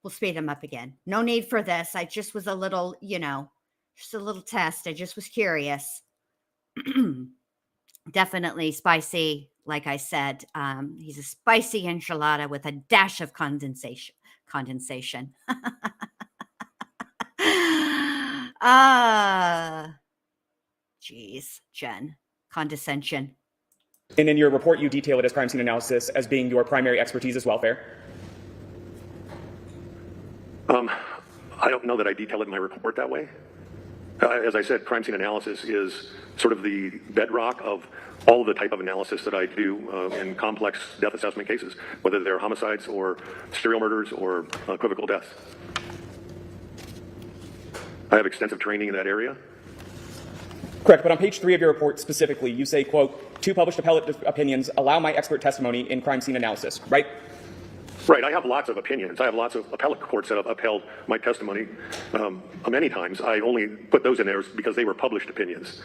We'll speed him up again. No need for this. I just was a little, just a little test. I just was curious. Definitely spicy. Like I said, he's a spicy enchilada with a dash of condensation. Geez, Jen. Condescension. And in your report, you detail it as crime scene analysis as being your primary expertise as well, fair? I don't know that I detail it in my report that way. As I said, crime scene analysis is sort of the bedrock of all of the type of analysis that I do in complex death assessment cases, whether they're homicides or serial murders or equivocal deaths. I have extensive training in that area. Correct, but on page 3 of your report specifically, you say, quote, 2 published appellate opinions allow my expert testimony in crime scene analysis, right? Right, I have lots of opinions. I have lots of appellate courts that have upheld my testimony many times. I only put those in there because they were published opinions.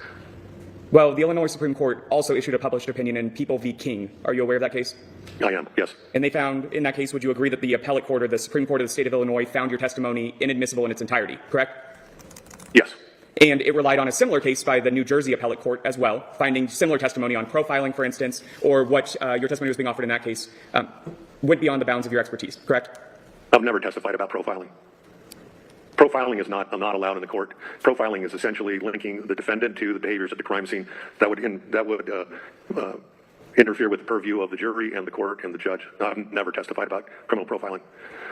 Well, the Illinois Supreme Court also issued a published opinion in People v. King. Are you aware of that case? I am, yes. And they found, in that case, would you agree that the appellate court or the Supreme Court of the state of Illinois found your testimony inadmissible in its entirety, correct? Yes. And it relied on a similar case by the New Jersey appellate court as well, finding similar testimony on profiling, for instance, or what your testimony was being offered in that case went beyond the bounds of your expertise, correct? I've never testified about profiling. Profiling is not allowed in the court. Profiling is essentially linking the defendant to the behaviors at the crime scene that would interfere with the purview of the jury and the court and the judge. I've never testified about criminal profiling.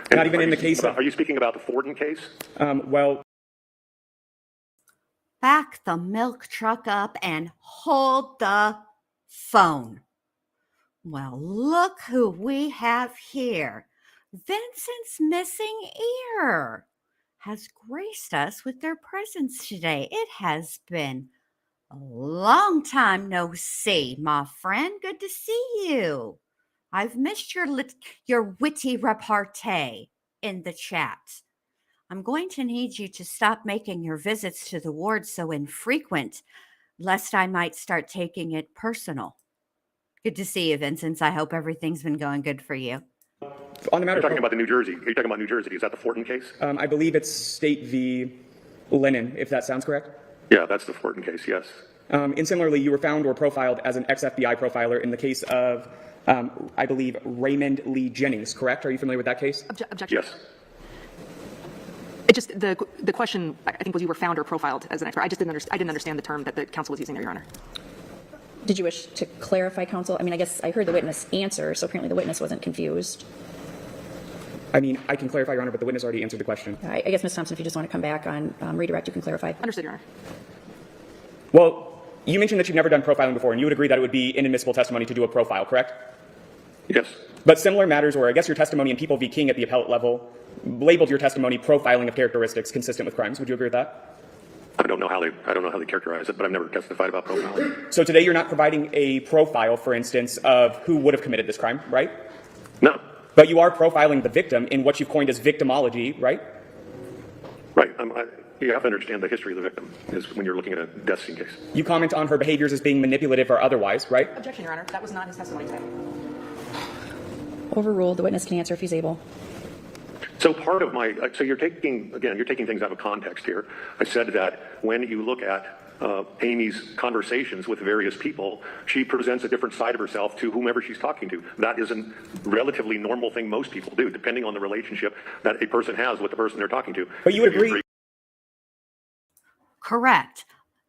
And not even in the case of... Are you speaking about the Forden case? Well... Back the milk truck up and hold the phone. Well, look who we have here. Vincent's missing ear has graced us with their presence today. It has been a long time no see, my friend. Good to see you. I've missed your witty repartee in the chat. I'm going to need you to stop making your visits to the ward so infrequent, lest I might start taking it personal. Good to see you, Vincent. I hope everything's been going good for you. On the matter You're talking about the New Jersey. You're talking about New Jersey. Is that the Forden case? I believe it's State v. Lennon, if that sounds correct. Yeah, that's the Forden case, yes. And similarly, you were found or profiled as an ex-FBI profiler in the case of, I believe, Raymond Lee Jennings, correct? Are you familiar with that case? Objection. Yes. It just, the question, I think, was you were found or profiled as an expert. I didn't understand the term that the counsel was using there, Your Honor. Did you wish to clarify, counsel? I mean, I guess I heard the witness answer, so apparently the witness wasn't confused. I mean, I can clarify, Your Honor, but the witness already answered the question. I guess, Ms. Thompson, if you just want to come back on redirect, you can clarify. Understood, Your Honor. Well, you mentioned that you've never done profiling before, and you would agree that it would be inadmissible testimony to do a profile, correct? Yes. But similar matters where I guess your testimony in People v. King at the appellate level labeled your testimony profiling of characteristics consistent with crimes. Would you agree with that? I don't know how they characterize it, but I've never testified about profiling. So today you're not providing a profile, for instance, of who would have committed this crime, right? No. But you are profiling the victim in what you've coined as victimology, right? Right. You have to understand the history of the victim is when you're looking at a death scene case. You comment on her behaviors as being manipulative or otherwise, right? Objection, Your Honor. That was not his testimony today. Overruled. The witness can answer if he's able. So part of so you're taking things out of context here. I said that when you look at Amy's conversations with various people, she presents a different side of herself to whomever she's talking to. That is a relatively normal thing most people do, depending on the relationship that a person has with the person they're talking to. But you would agree. Correct.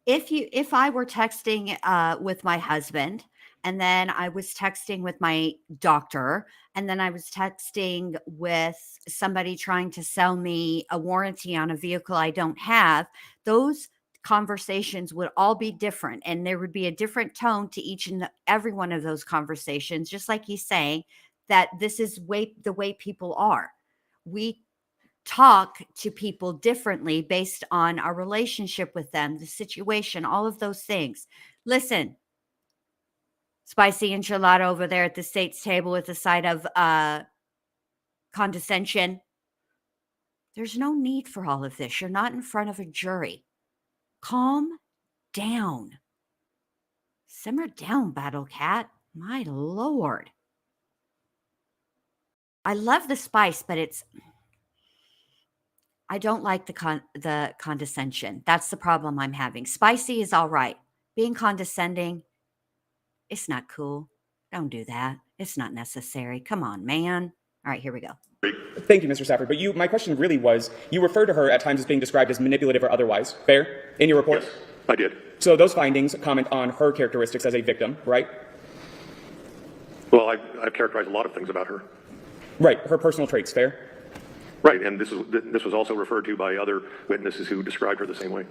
If I were texting with my husband and then I was texting with my doctor, and then I was texting with somebody trying to sell me a warranty on a vehicle I don't have, those conversations would all be different, and there would be a different tone to each and every one of those conversations, just like he's saying that this is the way people are. We talk to people differently based on our relationship with them, the situation, all of those things. Listen, spicy enchilada over there at the state's table with a side of condescension. There's no need for all of this. You're not in front of a jury. Calm down. Simmer down, Battle Cat. My Lord. I love the spice, but I don't like the condescension. That's the problem I'm having. Spicy is all right. Being condescending, it's not cool. Don't do that. It's not necessary. Come on, man. All right, here we go. Thank you, Mr. Saffre. But my question really was, you refer to her at times as being described as manipulative or otherwise. Fair? In your report? Yes, I did. So those findings comment on her characteristics as a victim, right? Well, I've characterized a lot of things about her. Right. Her personal traits. Fair? Right, and this was also referred to by other witnesses who described her the same way.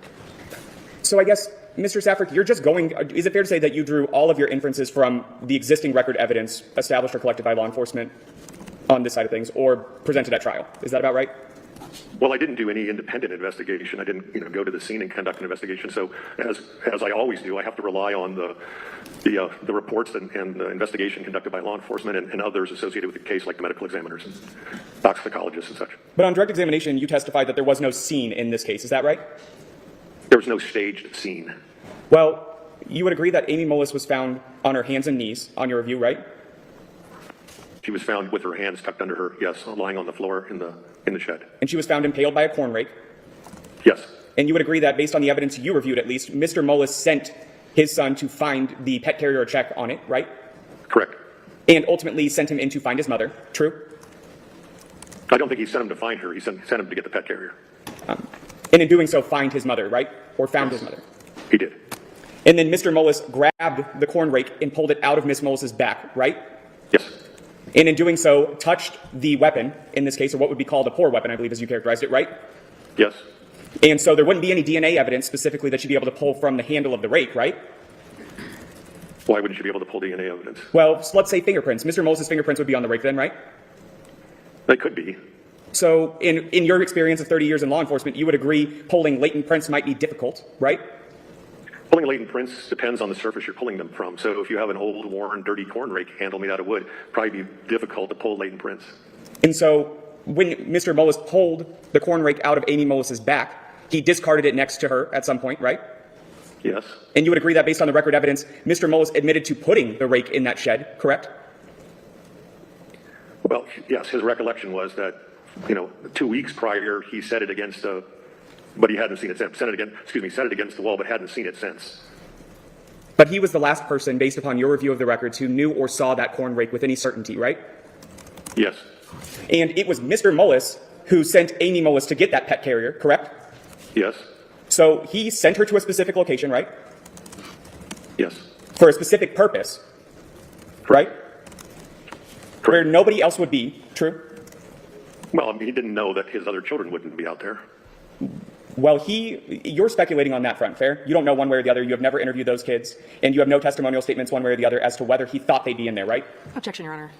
So I guess, Mr. Saffre, you're just going, is it fair to say that you drew all of your inferences from the existing record evidence established or collected by law enforcement on this side of things, or presented at trial? Is that about right? Well, I didn't do any independent investigation. I didn't, go to the scene and conduct an investigation. So, as I always do, I have to rely on the reports and the investigation conducted by law enforcement and others associated with the case, like the medical examiners and toxicologists and such. But on direct examination, you testified that there was no scene in this case. Is that right? There was no staged scene. Well, you would agree that Amy Mullis was found on her hands and knees on your review, right? She was found with her hands tucked under her, yes, lying on the floor in the shed. And she was found impaled by a corn rake. Yes. And you would agree that based on the evidence you reviewed, at least, Mr. Mullis sent his son to find the pet carrier check on it, right? Correct. And ultimately sent him in to find his mother. True? I don't think he sent him to find her. He sent him to get the pet carrier. And in doing so, find his mother, right? Or found his mother. He did. And then Mr. Mullis grabbed the corn rake and pulled it out of Miss Mullis's back, right? Yes. And in doing so, touched the weapon, in this case, or what would be called a poor weapon, I believe, as you characterized it, right? Yes. And so there wouldn't be any DNA evidence specifically that she'd be able to pull from the handle of the rake, right? Why wouldn't you be able to pull DNA evidence? Well, let's say fingerprints. Mr. Mullis's fingerprints would be on the rake then, right? They could be. So in your experience of 30 years in law enforcement, you would agree pulling latent prints might be difficult, right? Pulling latent prints depends on the surface you're pulling them from. So if you have an old, worn, dirty corn rake handle made out of wood, probably be difficult to pull latent prints. And so when Mr. Mullis pulled the corn rake out of Amy Mullis's back, he discarded it next to her at some point, right? Yes. And you would agree that based on the record evidence, Mr. Mullis admitted to putting the rake in that shed, correct? Well, yes, his recollection was that, 2 weeks prior, he set it against but he hadn't seen it since. Set it against the wall, but hadn't seen it since. But he was the last person, based upon your review of the records, who knew or saw that corn rake with any certainty, right? Yes. And it was Mr. Mullis who sent Amy Mullis to get that pet carrier, correct? Yes. So he sent her to a specific location, right? Yes. For a specific purpose, right? Correct. Where nobody else would be, true? Well, he didn't know that his other children wouldn't be out there. Well, you're speculating on that front, fair? You don't know one way or the other. You have never interviewed those kids, and you have no testimonial statements one way or the other as to whether he thought they'd be in there, right? Objection, Your Honor.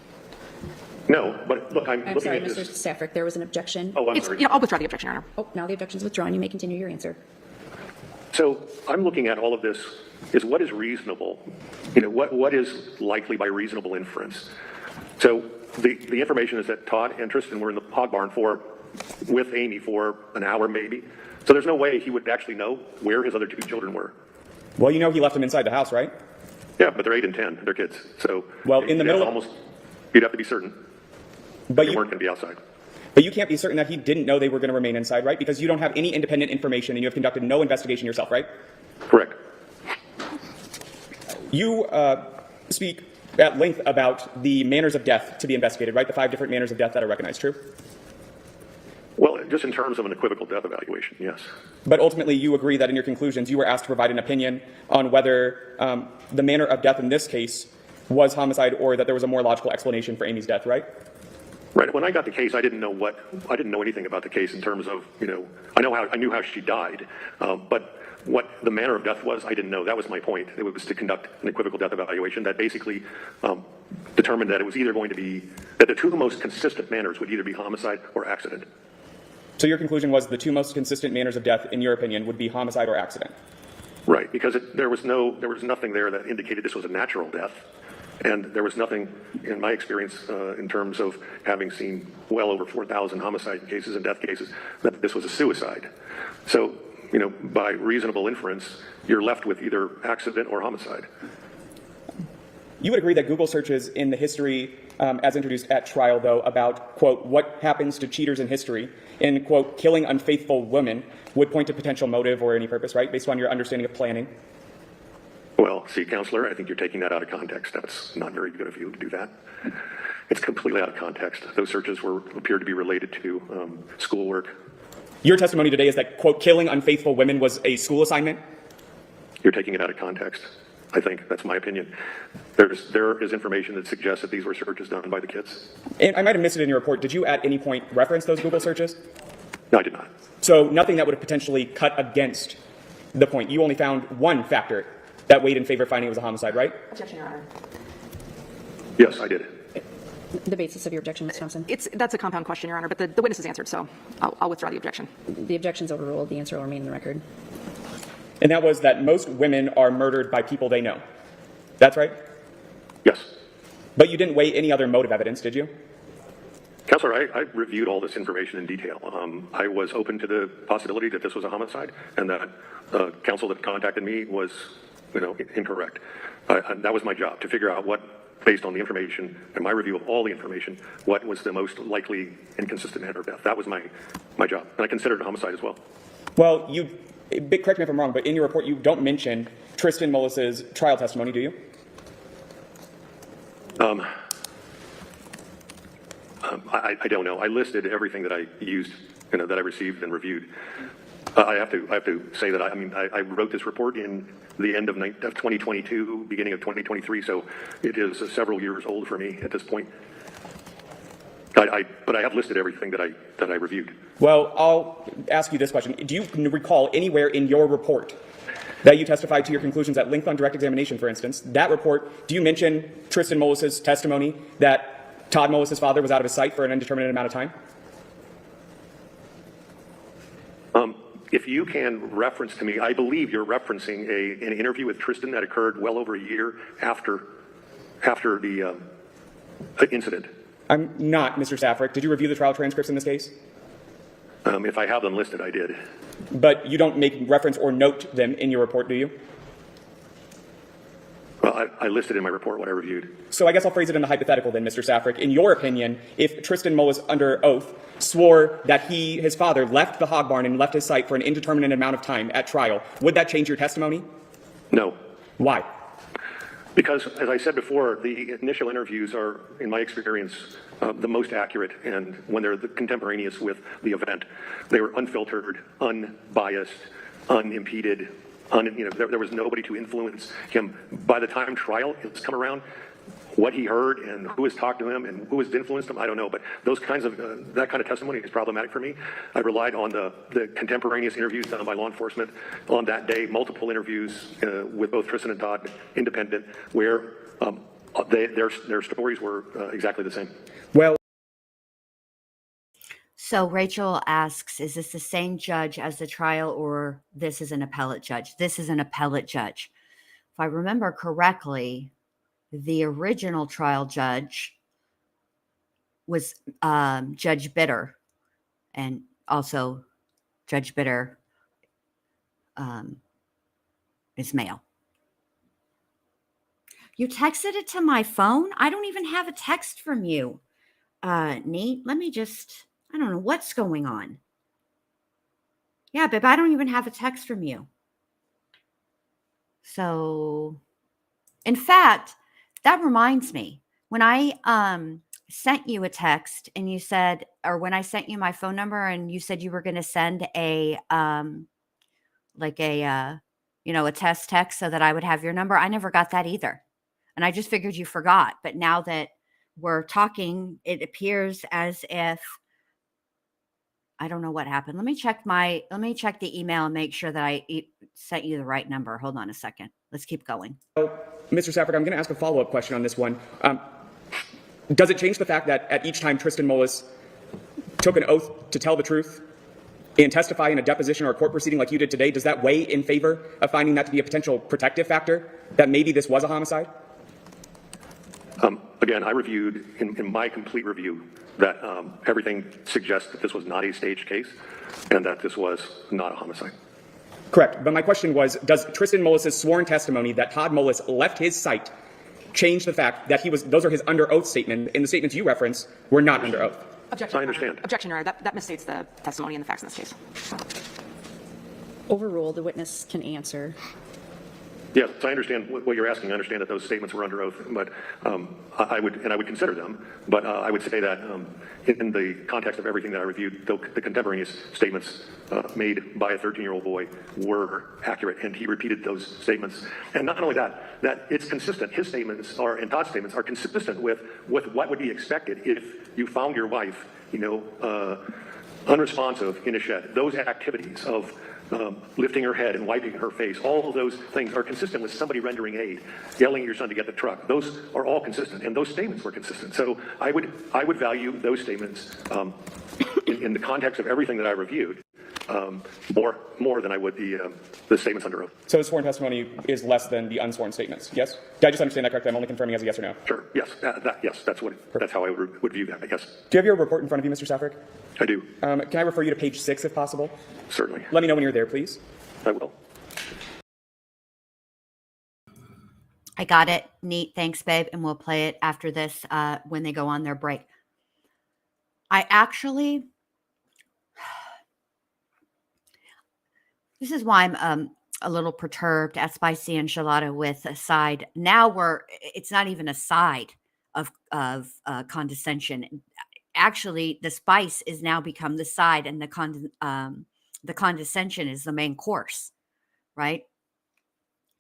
No, but look, I'm looking sorry, at Mr. this. Saffre, there was an objection. Oh, I'm sorry. I'll withdraw the objection, Your Honor. Oh, now the objection is withdrawn. You may continue your answer. So I'm looking at all of this is what is reasonable. What is likely by reasonable inference. So the information is that Todd and Tristan were in the hog barn with Amy for an hour maybe. So there's no way he would actually know where his other two children were. Well, he left them inside the house, right? Yeah, but they're 8 and 10. They're kids. So well, in the middle you'd have to be certain. But they you weren't going to be outside. But you can't be certain that he didn't know they were going to remain inside, right? Because you don't have any independent information and you have conducted no investigation yourself, right? Correct. You speak at length about the manners of death to be investigated, right? The 5 different manners of death that are recognized, true? Well, just in terms of an equivocal death evaluation, yes. But ultimately, you agree that in your conclusions, you were asked to provide an opinion on whether the manner of death in this case was homicide or that there was a more logical explanation for Amy's death, right? Right. When I got the case, I didn't know anything about the case in terms of, I knew how she died, but what the manner of death was, I didn't know. That was my point. It was to conduct an equivocal death evaluation that basically determined that it was either going to be, that the two most consistent manners would either be homicide or accident. So your conclusion was the two most consistent manners of death, in your opinion, would be homicide or accident? Right, because there was nothing there that indicated this was a natural death. And there was nothing, in my experience, in terms of having seen well over 4,000 homicide cases and death cases, that this was a suicide. So, by reasonable inference, you're left with either accident or homicide. You would agree that Google searches in the history, as introduced at trial, though, about, quote, what happens to cheaters in history, in, quote, killing unfaithful women, would point to potential motive or any purpose, right, based on your understanding of planning? Well, see, counselor, I think you're taking that out of context. That's not very good of you to do that. It's completely out of context. Those searches appeared to be related to schoolwork. Your testimony today is that, quote, killing unfaithful women was a school assignment? You're taking it out of context, I think. That's my opinion. There is information that suggests that these were searches done by the kids. And I might have missed it in your report. Did you at any point reference those Google searches? No, I did not. So nothing that would have potentially cut against the point. You only found one factor that weighed in favor of finding it was a homicide, right? Objection, Your Honor. Yes, I did. The basis of your objection, Ms. Thompson? That's a compound question, Your Honor, but the witness has answered, so I'll withdraw the objection. The objection's overruled. The answer will remain in the record. And that was that most women are murdered by people they know. That's right? Yes. But you didn't weigh any other motive evidence, did you? Counselor, I reviewed all this information in detail. I was open to the possibility that this was a homicide and that counsel that contacted me was, incorrect. That was my job, to figure out what, based on the information and my review of all the information, what was the most likely and consistent manner of death. That was my job. And I considered it a homicide as well. Well, correct me if I'm wrong, but in your report you don't mention Tristan Mullis's trial testimony, do you? I don't know. I listed everything that I used, that I received and reviewed. I have to say that I wrote this report in the end of 2022, beginning of 2023, so it is several years old for me at this point. But I have listed everything that I reviewed. Well, I'll ask you this question. Do you recall anywhere in your report that you testified to your conclusions at length on direct examination, for instance, that report, do you mention Tristan Mullis's testimony that Todd Mullis' father was out of his sight for an indeterminate amount of time? If you can reference to me, I believe you're referencing an interview with Tristan that occurred well over a year after the incident. I'm not, Mr. Saffre. Did you review the trial transcripts in this case? If I have them listed, I did. But you don't make reference or note them in your report, do you? Well, I listed in my report what I reviewed. So I guess I'll phrase it in the hypothetical then, Mr. Saffre. In your opinion, if Tristan Mullis, under oath, swore that his father, left the hog barn and left his site for an indeterminate amount of time at trial, would that change your testimony? No. Why? Because, as I said before, the initial interviews are, in my experience, the most accurate, and when they're contemporaneous with the event, they were unfiltered, unbiased, unimpeded. There was nobody to influence him. By the time trial has come around, what he heard and who has talked to him and who has influenced him, I don't know. But those kinds of that kind of testimony is problematic for me. I relied on the contemporaneous interviews done by law enforcement on that day, multiple interviews with both Tristan and Todd, independent, where their stories were exactly the same. Well. So Rachel asks, is this the same judge as the trial or this is an appellate judge? This is an appellate judge. If I remember correctly, the original trial judge was Judge Bitter, and also Judge Bitter is male. You texted it to my phone? I don't even have a text from you. Nate, let me just... I don't know what's going on. Yeah, babe, I don't even have a text from you. So, in fact, that reminds me. When I sent you a text and you said, or when I sent you my phone number and you said you were going to send a test text so that I would have your number, I never got that either. And I just figured you forgot. But now that we're talking, it appears as if I don't know what happened. Let me check the email and make sure that I sent you the right number. Hold on a second. Let's keep going. So, Mr. Saffre, I'm going to ask a follow-up question on this one. Does it change the fact that at each time Tristan Mullis took an oath to tell the truth and testify in a deposition or a court proceeding like you did today, does that weigh in favor of finding that to be a potential protective factor, that maybe this was a homicide? Again, I reviewed in my complete review that everything suggests that this was not a staged case and that this was not a homicide. Correct. But my question was, does Tristan Mullis' sworn testimony that Todd Mullis left his site change the fact that those are his under oath statements, and the statements you reference were not under oath? Objection. I understand. Objection, Your Honor. That misstates the testimony and the facts in this case. Overruled. The witness can answer. Yes, I understand what you're asking. I understand that those statements were under oath, but I would consider them. But I would say that in the context of everything that I reviewed, the contemporaneous statements made by a 13-year-old boy were accurate, and he repeated those statements. And not only that, that it's consistent. His statements and Todd's statements are consistent with what would be expected if you found your wife, unresponsive in a shed. Those activities of lifting her head and wiping her face, all of those things are consistent with somebody rendering aid, yelling at your son to get the truck. Those are all consistent, and those statements were consistent. So I would value those statements in the context of everything that I reviewed more than I would the statements under oath. So the sworn testimony is less than the unsworn statements, yes? Did I just understand that correctly? I'm only confirming as a yes or no. Sure. Yes. Yes. That's how I would view that. Yes. Do you have your report in front of you, Mr. Saffre? I do. Can I refer you to page 6 if possible? Certainly. Let me know when you're there, please. I will. I got it. Neat. Thanks, babe. And we'll play it after this when they go on their break. This is why I'm a little perturbed at spicy enchilada with a side. Now it's not even a side of condescension. Actually, the spice is now become the side, and the condescension is the main course, right?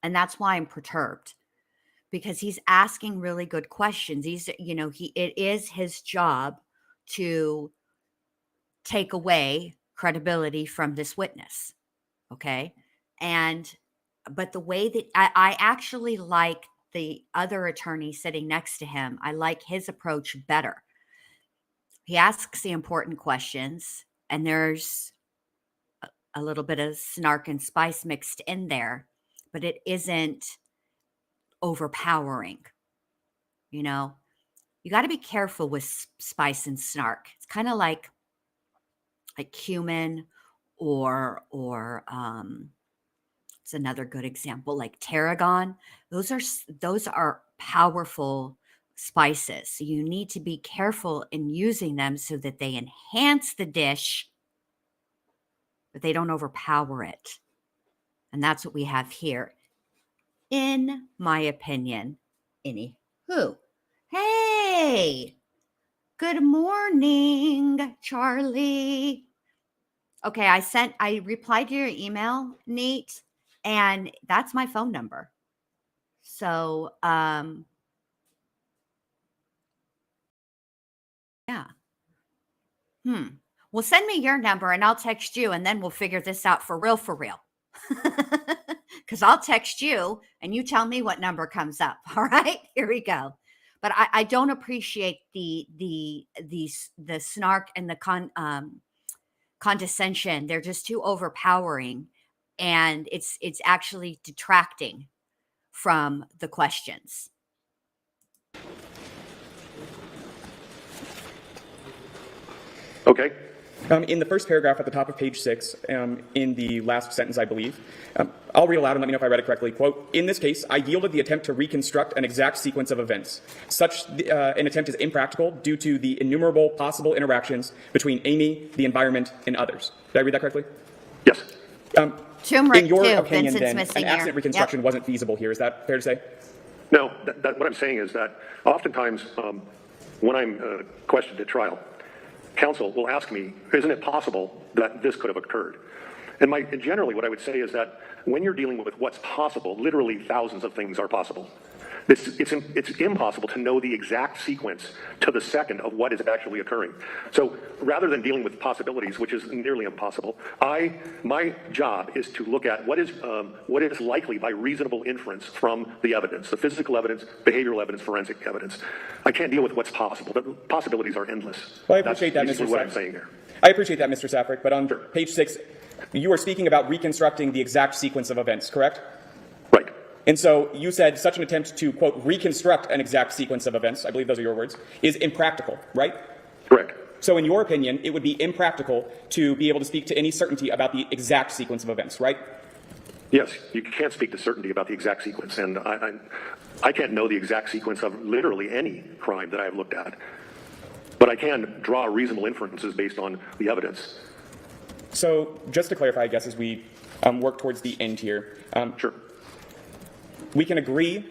And that's why I'm perturbed, because he's asking really good questions. It is his job to take away credibility from this witness. Okay. But the way that I actually like the other attorney sitting next to him, I like his approach better. He asks the important questions, and there's a little bit of snark and spice mixed in there, but it isn't overpowering. You got to be careful with spice and snark. It's kind of like cumin or it's another good example, like tarragon. Those are powerful spices. So you need to be careful in using them so that they enhance the dish, but they don't overpower it. And that's what we have here, in my opinion. Anywho, hey, good morning, Charlie. Okay, I replied to your email, Neat, and that's my phone number. So, yeah. Well, send me your number and I'll text you, and then we'll figure this out for real. Because I'll text you and you tell me what number comes up. All right, here we go. But I don't appreciate the snark and the condescension. They're just too overpowering, and it's actually detracting from the questions. Okay. In the first paragraph at the top of page 6, in the last sentence, I believe, I'll read aloud and let me know if I read it correctly. Quote, "In this case, I yielded the attempt to reconstruct an exact sequence of events. Such an attempt is impractical due to the innumerable possible interactions between Amy, the environment, and others." Did I read that correctly? Yes. In your opinion, Vincent's then, missing an accident here. reconstruction wasn't feasible here. Is that fair to say? No, what I'm saying is that oftentimes when I'm questioned at trial, counsel will ask me, isn't it possible that this could have occurred? And generally what I would say is that when you're dealing with what's possible, literally thousands of things are possible. It's impossible to know the exact sequence to the second of what is actually occurring. So rather than dealing with possibilities, which is nearly impossible, my job is to look at what is likely by reasonable inference from the evidence, the physical evidence, behavioral evidence, forensic evidence. I can't deal with what's possible. The possibilities are endless. Well, I appreciate that, Mr. Mr. What I'm Saffre. saying there. I appreciate that, Mr. Saffre, but on page 6, you were speaking about reconstructing the exact sequence of events, correct? Right. And so you said such an attempt to, quote, reconstruct an exact sequence of events, I believe those are your words, is impractical, right? Correct. So in your opinion, it would be impractical to be able to speak to any certainty about the exact sequence of events, right? Yes, you can't speak to certainty about the exact sequence, and I can't know the exact sequence of literally any crime that I have looked at. But I can draw reasonable inferences based on the evidence. So just to clarify, I guess, as we work towards the end here, Sure. we can agree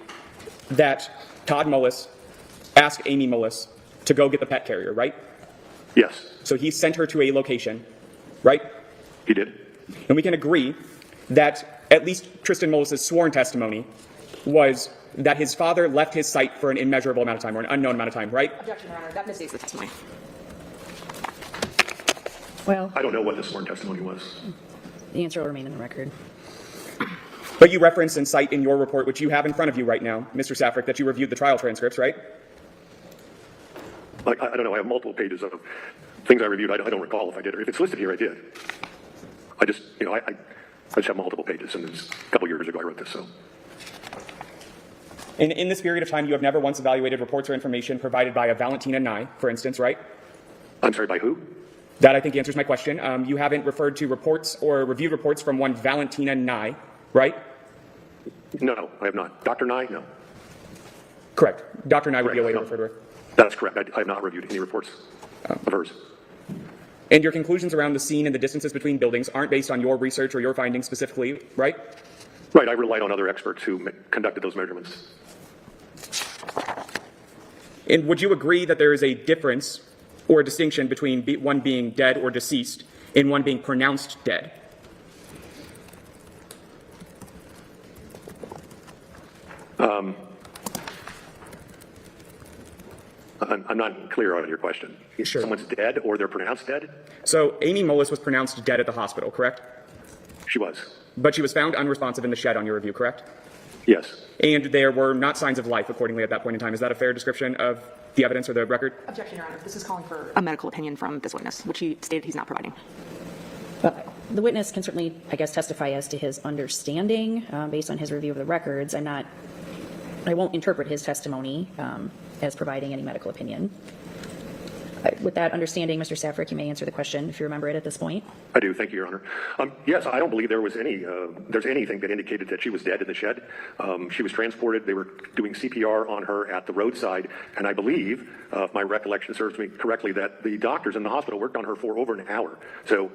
that Todd Mullis asked Amy Mullis to go get the pet carrier, right? Yes, So he sent her to a location, right? he did. And we can agree that at least Tristan Mullis' sworn testimony was that his father left his site for an immeasurable amount of time or an unknown amount of time, right? Objection, Your Honor. That misstates the testimony. Well, I don't know what the sworn testimony was. the answer will remain in the record. But you reference and cite in your report, which you have in front of you right now, Mr. Saffre, that you reviewed the trial transcripts, right? I don't know. I have multiple pages of things I reviewed. I don't recall if I did, or if it's listed here, I did. I just, I just have multiple pages, and it's a couple years ago I wrote this, so. In this period of time, you have never once evaluated reports or information provided by a Valentina Nye, for instance, right? I'm sorry, by who? That, I think, answers my question. You haven't referred to reports or reviewed reports from one Valentina Nye, right? No, I have not. Dr. Nye? No. Correct. Dr. Nye would be a way to No. refer to her. That's correct. I have not reviewed any reports of hers. And your conclusions around the scene and the distances between buildings aren't based on your research or your findings specifically, right? Right, I relied on other experts who conducted those measurements. And would you agree that there is a difference or a distinction between one being dead or deceased and one being pronounced dead? I'm not clear on your question. Sure. Someone's dead or they're pronounced dead? So Amy Mullis was pronounced dead at the hospital, correct? She was. But she was found unresponsive in the shed on your review, correct? Yes. And there were not signs of life accordingly at that point in time. Is that a fair description of the evidence or the record? Objection, Your Honor. This is calling for a medical opinion from this witness, which he stated he's not providing. Well, the witness can certainly, I guess, testify as to his understanding based on his review of the records. I won't interpret his testimony as providing any medical opinion. With that understanding, Mr. Saffre, you may answer the question if you remember it at this point. I do. Thank you, Your Honor. Yes, I don't believe there was there's anything that indicated that she was dead in the shed. She was transported. They were doing CPR on her at the roadside. And I believe, if my recollection serves me correctly, that the doctors in the hospital worked on her for over an hour. So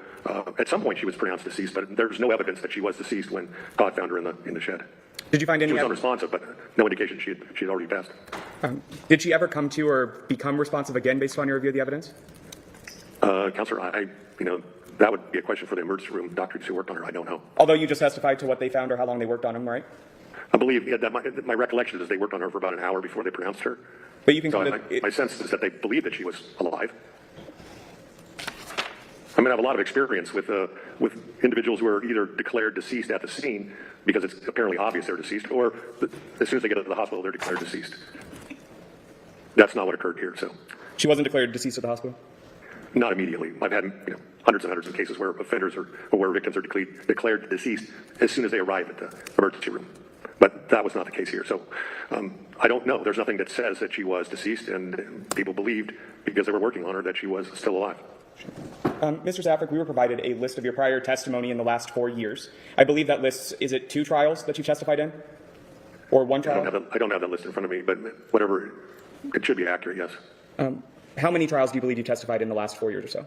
at some point she was pronounced deceased, but there's no evidence that she was deceased when Todd found her in the shed. Did you find any She was evidence? unresponsive, but no indication she had already passed. Did she ever come to or become responsive again based on your review of the evidence? Counselor, that would be a question for the emergency room doctors who worked on her. I don't know. Although you just testified to what they found or how long they worked on him, right? I believe that my recollection is they worked on her for about an hour before they pronounced her. But you can So come to my sense is that they believed that she was alive. I have a lot of experience with individuals who are either declared deceased at the scene because it's apparently obvious they're deceased, or as soon as they get to the hospital, they're declared deceased. That's not what occurred here. So, She wasn't declared deceased at the hospital? not immediately. I've had hundreds and hundreds of cases where offenders or where victims are declared deceased as soon as they arrive at the emergency room. But that was not the case here. So I don't know. There's nothing that says that she was deceased, and people believed, because they were working on her, that she was still alive. Mr. Saffre, we were provided a list of your prior testimony in the last 4 years. I believe that lists, is it 2 trials that you testified in? Or 1 trial? I don't have that list in front of me, but whatever, it should be accurate, yes. How many trials do you believe you testified in the last 4 years or so?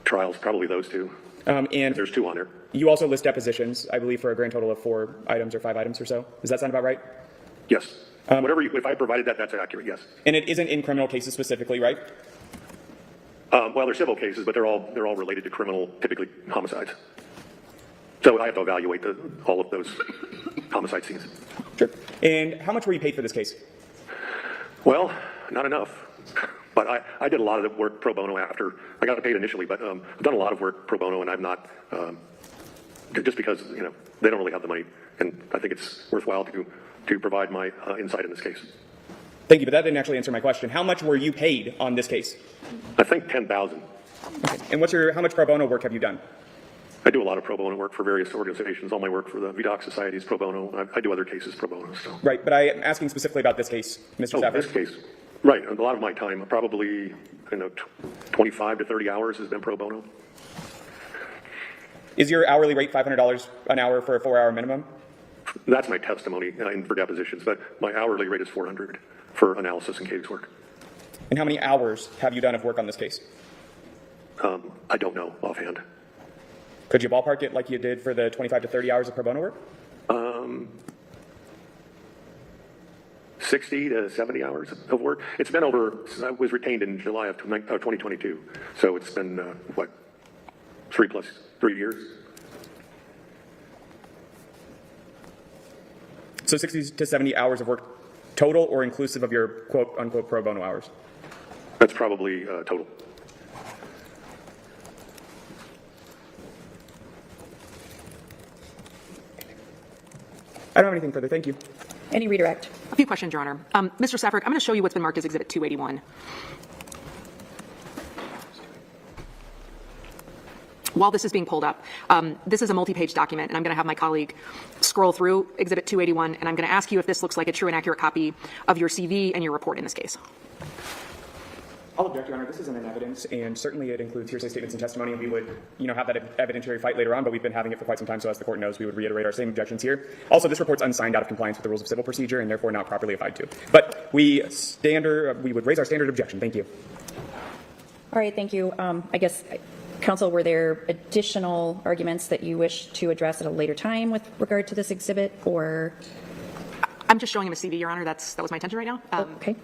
Trials, probably those 2. And There's 2 on there. you also list depositions, I believe, for a grand total of 4 items or 5 items or so. Does that sound about right? Yes. If I provided that, that's accurate, yes. And it isn't in criminal cases specifically, right? Well, they're civil cases, but they're all related to criminal, typically homicides. So I have to evaluate all of those homicide scenes. Sure. And how much were you paid for this case? Well, not enough. But I did a lot of the work pro bono after. I got paid initially, but I've done a lot of work pro bono, and I've not, just because, they don't really have the money. And I think it's worthwhile to provide my insight in this case. Thank you, but that didn't actually answer my question. How much were you paid on this case? I think $10,000. Okay. And how much pro bono work have you done? I do a lot of pro bono work for various organizations. All my work for the VDOC Society is pro bono. I do other cases pro bono. So. Right, but I am asking specifically about this case, Mr. Saffre. This case. Right. A lot of my time, probably 25 to 30 hours has been pro bono. Is your hourly rate $500 an hour for a 4-hour minimum? That's my testimony for depositions, but my hourly rate is $400 for analysis and casework. And how many hours have you done of work on this case? I don't know offhand. Could you ballpark it like you did for the 25 to 30 hours of pro bono work? 60 to 70 hours of work. It's been I was retained in July of 2022. So it's been, 3 years. So 60 to 70 hours of work total or inclusive of your quote unquote pro bono hours? That's probably total. I don't have anything further. Thank you. Any redirect? A few questions, Your Honor. Mr. Saffre, I'm going to show you what's been marked as Exhibit 281. While this is being pulled up, this is a multi-page document, and I'm going to have my colleague scroll through Exhibit 281, and I'm going to ask you if this looks like a true and accurate copy of your CV and your report in this case. I'll object, Your Honor. This isn't in evidence, and certainly it includes hearsay statements and testimony. We would, have that evidentiary fight later on, but we've been having it for quite some time, so as the court knows, we would reiterate our same objections here. Also, this report's unsigned, out of compliance with the rules of civil procedure, and therefore not properly applied to. But we would raise our standard objection. Thank you. All right, thank you. I guess, counsel, were there additional arguments that you wish to address at a later time with regard to this exhibit, or? I'm just showing him a CV, Your Honor. That was my intention right now. Okay.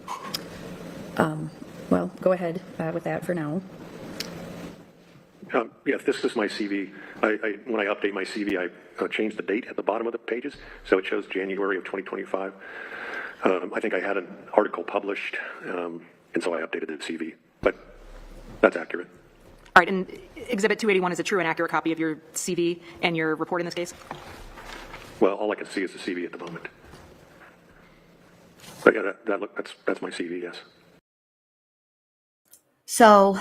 Well, go ahead with that for now. Yes, this is my CV. When I update my CV, I change the date at the bottom of the pages, so it shows January of 2025. I think I had an article published, and so I updated the CV, but that's accurate. All right, and Exhibit 281 is a true and accurate copy of your CV and your report in this case? Well, all I can see is the CV at the moment. But yeah, that's my CV, yes. So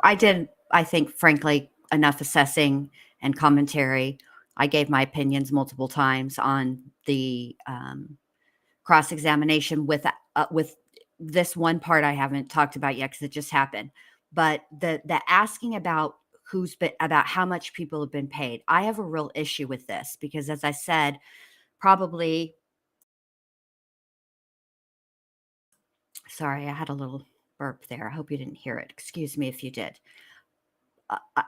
I did, I think, frankly, enough assessing and commentary. I gave my opinions multiple times on the cross-examination with this one part I haven't talked about yet because it just happened. But the asking about about how much people have been paid, I have a real issue with this because, as I said, probably, sorry, I had a little burp there. I hope you didn't hear it. Excuse me if you did.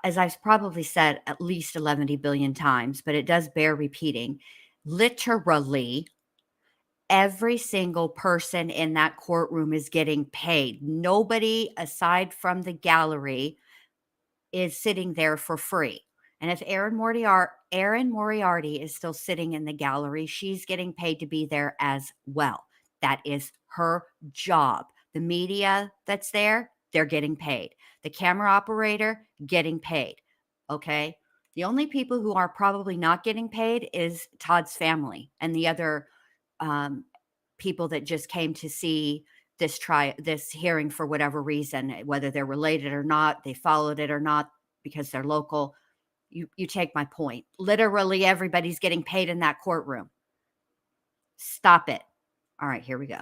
As I've probably said at least 11 billion times, but it does bear repeating. Literally, every single person in that courtroom is getting paid. Nobody aside from the gallery is sitting there for free. And if Erin Moriarty is still sitting in the gallery, she's getting paid to be there as well. That is her job. The media that's there, they're getting paid. The camera operator, getting paid. Okay? The only people who are probably not getting paid is Todd's family and the other people that just came to see this hearing for whatever reason, whether they're related or not, they followed it or not because they're local. You take my point. Literally everybody's getting paid in that courtroom. Stop it. All right, here we go.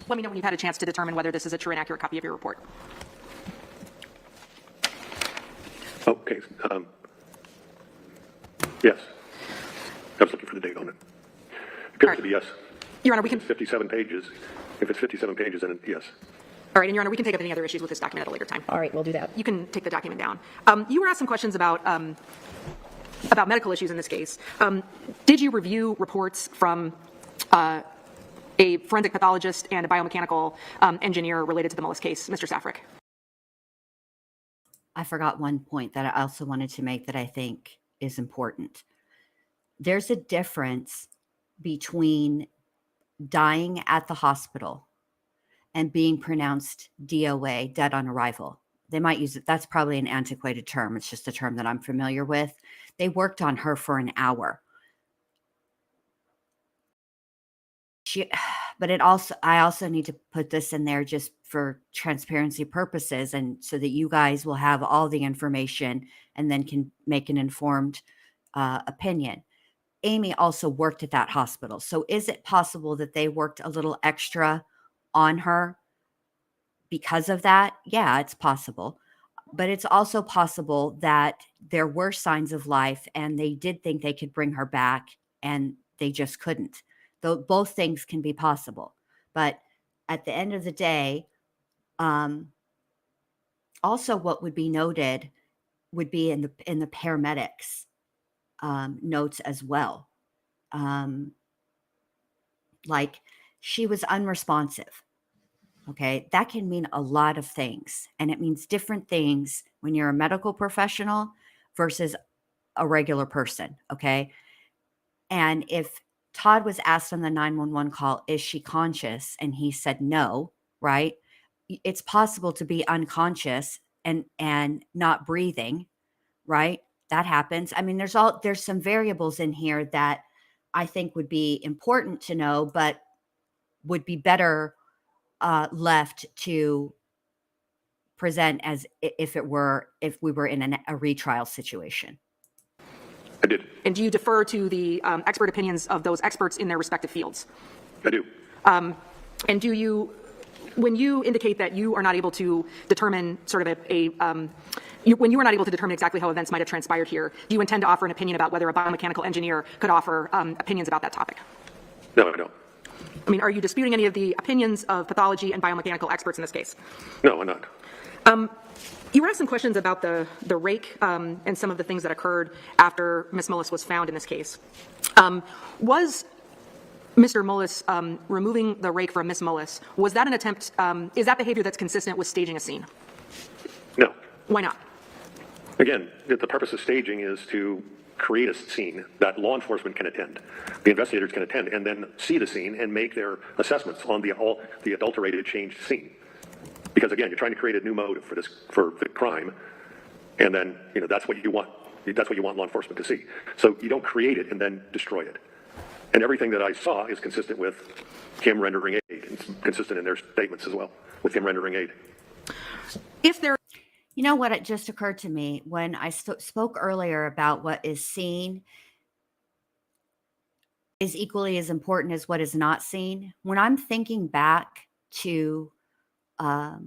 Let me know when you've had a chance to determine whether this is a true and accurate copy of your report. Okay. Yes. I was looking for the date on it. It appears to be yes. Your Honor, we can... It's 57 pages. If it's 57 pages, then yes. All right, and Your Honor, we can take up any other issues with this document at a later time. All right, we'll do that. You can take the document down. You were asked some questions about medical issues in this case. Did you review reports from a forensic pathologist and a biomechanical engineer related to the Mullis case, Mr. Saffre? I forgot one point that I also wanted to make that I think is important. There's a difference between dying at the hospital and being pronounced DOA, dead on arrival. They might use it. That's probably an antiquated term. It's just a term that I'm familiar with. They worked on her for an hour. But I also need to put this in there just for transparency purposes, and so that you guys will have all the information and then can make an informed opinion. Amy also worked at that hospital. So is it possible that they worked a little extra on her because of that? Yeah, it's possible. But it's also possible that there were signs of life and they did think they could bring her back and they just couldn't. Though both things can be possible. But at the end of the day, also what would be noted would be in the paramedics notes as well. Like she was unresponsive. Okay, that can mean a lot of things, and it means different things when you're a medical professional versus a regular person. Okay, and if Todd was asked on the 911 call, is she conscious? And he said no, right? It's possible to be unconscious and not breathing, right? That happens. I mean, there's some variables in here that I think would be important to know, but would be better left to present as if we were in a retrial situation. I did. And do you defer to the expert opinions of those experts in their respective fields? I do. And do you, when you indicate that you are not able to determine sort of when you are not able to determine exactly how events might have transpired here, do you intend to offer an opinion about whether a biomechanical engineer could offer opinions about that topic? No, I don't. I mean, are you disputing any of the opinions of pathology and biomechanical experts in this case? No, I'm not. You were asked some questions about the rake and some of the things that occurred after Ms. Mullis was found in this case. Was Mr. Mullis removing the rake from Ms. Mullis, was that an attempt, is that behavior that's consistent with staging a scene? No. Why not? Again, the purpose of staging is to create a scene that law enforcement can attend, the investigators can attend, and then see the scene and make their assessments on the adulterated, changed scene. Because again, you're trying to create a new motive for the crime, and then that's what you want. That's what you want law enforcement to see. So you don't create it and then destroy it. And everything that I saw is consistent with him rendering aid. It's consistent in their statements as well with him rendering aid. If there, you know what? It just occurred to me when I spoke earlier about what is seen is equally as important as what is not seen. When I'm thinking back to the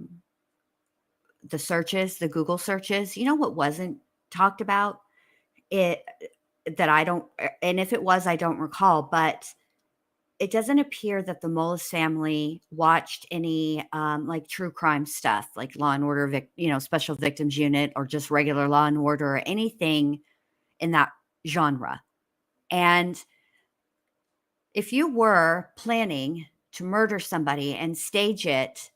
searches, the Google searches, you know what wasn't talked about? And if it was, I don't recall, but it doesn't appear that the Mullis family watched any like true crime stuff, like Law and Order, Special Victims Unit, or just regular Law and Order, or anything in that genre. And if you were planning to murder somebody and stage it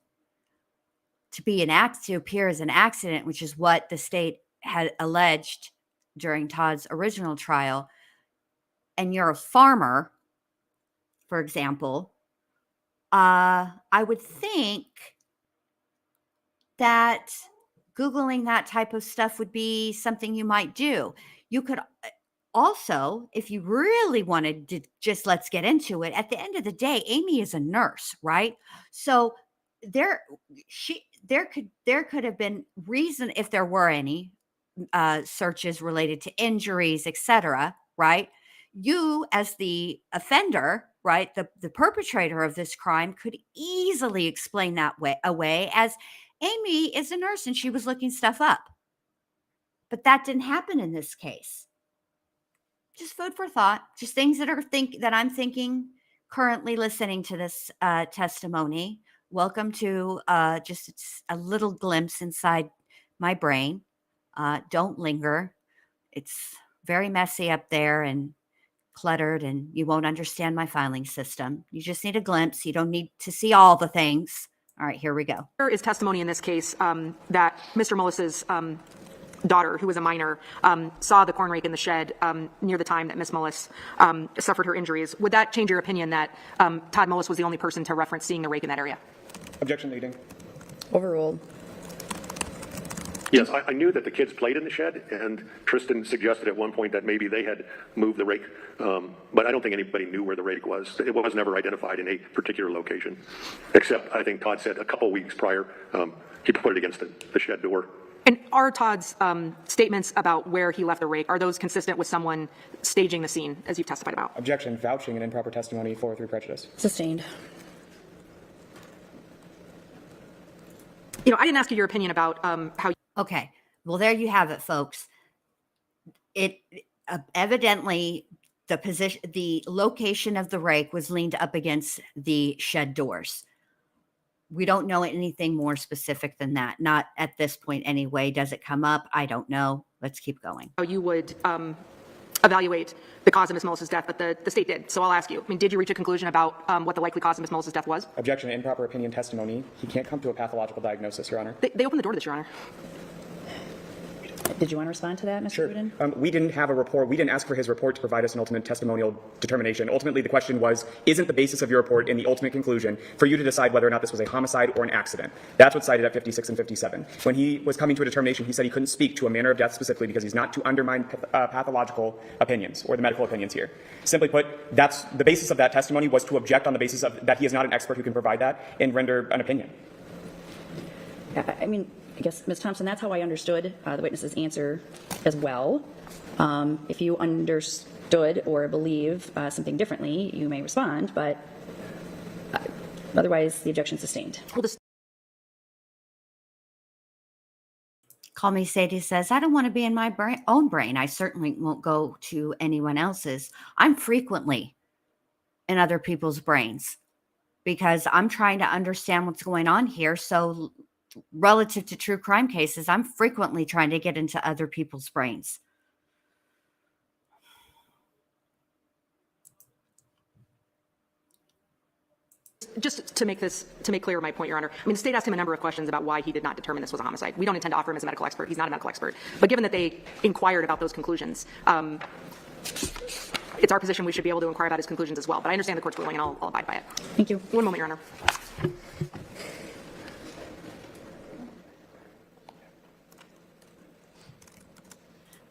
to appear as an accident, which is what the state had alleged during Todd's original trial, and you're a farmer, for example, I would think that Googling that type of stuff would be something you might do. You could also, if you really wanted to just let's get into it, at the end of the day, Amy is a nurse, right? So there could have been reason, if there were any searches related to injuries, etc., right? You, as the offender, right, the perpetrator of this crime, could easily explain that away as Amy is a nurse and she was looking stuff up. But that didn't happen in this case. Just food for thought, just things that I'm thinking currently listening to this testimony. Welcome to just a little glimpse inside my brain. Don't linger. It's very messy up there and cluttered, and you won't understand my filing system. You just need a glimpse. You don't need to see all the things, All right, here we go. There is testimony in this case that Mr. Mullis's daughter, who was a minor, saw the corn rake in the shed near the time that Ms. Mullis suffered her injuries. Would that change your opinion that Todd Mullis was the only person to reference seeing the rake in that area? Objection leading. Overruled. Yes, I knew that the kids played in the shed, and Tristan suggested at one point that maybe they had moved the rake, but I don't think anybody knew where the rake was. It was never identified in a particular location, except I think Todd said a couple weeks prior, he put it against the shed door. And are Todd's statements about where he left the rake, are those consistent with someone staging the scene, as you've testified about? Objection. Vouching and improper testimony for or through prejudice. Sustained. You know, I didn't ask you your opinion about how. Okay, well, there you have it, folks. It evidently the location of the rake was leaned up against the shed doors. We don't know anything more specific than that. Not at this point anyway. Does it come up? I don't know. Let's keep going. How you would evaluate the cause of Ms. Mullis's death, but the state did. So I'll ask you, I mean, did you reach a conclusion about what the likely cause of Ms. Mullis's death was? Objection. Improper opinion testimony. He can't come to a pathological diagnosis, Your Honor. They opened the door to this, Your Honor. Did you want to respond to that, Mr. Sure. Rudin? We didn't have a report. We didn't ask for his report to provide us an ultimate testimonial determination. Ultimately, the question was, isn't the basis of your report in the ultimate conclusion for you to decide whether or not this was a homicide or an accident? That's what's cited at 56 and 57. When he was coming to a determination, he said he couldn't speak to a manner of death specifically because he's not to undermine pathological opinions or the medical opinions here. Simply put, that's the basis of that testimony was to object on the basis of that he is not an expert who can provide that and render an opinion. I mean, I guess, Ms. Thompson, that's how I understood the witness's answer as well. If you understood or believe something differently, you may respond, but otherwise the objection sustained. Call Me Sadie says, I don't want to be in my own brain. I certainly won't go to anyone else's. I'm frequently in other people's brains because I'm trying to understand what's going on here. So relative to true crime cases, I'm frequently trying to get into other people's brains. Just to make clear my point, Your Honor, I mean, the state asked him a number of questions about why he did not determine this was a homicide. We don't intend to offer him as a medical expert. He's not a medical expert. But given that they inquired about those conclusions, it's our position we should be able to inquire about his conclusions as well. But I understand the court's ruling, and I'll abide by it. Thank you. One moment, Your Honor.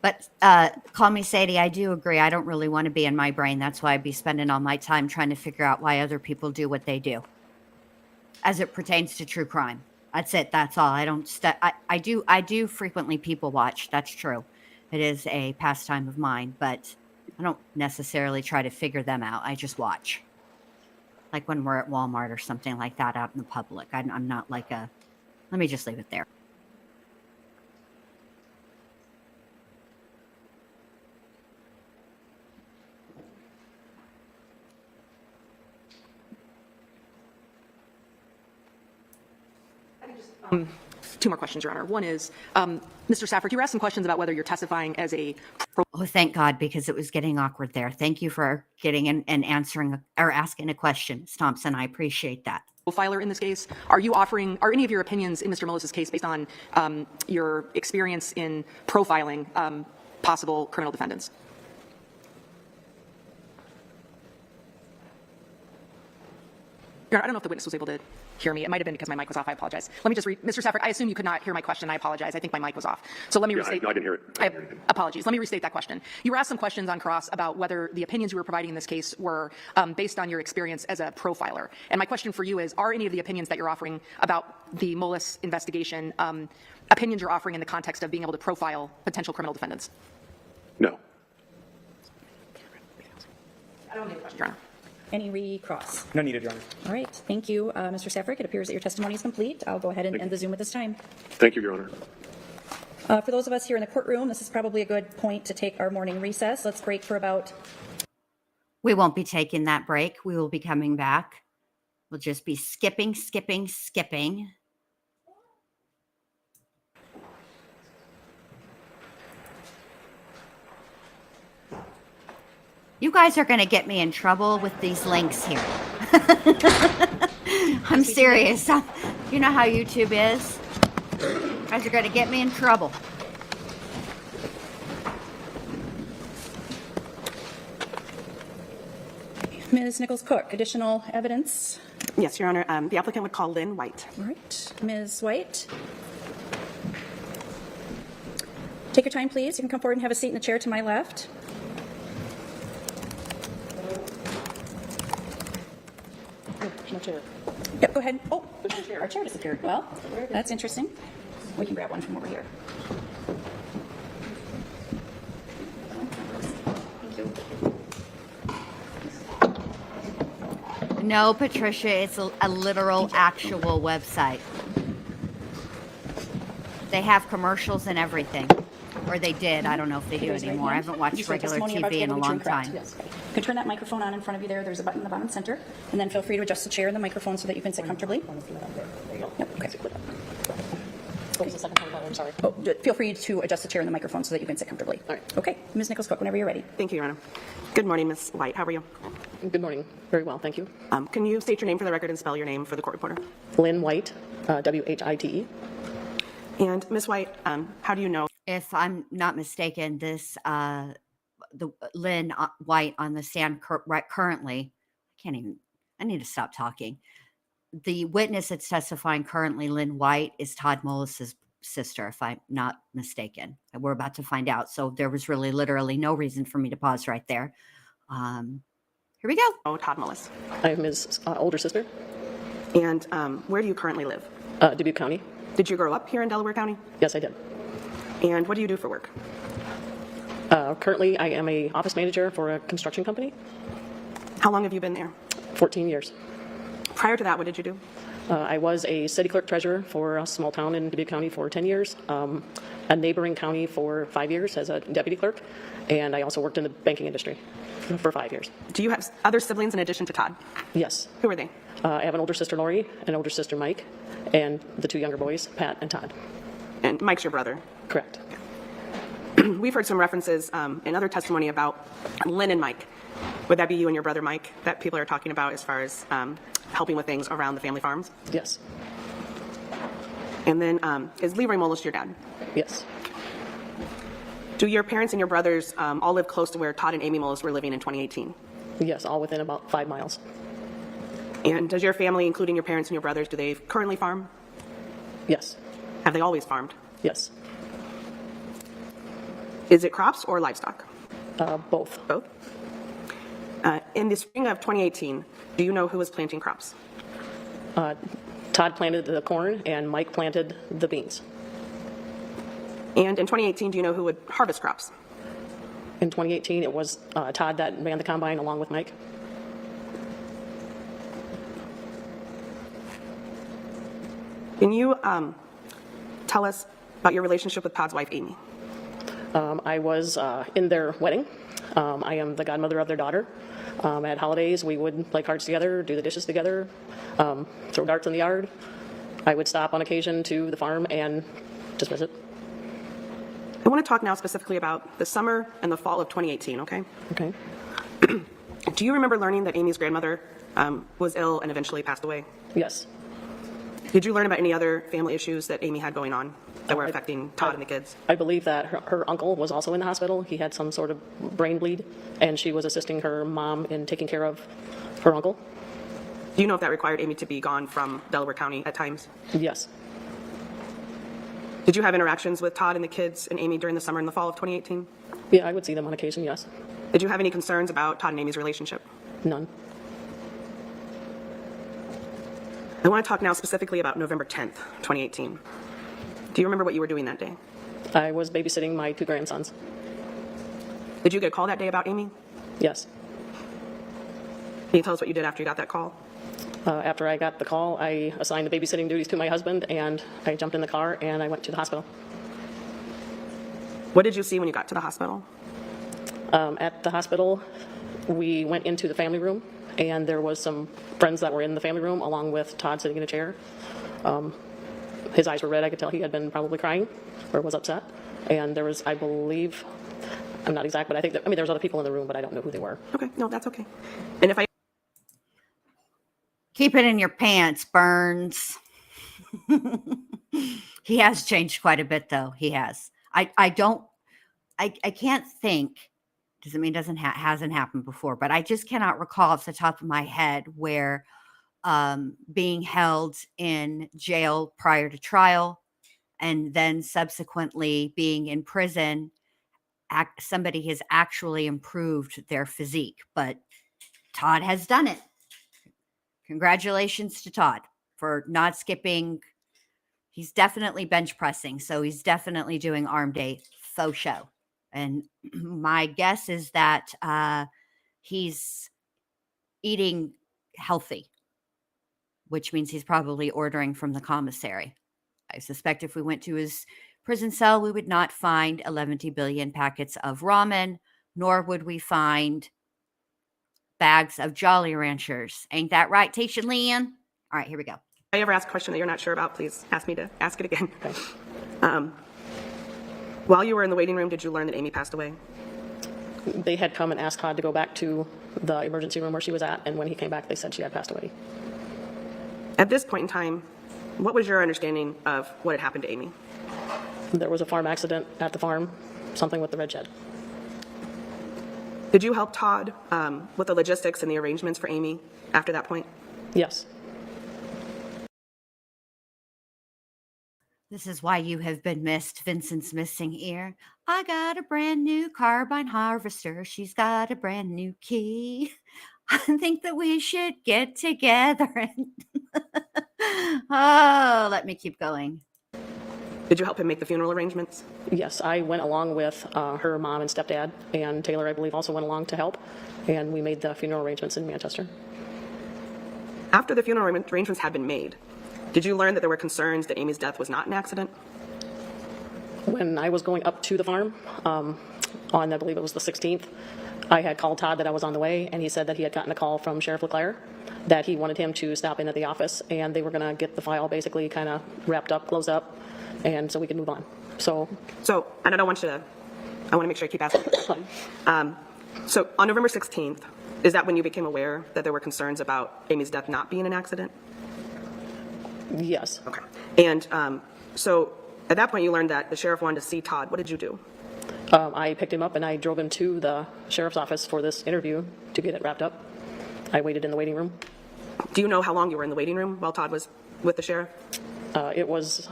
But Call Me Sadie, I do agree. I don't really want to be in my brain. That's why I'd be spending all my time trying to figure out why other people do what they do as it pertains to true crime. That's it. That's all. I don't I do frequently people watch. That's true. It is a pastime of mine, but I don't necessarily try to figure them out. I just watch. Like when we're at Walmart or something like that out in the public. I'm not like a, let me just leave it there. Two more questions, Your Honor. One is, Mr. Saffre, you were asked some questions about whether you're testifying as a... Oh, thank God, because it was getting awkward there. Thank you for getting in and answering or asking a question, Ms. Thompson. I appreciate that. Profiler in this case. Are any of your opinions in Mr. Mullis's case based on your experience in profiling possible criminal defendants? Your Honor, I don't know if the witness was able to hear me. It might have been because my mic was off. I apologize. Let me just read. Mr. Saffre, I assume you could not hear my question. I apologize. I think my mic was off. So let me restate. I didn't hear it. Apologies. Let me restate that question. You were asked some questions on cross about whether the opinions you were providing in this case were based on your experience as a profiler. And my question for you is, are any of the opinions that you're offering about the Mullis investigation opinions you're offering in the context of being able to profile potential criminal defendants? No. I don't need a question, Your Honor. Any recross? No needed, Your Honor. All right. Thank you, Mr. Saffre. It appears that your testimony is complete. I'll go ahead and end the Zoom at this time. Thank you, Your Honor. For those of us here in the courtroom, this is probably a good point to take our morning recess. Let's break for about... We won't be taking that break. We will be coming back. We'll just be skipping. You guys are going to get me in trouble with these links here. I'm serious. You know how YouTube is? You guys are going to get me in trouble. Ms. Nichols-Cook, additional evidence? Yes, Your Honor. The applicant would call Lynn White. All right. Ms. White? Take your time, please. You can come forward and have a seat in the chair to my left. No chair. Yep, go ahead. Oh, our chair disappeared. Well, that's interesting. We can grab one from over here. Thank you. No, Patricia, it's a literal, actual website. They have commercials and everything. Or they did. I don't know if they do anymore. I haven't watched regular TV in a long time. Yes. You can turn that microphone on in front of you there. There's a button in the bottom center. And then feel free to adjust the chair and the microphone so that you can sit comfortably. Yep, okay. What was the second part? I'm sorry. Oh, feel free to adjust the chair and the microphone so that you can sit comfortably. All right. Okay. Ms. Nichols-Cook, whenever you're ready. Thank you, Your Honor. Good morning, Ms. White. How are you? Good morning. Very well, thank you. Can you state your name for the record and spell your name for the court reporter? Lynn White, W-H-I-T-E. And Ms. White, how do you know? If I'm not mistaken, this the Lynn White on the stand currently, I need to stop talking. The witness that's testifying currently, Lynn White, is Todd Mullis' sister, if I'm not mistaken. We're about to find out. So there was really literally no reason for me to pause right there. Here we go. Oh, Todd Mullis. I am his older sister, And where do you currently live? Dubuque County. Did you grow up here in Delaware County? Yes, I did. And what do you do for work? Currently, I am a office manager for a construction company. How long have you been there? 14 years. Prior to that, what did you do? I was a city clerk treasurer for a small town in Dubuque County for 10 years, a neighboring county for 5 years as a deputy clerk, and I also worked in the banking industry for 5 years. Do you have other siblings in addition to Todd? Yes. Who are they? I have an older sister, Lori, an older sister, Mike, and the two younger boys, Pat and Todd. And Mike's your brother. Correct. We've heard some references in other testimony about Lynn and Mike. Would that be you and your brother Mike that people are talking about as far as helping with things around the family farms? Yes. And then is Leroy Mullis your dad? Yes. Do your parents and your brothers all live close to where Todd and Amy Mullis were living in 2018? Yes, all within about 5 miles. And does your family, including your parents and your brothers, do they currently farm? Yes. Have they always farmed? Yes. Is it crops or livestock? Both. Both. In the spring of 2018, do you know who was planting crops? Todd planted the corn and Mike planted the beans. And in 2018, do you know who would harvest crops? In 2018, it was Todd that ran the combine along with Mike. Can you tell us about your relationship with Todd's wife, Amy? I was in their wedding. I am the godmother of their daughter. At holidays, we would play cards together, do the dishes together, throw darts in the yard. I would stop on occasion to the farm and just visit. I want to talk now specifically about the summer and the fall of 2018, okay? Okay. Do you remember learning that Amy's grandmother was ill and eventually passed away? Yes. Did you learn about any other family issues that Amy had going on that were affecting Todd and the kids? I believe that her uncle was also in the hospital. He had some sort of brain bleed, and she was assisting her mom in taking care of her uncle. Do you know if that required Amy to be gone from Delaware County at times? Yes. Did you have interactions with Todd and the kids and Amy during the summer and the fall of 2018? Yeah, I would see them on occasion, yes. Did you have any concerns about Todd and Amy's relationship? None. I want to talk now specifically about November 10th, 2018. Do you remember what you were doing that day? I was babysitting my 2 grandsons. Did you get a call that day about Amy? Yes. Can you tell us what you did after you got that call? After I got the call, I assigned the babysitting duties to my husband, and I jumped in the car and I went to the hospital. What did you see when you got to the hospital? At the hospital, we went into the family room, and there was some friends that were in the family room, along with Todd sitting in a chair. His eyes were red. I could tell he had been probably crying or was upset. And there was, I believe, I'm not exact, but I think there was other people in the room, but I don't know who they were. Okay, no, that's okay. And if I Keep it in your pants, Burns. He has changed quite a bit, though. He has. I can't think. Doesn't mean hasn't happened before, but I just cannot recall off the top of my head where being held in jail prior to trial and then subsequently being in prison, somebody has actually improved their physique. But Todd has done it. Congratulations to Todd for not skipping. He's definitely bench pressing, so he's definitely doing arm day faux show. And my guess is that he's eating healthy, which means he's probably ordering from the commissary. I suspect if we went to his prison cell, we would not find 11 billion packets of ramen, nor would we find bags of Jolly Ranchers. Ain't that right, Tasha Lynn? All right, here we go. If I ever ask a question that you're not sure about, please ask me to ask it again. While you were in the waiting room, did you learn that Amy passed away? They had come and asked Todd to go back to the emergency room where she was at, and when he came back, they said she had passed away. At this point in time, what was your understanding of what had happened to Amy? There was a farm accident at the farm, something with the red shed. Did you help Todd with the logistics and the arrangements for Amy after that point? Yes. This is why you have been missed, Vincent's missing ear. I got a brand new carbine harvester. She's got a brand new key. I think that we should get together. Oh, let me keep going. Did you help him make the funeral arrangements? Yes, I went along with her mom and stepdad, and Taylor, I believe, also went along to help, and we made the funeral arrangements in Manchester. After the funeral arrangements had been made, did you learn that there were concerns that Amy's death was not an accident? When I was going up to the farm, on I believe it was the 16th, I had called Todd that I was on the way, and he said that he had gotten a call from Sheriff LeClaire that he wanted him to stop in at the office, and they were going to get the file basically kind of wrapped up, closed up, and so we could move on. So, and I want to make sure I keep asking. So on November 16th, is that when you became aware that there were concerns about Amy's death not being an accident? yes. Okay. And so at that point you learned that the sheriff wanted to see Todd. What did you do? I picked him up and I drove him to the sheriff's office for this interview to get it wrapped up. I waited in the waiting room. Do you know how long you were in the waiting room while Todd was with the sheriff? It was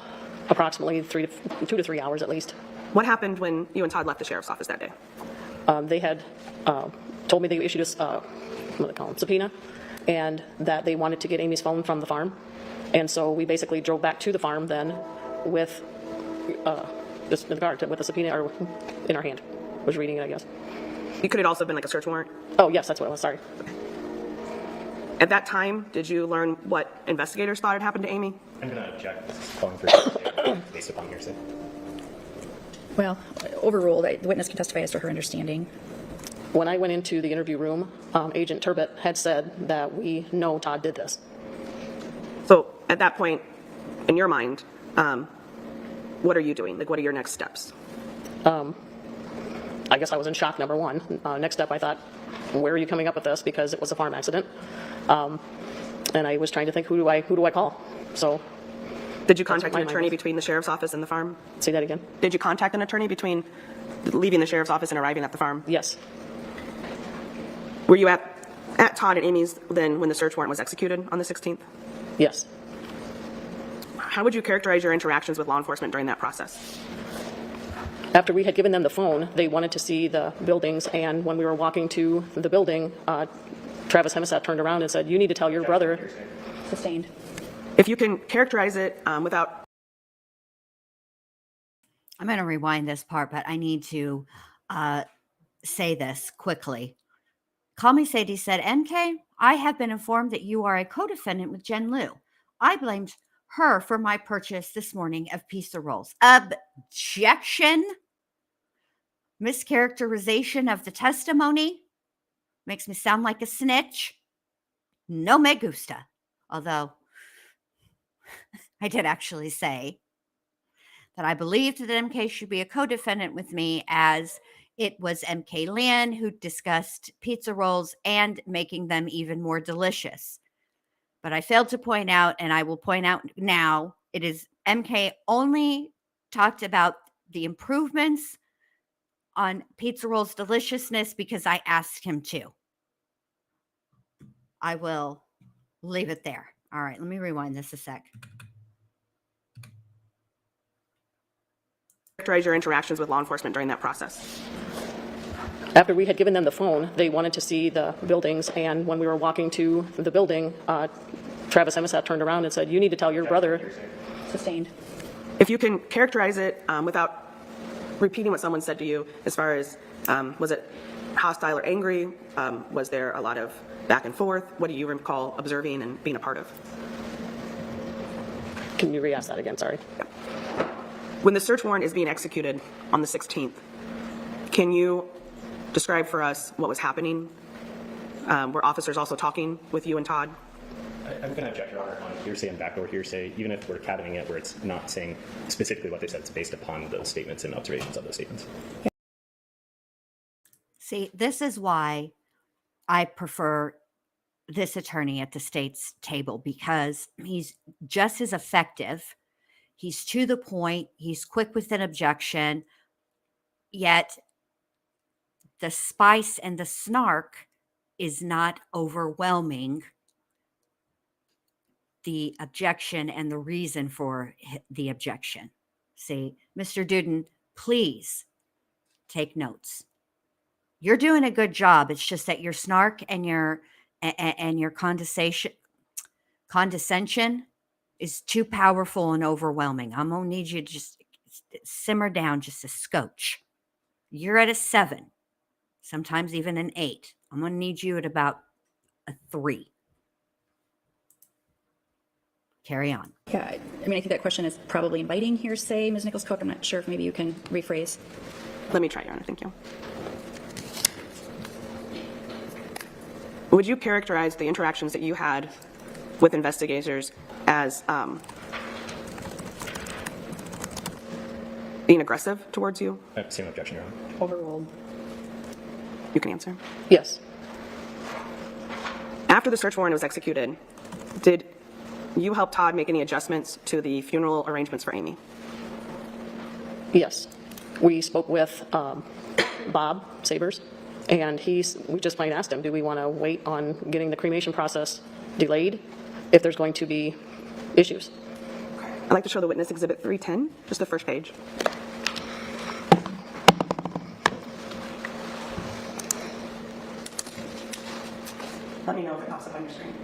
approximately 2 to 3 hours at least. What happened when you and Todd left the sheriff's office that day? They had told me they issued us subpoena, and that they wanted to get Amy's phone from the farm. And so we basically drove back to the farm then with this in the car with a subpoena or in our hand. Was reading it, I guess. Could it also have been like a search warrant? Oh, yes, that's what it was. Sorry. At that time, did you learn what investigators thought had happened to Amy? I'm going to object. This is calling for based upon hearsay. Well, overruled. The witness can testify as to her understanding. When I went into the interview room, Agent Turbot had said that we know Todd did this. So at that point, in your mind, what are you doing? Like, what are your next steps? I guess I was in shock, number one. Next step, I thought, where are you coming up with this? Because it was a farm accident. And I was trying to think, who do I call? So. Did you contact an attorney between the sheriff's office and the farm? Say that again? Did you contact an attorney between leaving the sheriff's office and arriving at the farm? Yes. Were you at Todd and Amy's then when the search warrant was executed on the 16th? Yes. How would you characterize your interactions with law enforcement during that process? After we had given them the phone, they wanted to see the buildings, and when we were walking to the building, Travis Hemesat turned around and said, "You need to tell your brother." Sustained. If you can characterize it without... I'm going to rewind this part, but I need to say this quickly. Call Me Sadie said, "NK, I have been informed that you are a co-defendant with Jen Liu. I blamed her for my purchase this morning of pizza rolls." Objection. Mischaracterization of the testimony. Makes me sound like a snitch. No me gusta. Although I did actually say that I believed that MK should be a co-defendant with me, as it was MK Lynn who discussed pizza rolls and making them even more delicious. But I failed to point out, and I will point out now, it is MK only talked about the improvements on pizza roll's deliciousness because I asked him to. I will leave it there. All right, let me rewind this a sec. Characterize your interactions with law enforcement during that process. After we had given them the phone, they wanted to see the buildings, and when we were walking to the building, Travis Emisat turned around and said, "You need to tell your brother." Sustained. If you can characterize it without repeating what someone said to you, as far as was it hostile or angry? Was there a lot of back and forth? What do you recall observing and being a part of? Can you re-ask that again? Sorry. When the search warrant is being executed on the 16th, can you describe for us what was happening? Were officers also talking with you and Todd? I'm going to object, Your Honor, on hearsay and backdoor hearsay, even if we're cabining it where it's not saying specifically what they said. It's based upon those statements and observations of those statements. See, this is why I prefer this attorney at the state's table, because he's just as effective. He's to the point. He's quick with an objection, yet the spice and the snark is not overwhelming the objection and the reason for the objection. See, Mr. Duden, please take notes. You're doing a good job. It's just that your snark and your condescension is too powerful and overwhelming. I'm going to need you to just simmer down just a scotch. You're at a 7, sometimes even an 8. I'm going to need you at about a 3. Carry on. Yeah, I mean, I think that question is probably inviting hearsay, Ms. Nichols-Cook. I'm not sure if maybe you can rephrase. Let me try, Your Honor. Thank you. Would you characterize the interactions that you had with investigators as being aggressive towards you? Same objection, Your Honor. Overruled. You can answer. Yes. After the search warrant was executed, did you help Todd make any adjustments to the funeral arrangements for Amy? Yes. We spoke with Bob Sabers, and we just plain asked him, do we want to wait on getting the cremation process delayed if there's going to be issues? I'd like to show the witness exhibit 310, just the first page. Let me know if it pops up on your screen.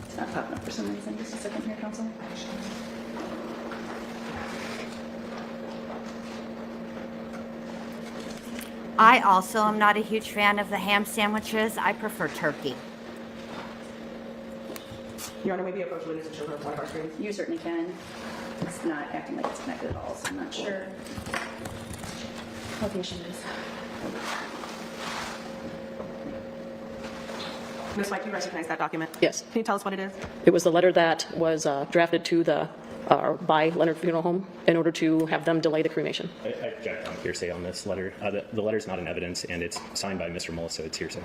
It's not popping up for some reason. Just a second here, counsel. I also am not a huge fan of the ham sandwiches. I prefer turkey. Your Honor, maybe approach the witness and show her one of our screens. You certainly can. It's not acting like it's connected at all, so I'm not sure what the issue is. Ms. White, do you recognize that document? Yes. Can you tell us what it is? It was the letter that was drafted to the by Leonard Funeral Home in order to have them delay the cremation. I object on hearsay on this letter. The letter's not in evidence, and it's signed by Mr. Mullis, so it's hearsay.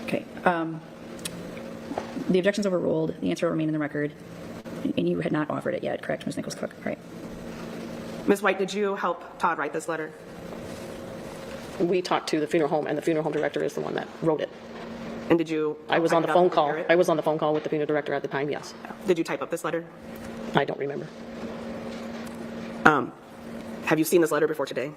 Okay. The objection's overruled. The answer will remain in the record. And you had not offered it yet, correct, Ms. Nichols-Cook? Right. Ms. White, did you help Todd write this letter? We talked to the funeral home, and the funeral home director is the one that wrote it. And did you? I was on the phone call. I was on the phone call with the funeral director at the time, yes. Did you type up this letter? I don't remember. Have you seen this letter before today?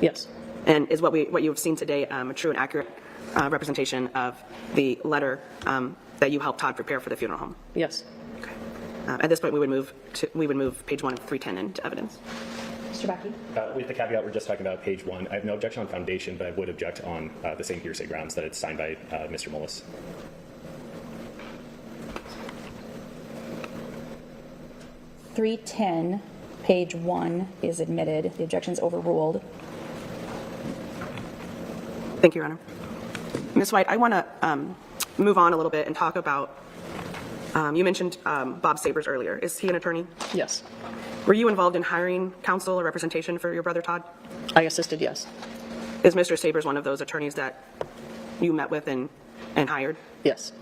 Yes. And is what you've seen today a true and accurate representation of the letter that you helped Todd prepare for the funeral home? Yes. Okay. At this point, we would move page 1 of 310 into evidence. Mr. Bakke? With the caveat we're just talking about page 1, I have no objection on foundation, but I would object on the same hearsay grounds that it's signed by Mr. Mullis. .310, page 1 is admitted. The objection's overruled. Thank you, Your Honor. Ms. White, I want to move on a little bit and talk about, you mentioned Bob Sabers earlier. Is he an attorney? Yes. Were you involved in hiring counsel or representation for your brother Todd? I assisted, yes. Is Mr. Sabers one of those attorneys that you met with and hired? Yes.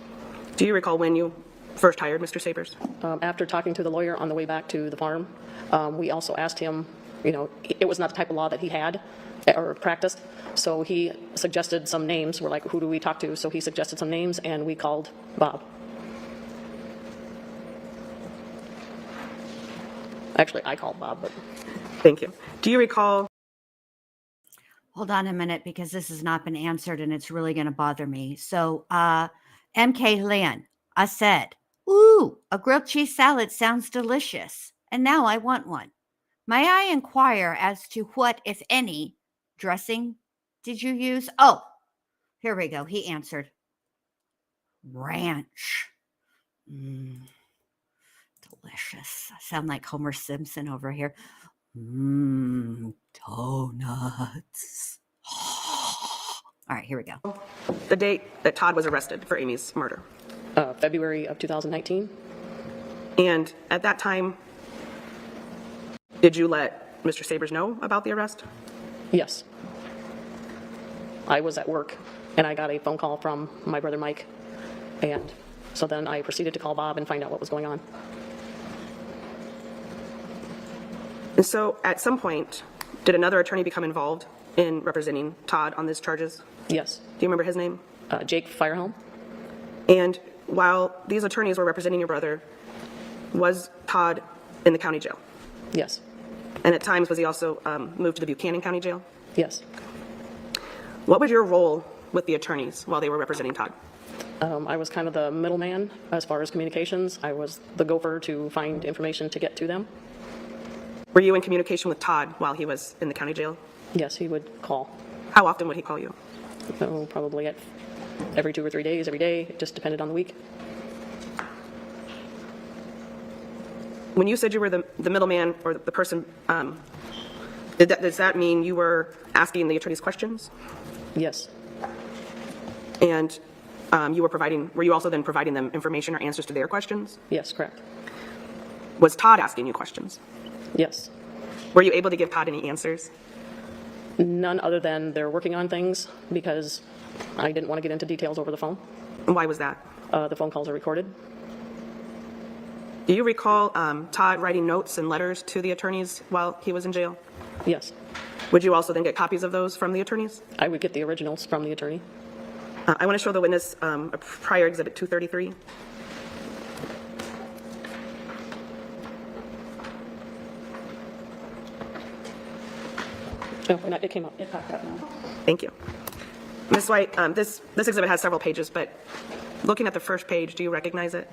Do you recall when you first hired Mr. Sabers? After talking to the lawyer on the way back to the farm, we also asked him, it was not the type of law that he had or practiced, so he suggested some names. We're like, who do we talk to? So he suggested some names, and we called Bob. Actually, I called Bob, but... Thank you. Do you recall? Hold on a minute, because this has not been answered and it's really going to bother me. So, MK Lynn, I said, ooh, a grilled cheese salad sounds delicious, and now I want one. May I inquire as to what, if any, dressing did you use? Oh, here we go. He answered. Ranch. Delicious. I sound like Homer Simpson over here. Donuts. All right, here we go. The date that Todd was arrested for Amy's murder. February of 2019. And at that time, did you let Mr. Sabers know about the arrest? Yes. I was at work, and I got a phone call from my brother Mike, and so then I proceeded to call Bob and find out what was going on. And so at some point, did another attorney become involved in representing Todd on these charges? Yes. Do you remember his name? Jake Firehelm. And while these attorneys were representing your brother, was Todd in the county jail? Yes. And at times, was he also moved to the Buchanan County Jail? Yes. What was your role with the attorneys while they were representing Todd? I was kind of the middleman as far as communications. I was the gopher to find information to get to them. Were you in communication with Todd while he was in the county jail? Yes, he would call. How often would he call you? Probably every 2 or 3 days, every day. It just depended on the week. When you said you were the middleman or the person, does that mean you were asking the attorneys questions? Yes. And were you also then providing them information or answers to their questions? Yes, correct. Was Todd asking you questions? Yes. Were you able to give Todd any answers? None other than they're working on things, because I didn't want to get into details over the phone. And why was that? The phone calls are recorded. Do you recall Todd writing notes and letters to the attorneys while he was in jail? Yes. Would you also then get copies of those from the attorneys? I would get the originals from the attorney. I want to show the witness a prior exhibit 233. Oh, it came up. It popped up now. Thank you. Ms. White, this exhibit has several pages, but looking at the first page, do you recognize it?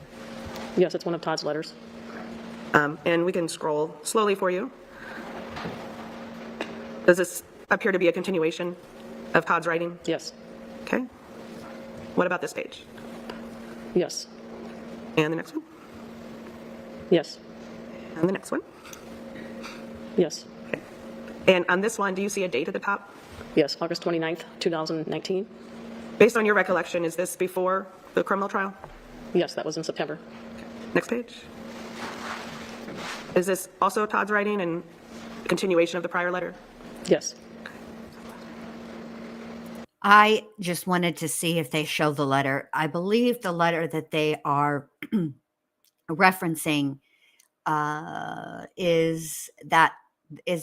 Yes, it's one of Todd's letters. And we can scroll slowly for you. Does this appear to be a continuation of Todd's writing? Yes. Okay. What about this page? Yes. And the next one? Yes. And the next one? Yes. Okay. And on this one, do you see a date at the top? Yes, August 29th, 2019. Based on your recollection, is this before the criminal trial? Yes, that was in September. Next page. Is this also Todd's writing and continuation of the prior letter? Yes. I just wanted to see if they show the letter. I believe the letter that they are referencing is the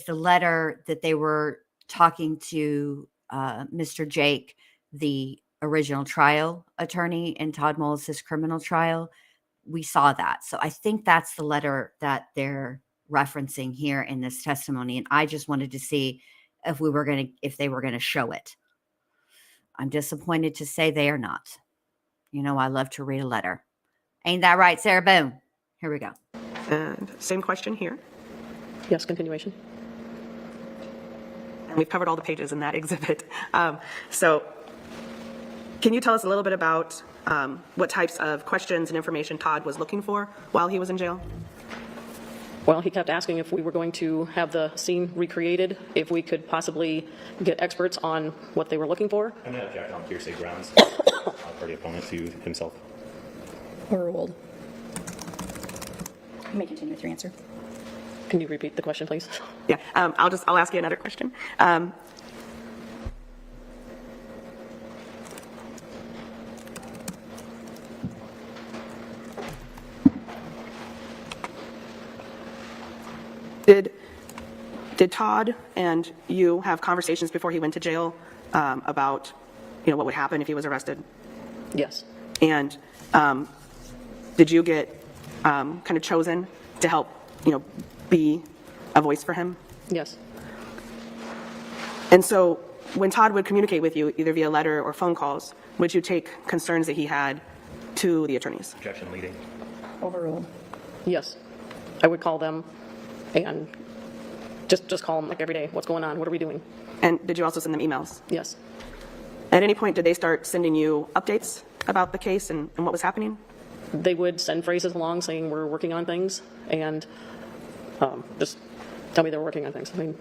letter that they were talking to Mr. Jake, the original trial attorney in Todd Mullis' criminal trial. We saw that. So I think that's the letter that they're referencing here in this testimony. And I just wanted to see if they were going to show it. I'm disappointed to say they are not. You know, I love to read a letter. Ain't that right, Sarah Boone? Here we go. And same question here. Yes, continuation. And we've covered all the pages in that exhibit. So can you tell us a little bit about what types of questions and information Todd was looking for while he was in jail? Well, he kept asking if we were going to have the scene recreated, if we could possibly get experts on what they were looking for. I'm going to object on hearsay grounds for the opponent to himself. Overruled. You may continue with your answer. Can you repeat the question, please? Yeah, I'll ask you another question. Did Todd and you have conversations before he went to jail about, what would happen if he was arrested? Yes. And did you get kind of chosen to help, be a voice for him? Yes. And so when Todd would communicate with you, either via letter or phone calls, would you take concerns that he had to the attorneys? Objection leading. Overruled. Yes. I would call them and just call them like every day. What's going on? What are we doing? And did you also send them emails? Yes. At any point, did they start sending you updates about the case and what was happening? They would send phrases along saying we're working on things and just tell me they're working on things. I mean,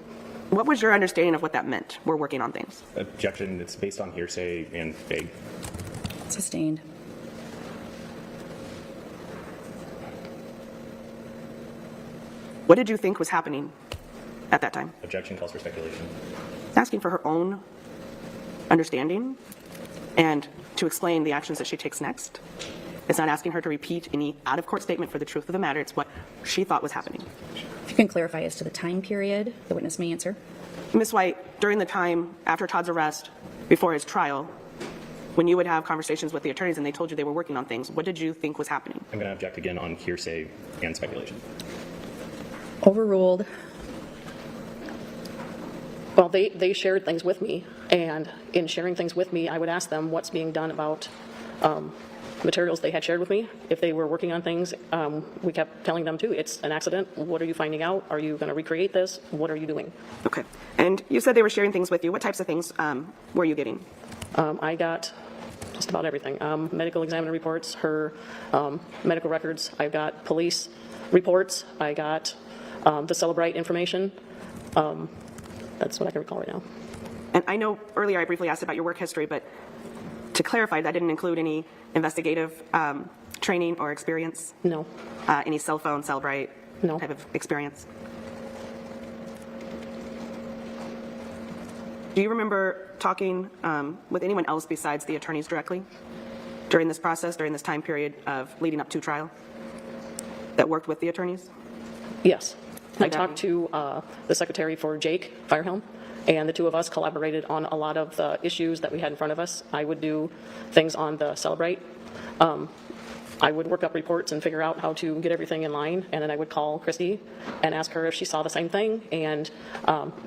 What was your understanding of what that meant? We're working on things. Objection. It's based on hearsay and vague. Sustained. What did you think was happening at that time? Objection calls for speculation. Asking for her own understanding and to explain the actions that she takes next. It's not asking her to repeat any out-of-court statement for the truth of the matter. It's what she thought was happening. If you can clarify as to the time period, the witness may answer. Ms. White, during the time after Todd's arrest, before his trial, when you would have conversations with the attorneys and they told you they were working on things, what did you think was happening? I'm going to object again on hearsay and speculation. Overruled. well, they shared things with me, and in sharing things with me, I would ask them what's being done about materials they had shared with me. If they were working on things, we kept telling them too, it's an accident. What are you finding out? Are you going to recreate this? What are you doing? Okay. And you said they were sharing things with you. What types of things were you getting? I got just about everything. Medical examiner reports, her medical records. I got police reports. I got the Celebrate information. That's what I can recall right now. And I know earlier I briefly asked about your work history, but to clarify, that didn't include any investigative training or experience? No. Any cell phone, Celebrate No. type of experience? Do you remember talking with anyone else besides the attorneys directly during this process, during this time period of leading up to trial that worked with the attorneys? Yes. I Like that talked to the secretary for Jake Firehelm, and the two of us collaborated on a lot of the issues that we had in front of us. I would do things on the Celebrate. I would work up reports and figure out how to get everything in line, and then I would call Christy and ask her if she saw the same thing, and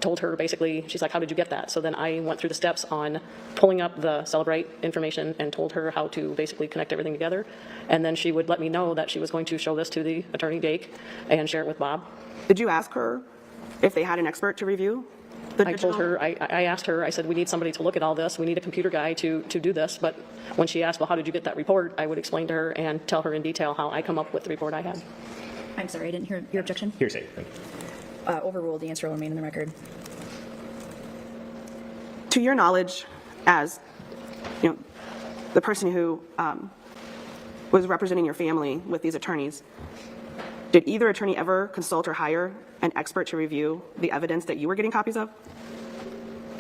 told her basically, she's like, how did you get that? So then I went through the steps on pulling up the Celebrate information and told her how to basically connect everything together, and then she would let me know that she was going to show this to the attorney Jake and share it with Bob. Did you ask her if they had an expert to review the I digital? told her, I asked her, I said, we need somebody to look at all this. We need a computer guy to do this. But when she asked, well, how did you get that report? I would explain to her and tell her in detail how I come up with the report I had. I'm sorry, I didn't hear your objection. Hearsay. Overruled. The answer will remain in the record. To your knowledge, as the person who was representing your family with these attorneys, did either attorney ever consult or hire an expert to review the evidence that you were getting copies of?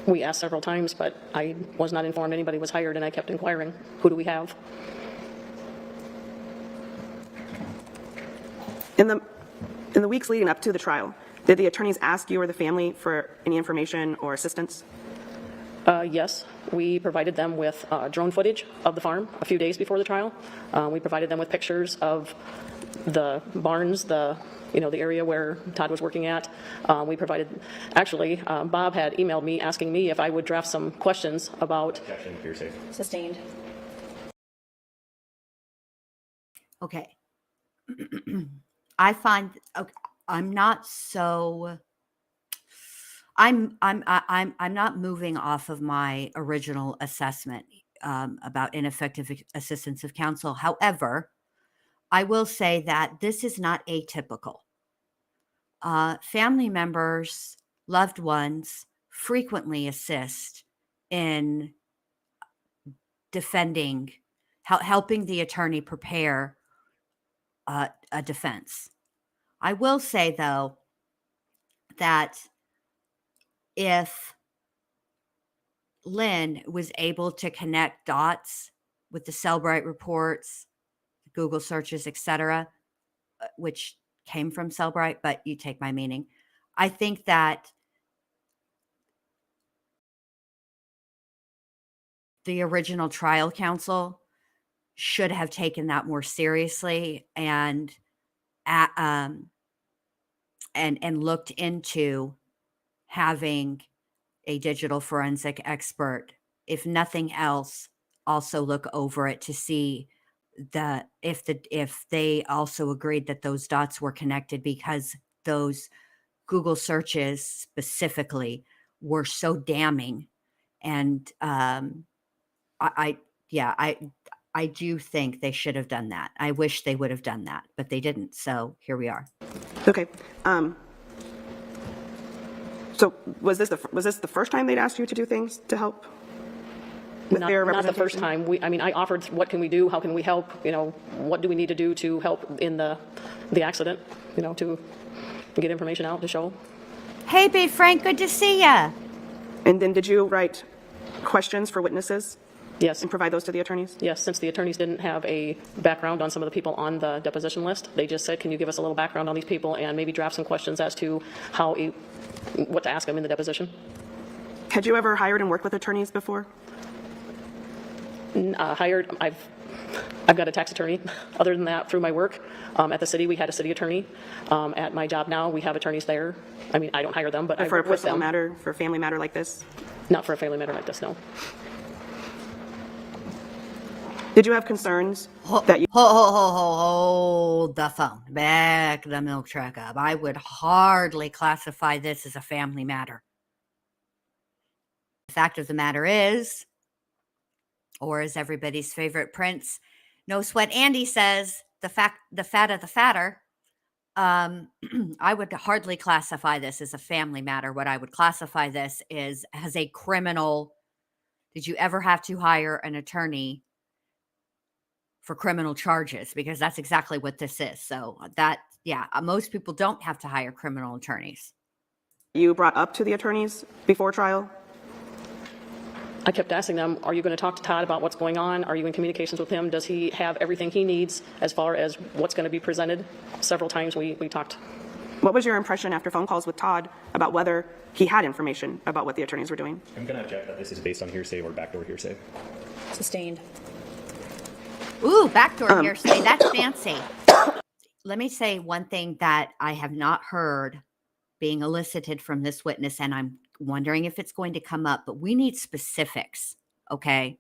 We asked several times, but I was not informed anybody was hired, and I kept inquiring, who do we have? In the weeks leading up to the trial, did the attorneys ask you or the family for any information or assistance? Yes, we provided them with drone footage of the farm a few days before the trial. We provided them with pictures of the barns, the area where Todd was working at. We provided, actually, Bob had emailed me asking me if I would draft some questions about. Objection. Hearsay. Sustained. Okay. I find I'm not so. I'm not moving off of my original assessment about ineffective assistance of counsel. However, I will say that this is not atypical. Family members, loved ones frequently assist in defending, helping the attorney prepare a defense. I will say, though, that if Lynn was able to connect dots with the Cellbrite reports, Google searches, etc., which came from Cellbrite, but you take my meaning. I think that the original trial counsel should have taken that more seriously and looked into having a digital forensic expert, if nothing else, also look over it to see if they also agreed that those dots were connected, because those Google searches specifically were so damning. And I do think they should have done that. I wish they would have done that, but they didn't. So here we are. Okay. So was this the first time they'd asked you to do things to help with their Not the representation? first time. I offered, what can we do? How can we help? What do we need to do to help in the accident, to get information out to show? Hey, Big Frank, good to see ya. And then did you write questions for witnesses Yes. and provide those to the attorneys? Yes, since the attorneys didn't have a background on some of the people on the deposition list, they just said, can you give us a little background on these people and maybe draft some questions as to what to ask them in the deposition? Had you ever hired and worked with attorneys before? Hired, I've got a tax attorney. Other than that, through my work at the city, we had a city attorney. At my job now, we have attorneys there. I don't hire them, but I For a work with personal them. matter, for a family matter like this? Not for a family matter like this, no. Did you have concerns that you... Hold the phone. Back the milk truck up. I would hardly classify this as a family matter. The fact of the matter is, or as everybody's favorite Prince, No Sweat Andy says, the fat of the fatter. I would hardly classify this as a family matter. What I would classify this is as a criminal. Did you ever have to hire an attorney for criminal charges? Because that's exactly what this is. So most people don't have to hire criminal attorneys. You brought up to the attorneys before trial? I kept asking them, are you going to talk to Todd about what's going on? Are you in communications with him? Does he have everything he needs as far as what's going to be presented? Several times we talked. What was your impression after phone calls with Todd about whether he had information about what the attorneys were doing? I'm going to object that this is based on hearsay or backdoor hearsay. Sustained. Ooh, backdoor hearsay. That's fancy. Let me say one thing that I have not heard being elicited from this witness, and I'm wondering if it's going to come up, but we need specifics, okay?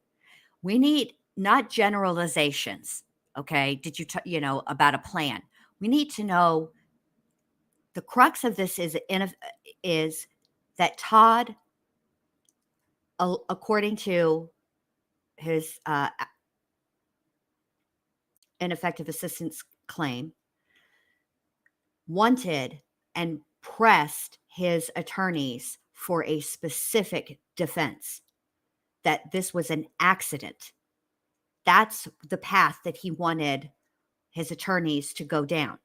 We need not generalizations, okay? Did you, about a plan? We need to know the crux of this is that Todd, according to his ineffective assistance claim, wanted and pressed his attorneys for a specific defense, that this was an accident. That's the path that he wanted his attorneys to go down.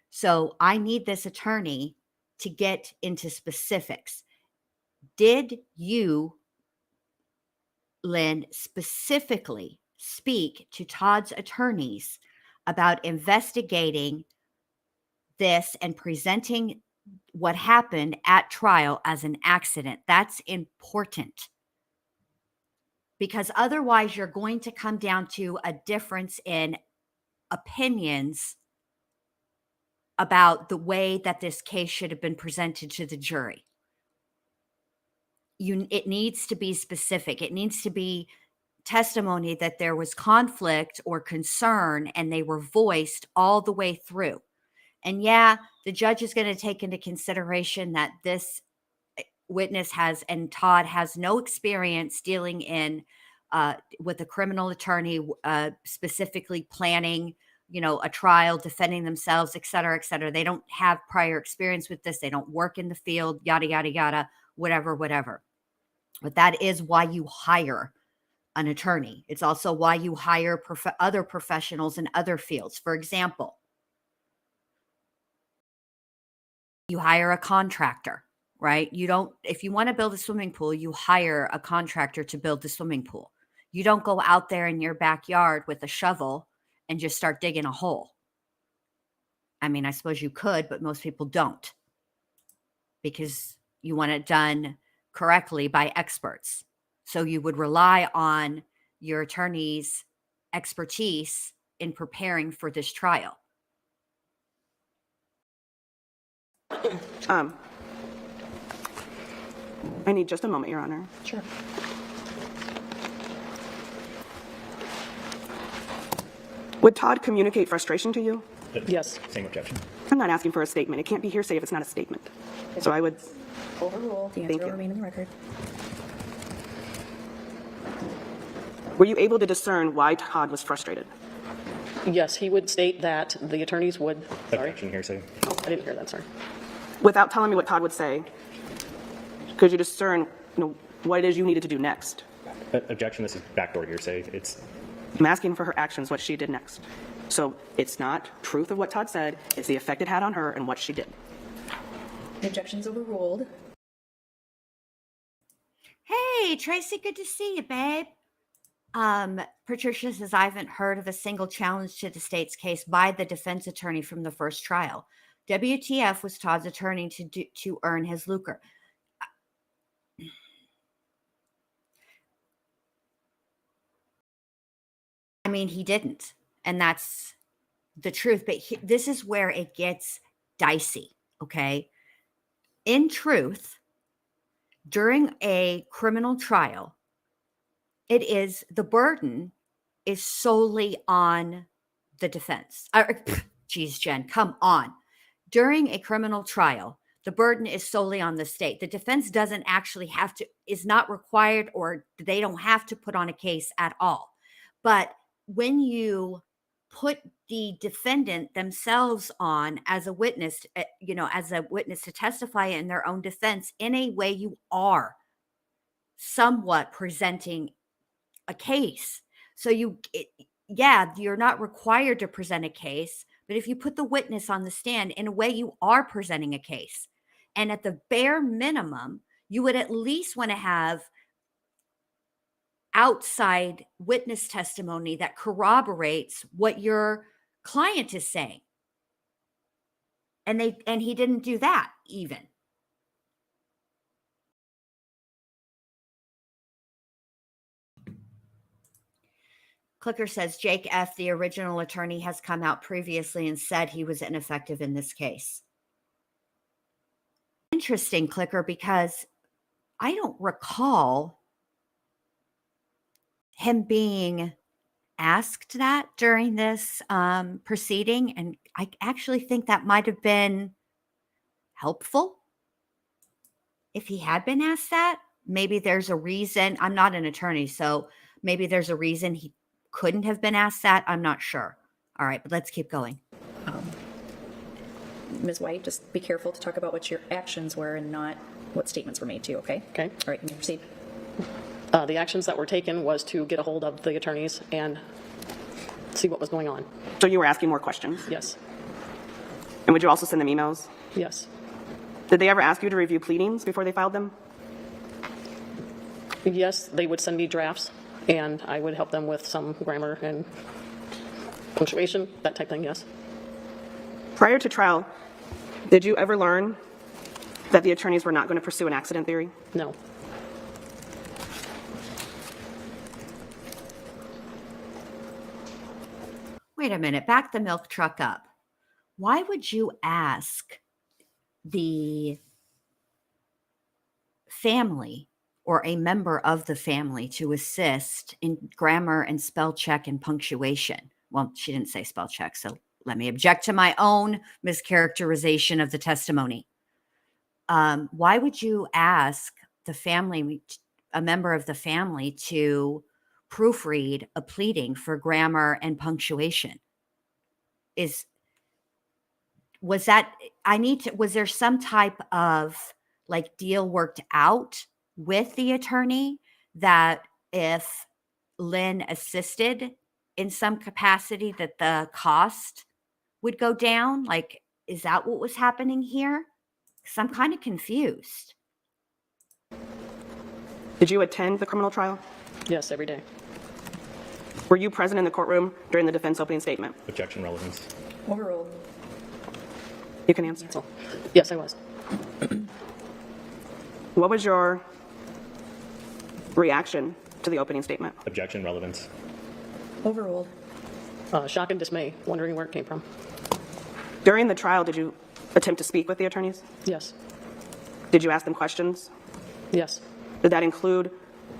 So I need this attorney to get into specifics. Did you, Lynn, specifically speak to Todd's attorneys about investigating this and presenting what happened at trial as an accident? That's important, because otherwise you're going to come down to a difference in opinions about the way that this case should have been presented to the jury. It needs to be specific. It needs to be testimony that there was conflict or concern and they were voiced all the way through. And the judge is going to take into consideration that this witness and Todd has no experience dealing with a criminal attorney, specifically planning, a trial, defending themselves, et cetera, et cetera. They don't have prior experience with this. They don't work in the field, yada, yada, yada, whatever. But that is why you hire an attorney. It's also why you hire other professionals in other fields. For example, You hire a contractor, right? You don't, if you want to build a swimming pool, you hire a contractor to build the swimming pool. You don't go out there in your backyard with a shovel and just start digging a hole. I mean, I suppose you could, but most people don't, because you want it done correctly by experts. So you would rely on your attorney's expertise in preparing for this trial. I need just a moment, Your Honor. Sure. Would Todd communicate frustration to you? Yes. Same objection. I'm not asking for a statement. It can't be hearsay if it's not a statement. So I would, Overruled. The Thank answer will you. remain in the record. were you able to discern why Todd was frustrated? Yes, he would state that the attorneys would, sorry, Objection hearsay. I didn't hear that, sorry. Without telling me what Todd would say, could you discern, what it is you needed to do next? Objection, this is backdoor hearsay. It's I'm asking for her actions, what she did next. So it's not truth of what Todd said, it's the effect it had on her and what she did. The objection's overruled. Hey, Tracy, good to see you, babe. Patricia says, I haven't heard of a single challenge to the state's case by the defense attorney from the first trial. WTF was Todd's attorney to earn his lucre. I mean, he didn't, and that's the truth. But this is where it gets dicey, okay? In truth, during a criminal trial, the burden is solely on the defense. Geez, Jen, come on. During a criminal trial, the burden is solely on the state. The defense doesn't actually is not required, or they don't have to put on a case at all. But when you put the defendant themselves on as a witness, to testify in their own defense, in a way you are somewhat presenting a case. So you're not required to present a case, but if you put the witness on the stand, in a way you are presenting a case. And at the bare minimum, you would at least want to have outside witness testimony that corroborates what your client is saying. And he didn't do that even. Clicker says Jake F., the original attorney, has come out previously and said he was ineffective in this case. Interesting, Clicker, because I don't recall him being asked that during this proceeding, and I actually think that might have been helpful if he had been asked that. Maybe there's a reason. I'm not an attorney, so maybe there's a reason he couldn't have been asked that. I'm not sure. All right, but let's keep going. Ms. White, just be careful to talk about what your actions were and not what statements were made to you, okay? Okay. All right, you may proceed. The actions that were taken was to get a hold of the attorneys and see what was going on. So you were asking more questions? Yes. And would you also send them emails? Yes. Did they ever ask you to review pleadings before they filed them? Yes, they would send me drafts, and I would help them with some grammar and punctuation, that type of thing, yes. Prior to trial, did you ever learn that the attorneys were not going to pursue an accident theory? No. Wait a minute, back the milk truck up. Why would you ask the family or a member of the family to assist in grammar and spell check and punctuation? Well, she didn't say spell check, so let me object to my own mischaracterization of the testimony. Why would you ask a member of the family to proofread a pleading for grammar and punctuation? Was there some type of deal worked out with the attorney that if Lynn assisted in some capacity that the cost would go down? Is that what was happening here? Because I'm kind of confused. Did you attend the criminal trial? Yes, every day. Were you present in the courtroom during the defense opening statement? Objection, relevance. Overruled. You can answer. So, yes, I was. What was your reaction to the opening statement? Objection, relevance. Overruled. Shock and dismay, wondering where it came from. During the trial, did you attempt to speak with the attorneys? Yes. Did you ask them questions? Yes. Did that include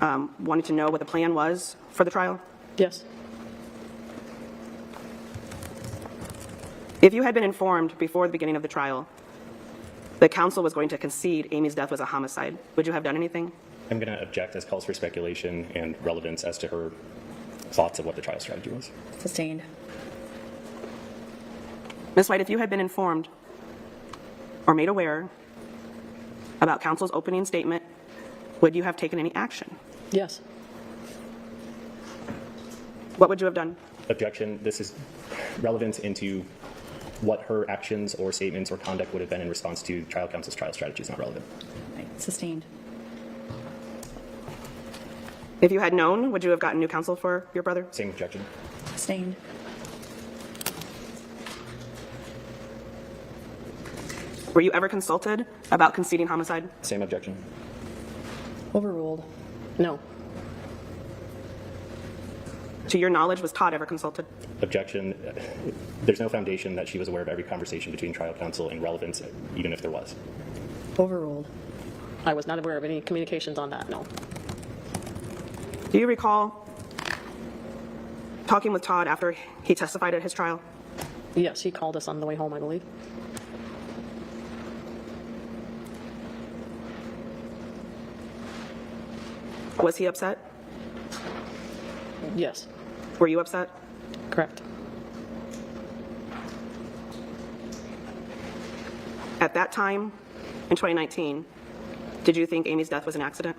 wanting to know what the plan was for the trial? Yes. If you had been informed before the beginning of the trial that counsel was going to concede Amy's death was a homicide, would you have done anything? I'm going to object as calls for speculation and relevance as to her thoughts of what the trial strategy was. Sustained. Ms. White, if you had been informed or made aware about counsel's opening statement, would you have taken any action? Yes. What would you have done? Objection. This is relevance into what her actions or statements or conduct would have been in response to trial counsel's trial strategy is not relevant. Right. Sustained. If you had known, would you have gotten new counsel for your brother? Same objection. Sustained. Were you ever consulted about conceding homicide? Same objection. Overruled. No. To your knowledge, was Todd ever consulted? Objection. There's no foundation that she was aware of every conversation between trial counsel and relevance, even if there was. Overruled. I was not aware of any communications on that, no. Do you recall talking with Todd after he testified at his trial? Yes, he called us on the way home, I believe. Was he upset? Yes. Were you upset? Correct. At that time, in 2019, did you think Amy's death was an accident?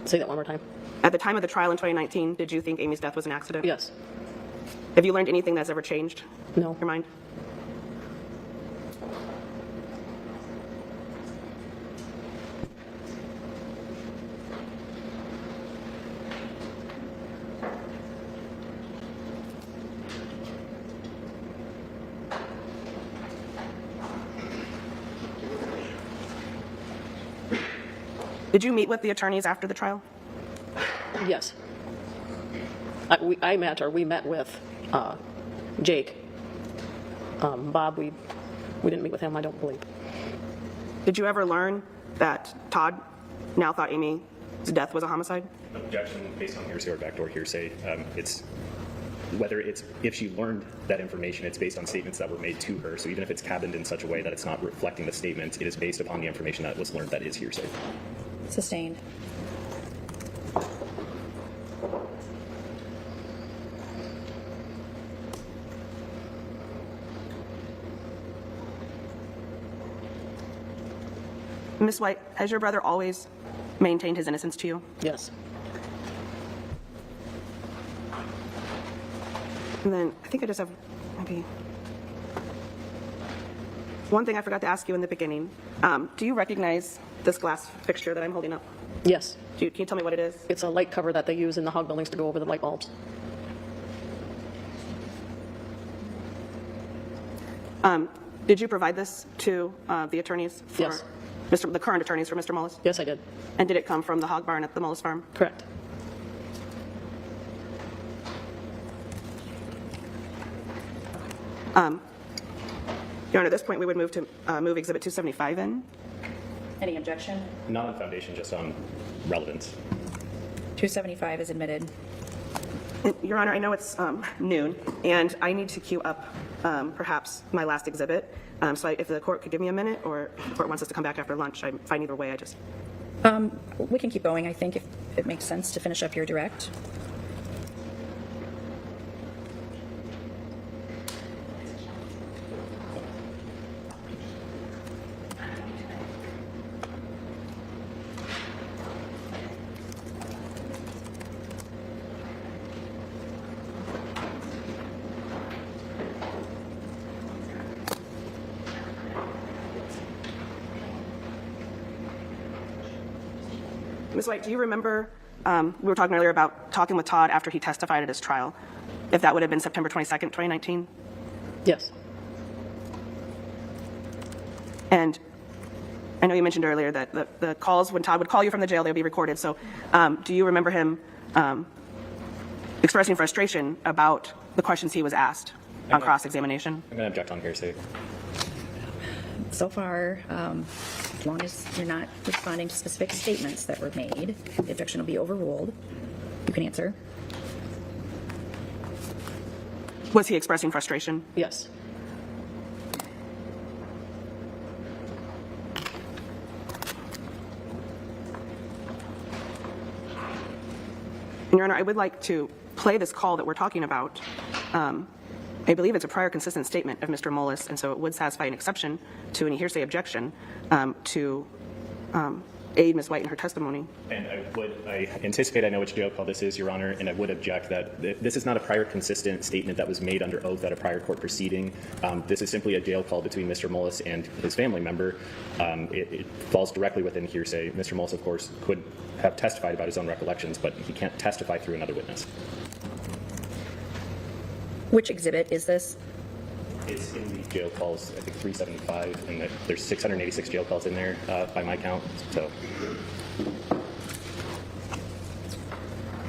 Say that one more time. At the time of the trial in 2019, did you think Amy's death was an accident? Yes. Have you learned anything that's ever changed No. your mind? Did you meet with the attorneys after the trial? Yes. We met with Jake. Bob, we didn't meet with him, I don't believe. Did you ever learn that Todd now thought Amy's death was a homicide? Objection based on hearsay or backdoor hearsay. If she learned that information, it's based on statements that were made to her. So even if it's cabined in such a way that it's not reflecting the statement, it is based upon the information that was learned that is hearsay. Sustained. Ms. White, has your brother always maintained his innocence to you? Yes. And then I think I just have maybe one thing I forgot to ask you in the beginning. Do you recognize this glass fixture that I'm holding up? Yes. Can you tell me what it is? It's a light cover that they use in the hog buildings to go over the light bulbs. Did you provide this to the attorneys? Yes. The current attorneys for Mr. Mullis? Yes, I did. And did it come from the hog barn at the Mullis farm? Correct. Your Honor, at this point, we would move to move Exhibit 275 in. Any objection? Not on foundation, just on relevance. 275 is admitted. Your Honor, I know it's noon, and I need to queue up perhaps my last exhibit. So if the court could give me a minute, or if the court wants us to come back after lunch, I'm fine either way. I just... We can keep going, I think, if it makes sense to finish up your direct. Ms. White, do you remember, we were talking earlier about talking with Todd after he testified at his trial, if that would have been September 22nd, 2019? Yes. And I know you mentioned earlier that the calls, when Todd would call you from the jail, they would be recorded. So do you remember him expressing frustration about the questions he was asked on cross-examination? I'm going to object on hearsay. So far, as long as you're not responding to specific statements that were made, the objection will be overruled. You can answer. Was he expressing frustration? Yes. And Your Honor, I would like to play this call that we're talking about. I believe it's a prior consistent statement of Mr. Mullis, and so it would satisfy an exception to any hearsay objection to aid Ms. White in her testimony. And I anticipate I know which jail call this is, Your Honor, and I would object that this is not a prior consistent statement that was made under oath at a prior court proceeding. This is simply a jail call between Mr. Mullis and his family member. It falls directly within hearsay. Mr. Mullis, of course, could have testified about his own recollections, but he can't testify through another witness. Which exhibit is this? It's in the jail calls, I think 375, and there's 686 jail calls in there by my count. So,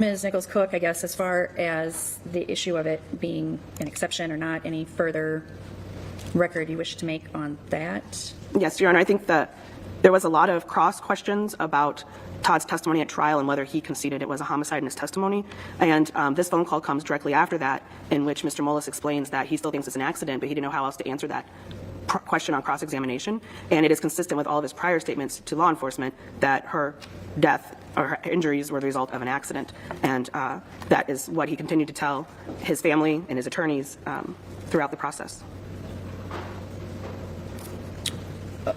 Ms. Nichols-Cook, I guess as far as the issue of it being an exception or not, any further record you wish to make on that? Yes, Your Honor, I think that there was a lot of cross questions about Todd's testimony at trial and whether he conceded it was a homicide in his testimony. And this phone call comes directly after that, in which Mr. Mullis explains that he still thinks it's an accident, but he didn't know how else to answer that question on cross-examination. And it is consistent with all of his prior statements to law enforcement that her death or her injuries were the result of an accident. And that is what he continued to tell his family and his attorneys throughout the process.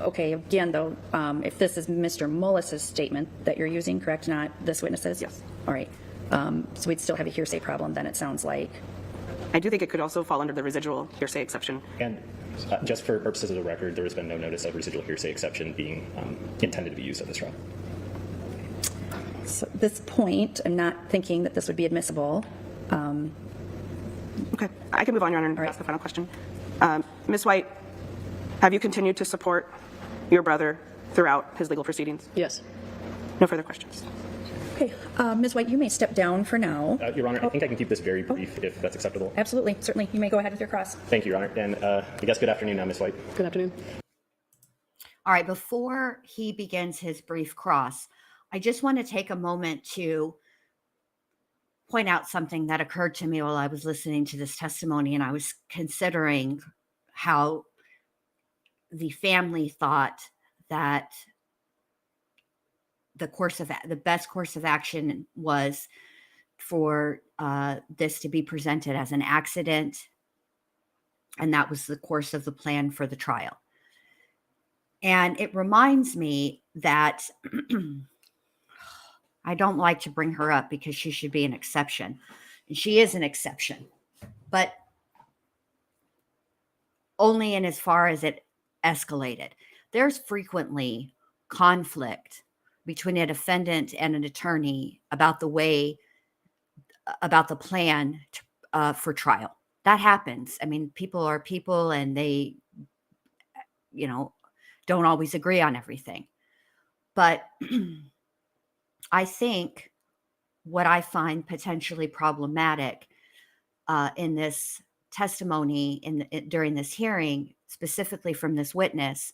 Okay, again, though, if this is Mr. Mullis's statement that you're using, correct, not this witness's? Yes. All right. So we'd still have a hearsay problem then, it sounds like. I do think it could also fall under the residual hearsay exception. and just for purposes of the record, there has been no notice of residual hearsay exception being intended to be used at this trial. So at this point, I'm not thinking that this would be admissible. Okay, I can move on, Your Honor, and ask the final question. Ms. White, have you continued to support your brother throughout his legal proceedings? Yes. No further questions. Okay, Ms. White, you may step down for now. Your Honor, I think I can keep this very brief if that's acceptable. Absolutely, certainly. You may go ahead with your cross. Thank you, Your Honor. And I guess good afternoon now, Ms. White. Good afternoon. All right, before he begins his brief cross, I just want to take a moment to point out something that occurred to me while I was listening to this testimony, and I was considering how the family thought that the best course of action was for this to be presented as an accident, and that was the course of the plan for the trial. And it reminds me that I don't like to bring her up because she should be an exception, and she is an exception, but only in as far as it escalated. There's frequently conflict between a defendant and an attorney about the plan for trial. That happens. I mean, people are people, and they, don't always agree on everything. But I think what I find potentially problematic in this testimony during this hearing, specifically from this witness,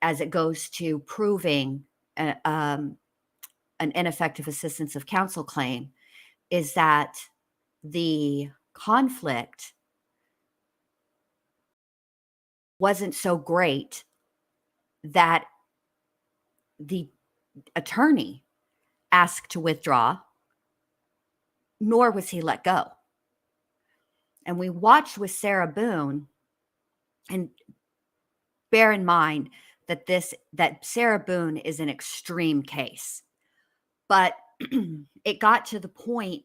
as it goes to proving an ineffective assistance of counsel claim, is that the conflict wasn't so great that the attorney asked to withdraw, nor was he let go. And we watched with Sarah Boone, and bear in mind that Sarah Boone is an extreme case, but it got to the point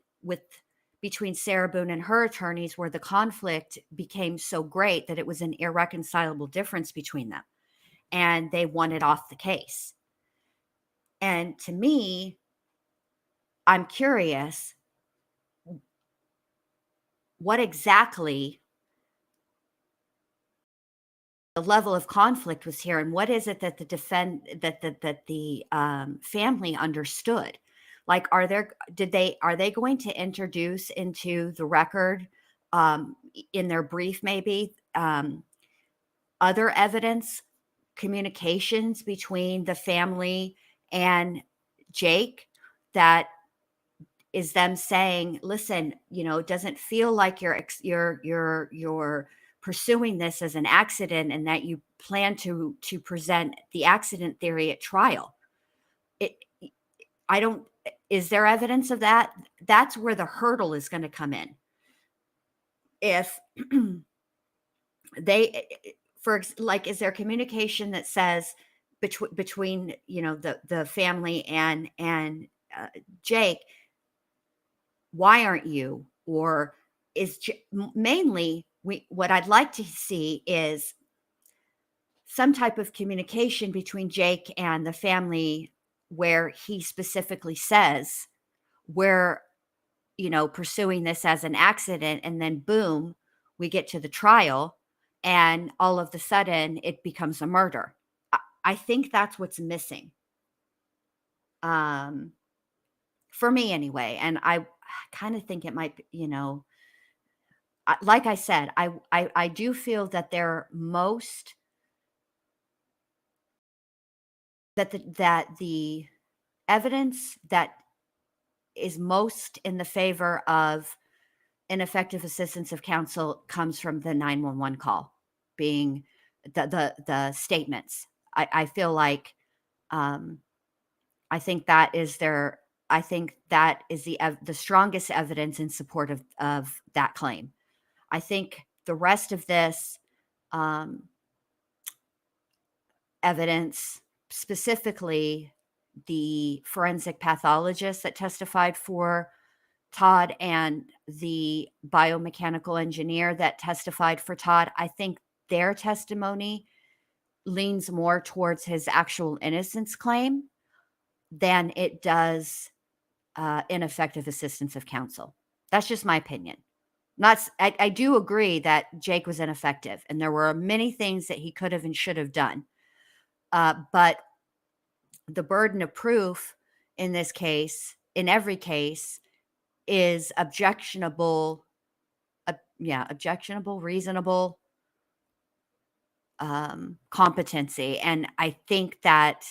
between Sarah Boone and her attorneys where the conflict became so great that it was an irreconcilable difference between them, and they wanted off the case. And to me, I'm curious what exactly the level of conflict was here, and what is it that the family understood? Like, are they going to introduce into the record, in their brief, maybe, other evidence, communications between the family and Jake, that is them saying, listen, it doesn't feel like you're pursuing this as an accident, and that you plan to present the accident theory at trial. It, I don't, is there evidence of that? That's where the hurdle is going to come in. If they, is there communication that says between the family and Jake, why aren't you? Or mainly, what I'd like to see is some type of communication between Jake and the family, where he specifically says, we're pursuing this as an accident, and then boom, we get to the trial, and all of a sudden it becomes a murder. I think that's what's missing, for me anyway. And I kind of think it might be, like I said, I do feel that the evidence that is most in the favor of ineffective assistance of counsel comes from the 911 call, being the statements. I feel like, I think that is the strongest evidence in support of that claim. I think the rest of this evidence, specifically the forensic pathologist that testified for Todd and the biomechanical engineer that testified for Todd, I think their testimony leans more towards his actual innocence claim than it does ineffective assistance of counsel. That's just my opinion. I do agree that Jake was ineffective, and there were many things that he could have and should have done. But the burden of proof in this case, in every case, is objectionable, reasonable competency. And I think that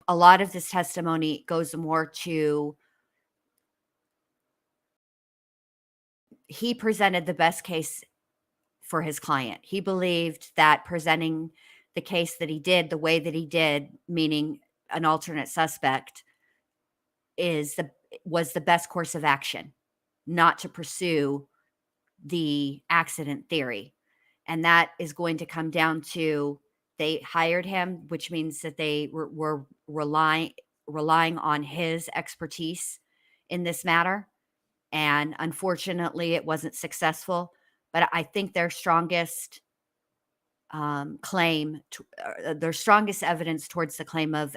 a lot of this testimony goes more to, he presented the best case for his client. He believed that presenting the case that he did, the way that he did, meaning an alternate suspect, was the best course of action, not to pursue the accident theory. And that is going to come down to, they hired him, which means that they were relying on his expertise in this matter. And unfortunately, it wasn't successful. But I think their strongest their strongest evidence towards the claim of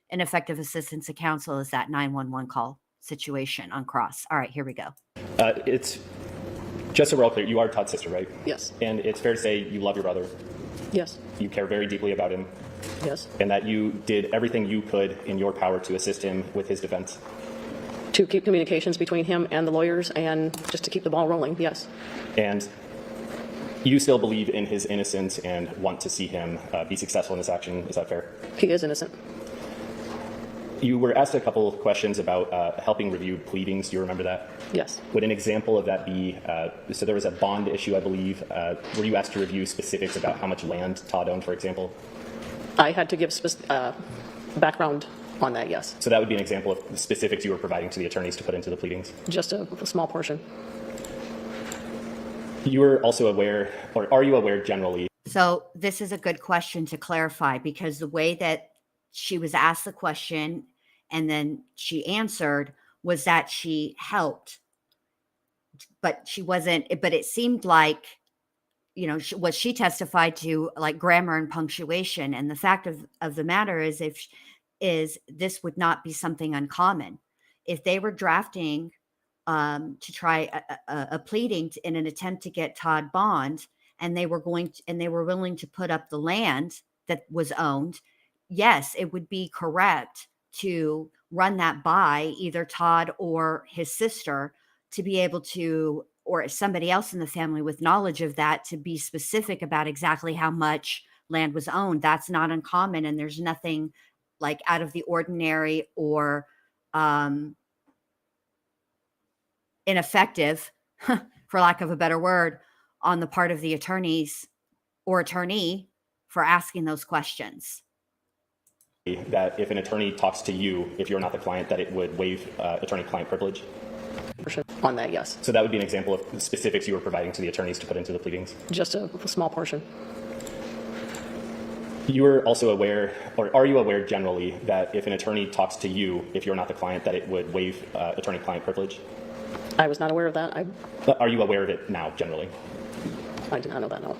ineffective assistance of counsel is that 911 call situation on cross. All right, here we go. It's just so we're all clear, you are Todd's sister, right? Yes. And it's fair to say you love your brother. Yes. You care very deeply about him. Yes. And that you did everything you could in your power to assist him with his defense. To keep communications between him and the lawyers, and just to keep the ball rolling, yes. And you still believe in his innocence and want to see him be successful in this action. Is that fair? He is innocent. You were asked a couple of questions about helping review pleadings. Do you remember that? Yes. Would an example of that be, so there was a bond issue, I believe. Were you asked to review specifics about how much land Todd owned, for example? I had to give background on that, yes. So that would be an example of the specifics you were providing to the attorneys to put into the pleadings? Just a small portion. You were also aware, or are you aware generally? So this is a good question to clarify, because the way that she was asked the question and then she answered was that she helped, but she wasn't, but it seemed like what she testified to, like grammar and punctuation. And the fact of the matter is, this would not be something uncommon. If they were drafting to try a pleading in an attempt to get Todd bond, and they were willing to put up the land that was owned, yes, it would be correct to run that by either Todd or his sister to be able to, or somebody else in the family with knowledge of that, to be specific about exactly how much land was owned. That's not uncommon, and there's nothing like out of the ordinary or ineffective, for lack of a better word, on the part of the attorneys or attorney for asking those questions. That if an attorney talks to you, if you're not the client, that it would waive attorney-client privilege? On that, yes. So that would be an example of the specifics you were providing to the attorneys to put into the pleadings? Just a small portion. You were also aware, or are you aware generally, that if an attorney talks to you, if you're not the client, that it would waive attorney-client privilege? I was not aware of that. Are you aware of it now, generally? I did not know that, no.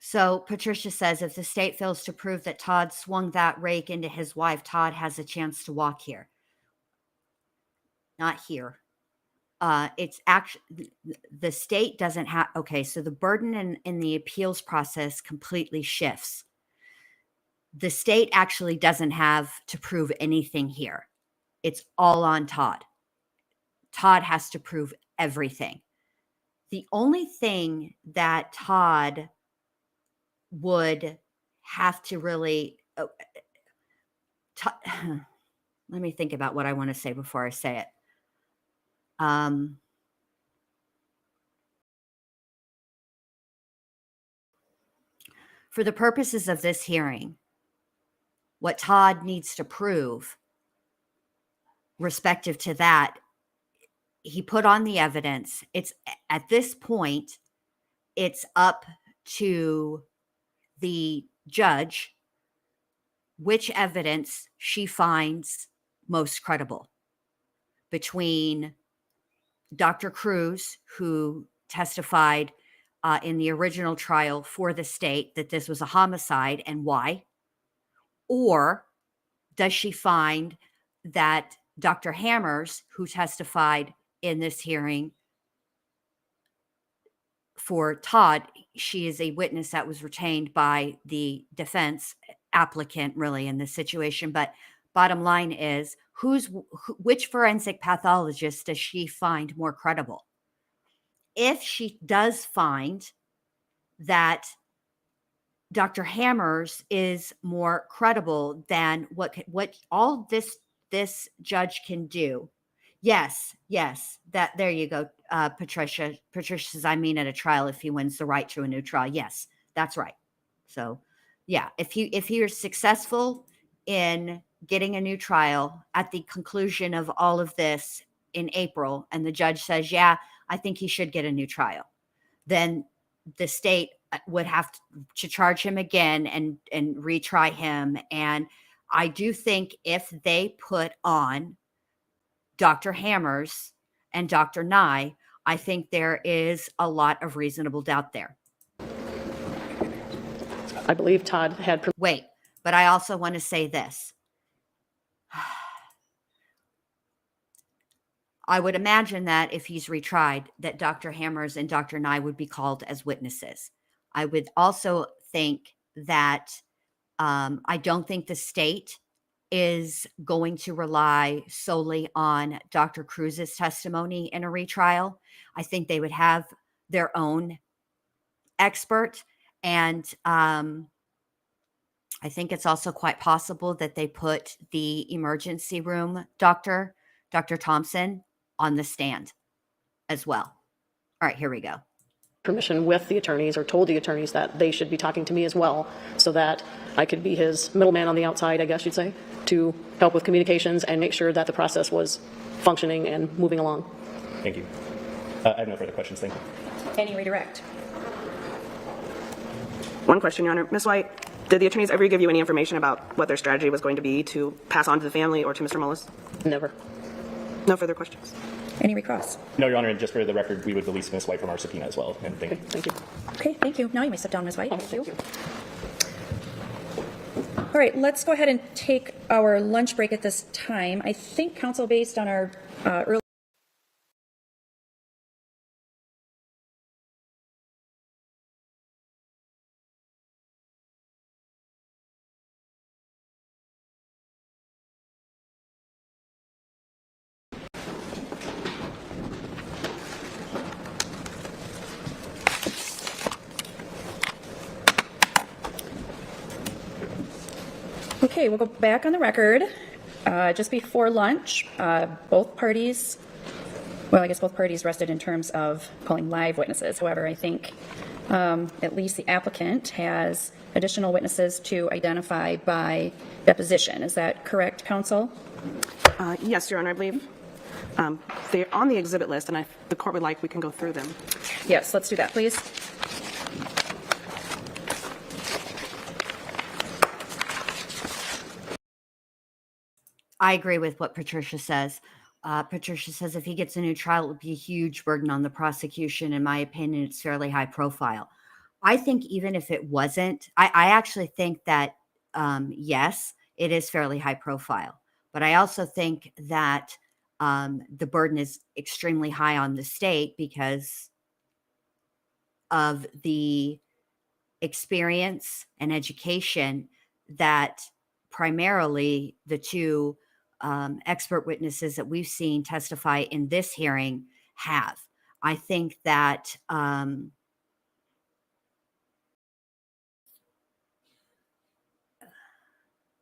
So Patricia says, if the state fails to prove that Todd swung that rake into his wife, Todd has a chance to walk here. Not here. It's actually, the state doesn't have, okay, so the burden in the appeals process completely shifts. The state actually doesn't have to prove anything here. It's all on Todd. Todd has to prove everything. The only thing that Todd would have to really, let me think about what I want to say before I say it. For the purposes of this hearing, what Todd needs to prove respective to that, he put on the evidence. It's at this point, it's up to the judge which evidence she finds most credible between Dr. Cruz, who testified in the original trial for the state that this was a homicide and why, or does she find that Dr. Hammers, who testified in this hearing for Todd, she is a witness that was retained by the defense applicant really in this situation. But bottom line is, which forensic pathologist does she find more credible? If she does find that Dr. Hammers is more credible than what all this judge can do. Yes, that there you go, Patricia. Patricia says, I mean, at a trial, if he wins the right to a new trial. Yes, that's right. So, yeah, if you're successful in getting a new trial at the conclusion of all of this in April, and the judge says, yeah, I think he should get a new trial, then the state would have to charge him again and retry him. And I do think if they put on Dr. Hammers and Dr. Nye, I think there is a lot of reasonable doubt there. I believe Todd had... Wait, but I also want to say this. I would imagine that if he's retried, that Dr. Hammers and Dr. Nye would be called as witnesses. I would also think that I don't think the state is going to rely solely on Dr. Cruz's testimony in a retrial. I think they would have their own expert. And I think it's also quite possible that they put the emergency room Dr. Thompson on the stand as well. All right, here we go. Permission with the attorneys, or told the attorneys that they should be talking to me as well, so that I could be his middleman on the outside, I guess you'd say, to help with communications and make sure that the process was functioning and moving along. Thank you. I have no further questions. Thank you. Any redirect? One question, Your Honor. Ms. White, did the attorneys ever give you any information about what their strategy was going to be to pass on to the family or to Mr. Mullis? Never. No further questions. Any recross? No, Your Honor, and just for the record, we would release Ms. White from our subpoena as well. And thank you. Thank you. Okay, thank you. Now you may sit down, Ms. White. Thank you. All right, let's go ahead and take our lunch break at this time. I think, counsel, based on our early Okay, we'll go back on the record. Just before lunch, both parties, well, I guess both parties rested in terms of calling live witnesses. However, I think at least the applicant has additional witnesses to identify by deposition. Is that correct, counsel? Yes, Your Honor, I believe they're on the exhibit list, and if the court would like, we can go through them. Yes, let's do that, please. I agree with what Patricia says. Patricia says if he gets a new trial, it would be a huge burden on the prosecution. In my opinion, it's fairly high profile. I think even if it wasn't, I actually think that, yes, it is fairly high profile. But I also think that the burden is extremely high on the state because of the experience and education that primarily the two expert witnesses that we've seen testify in this hearing have. I think that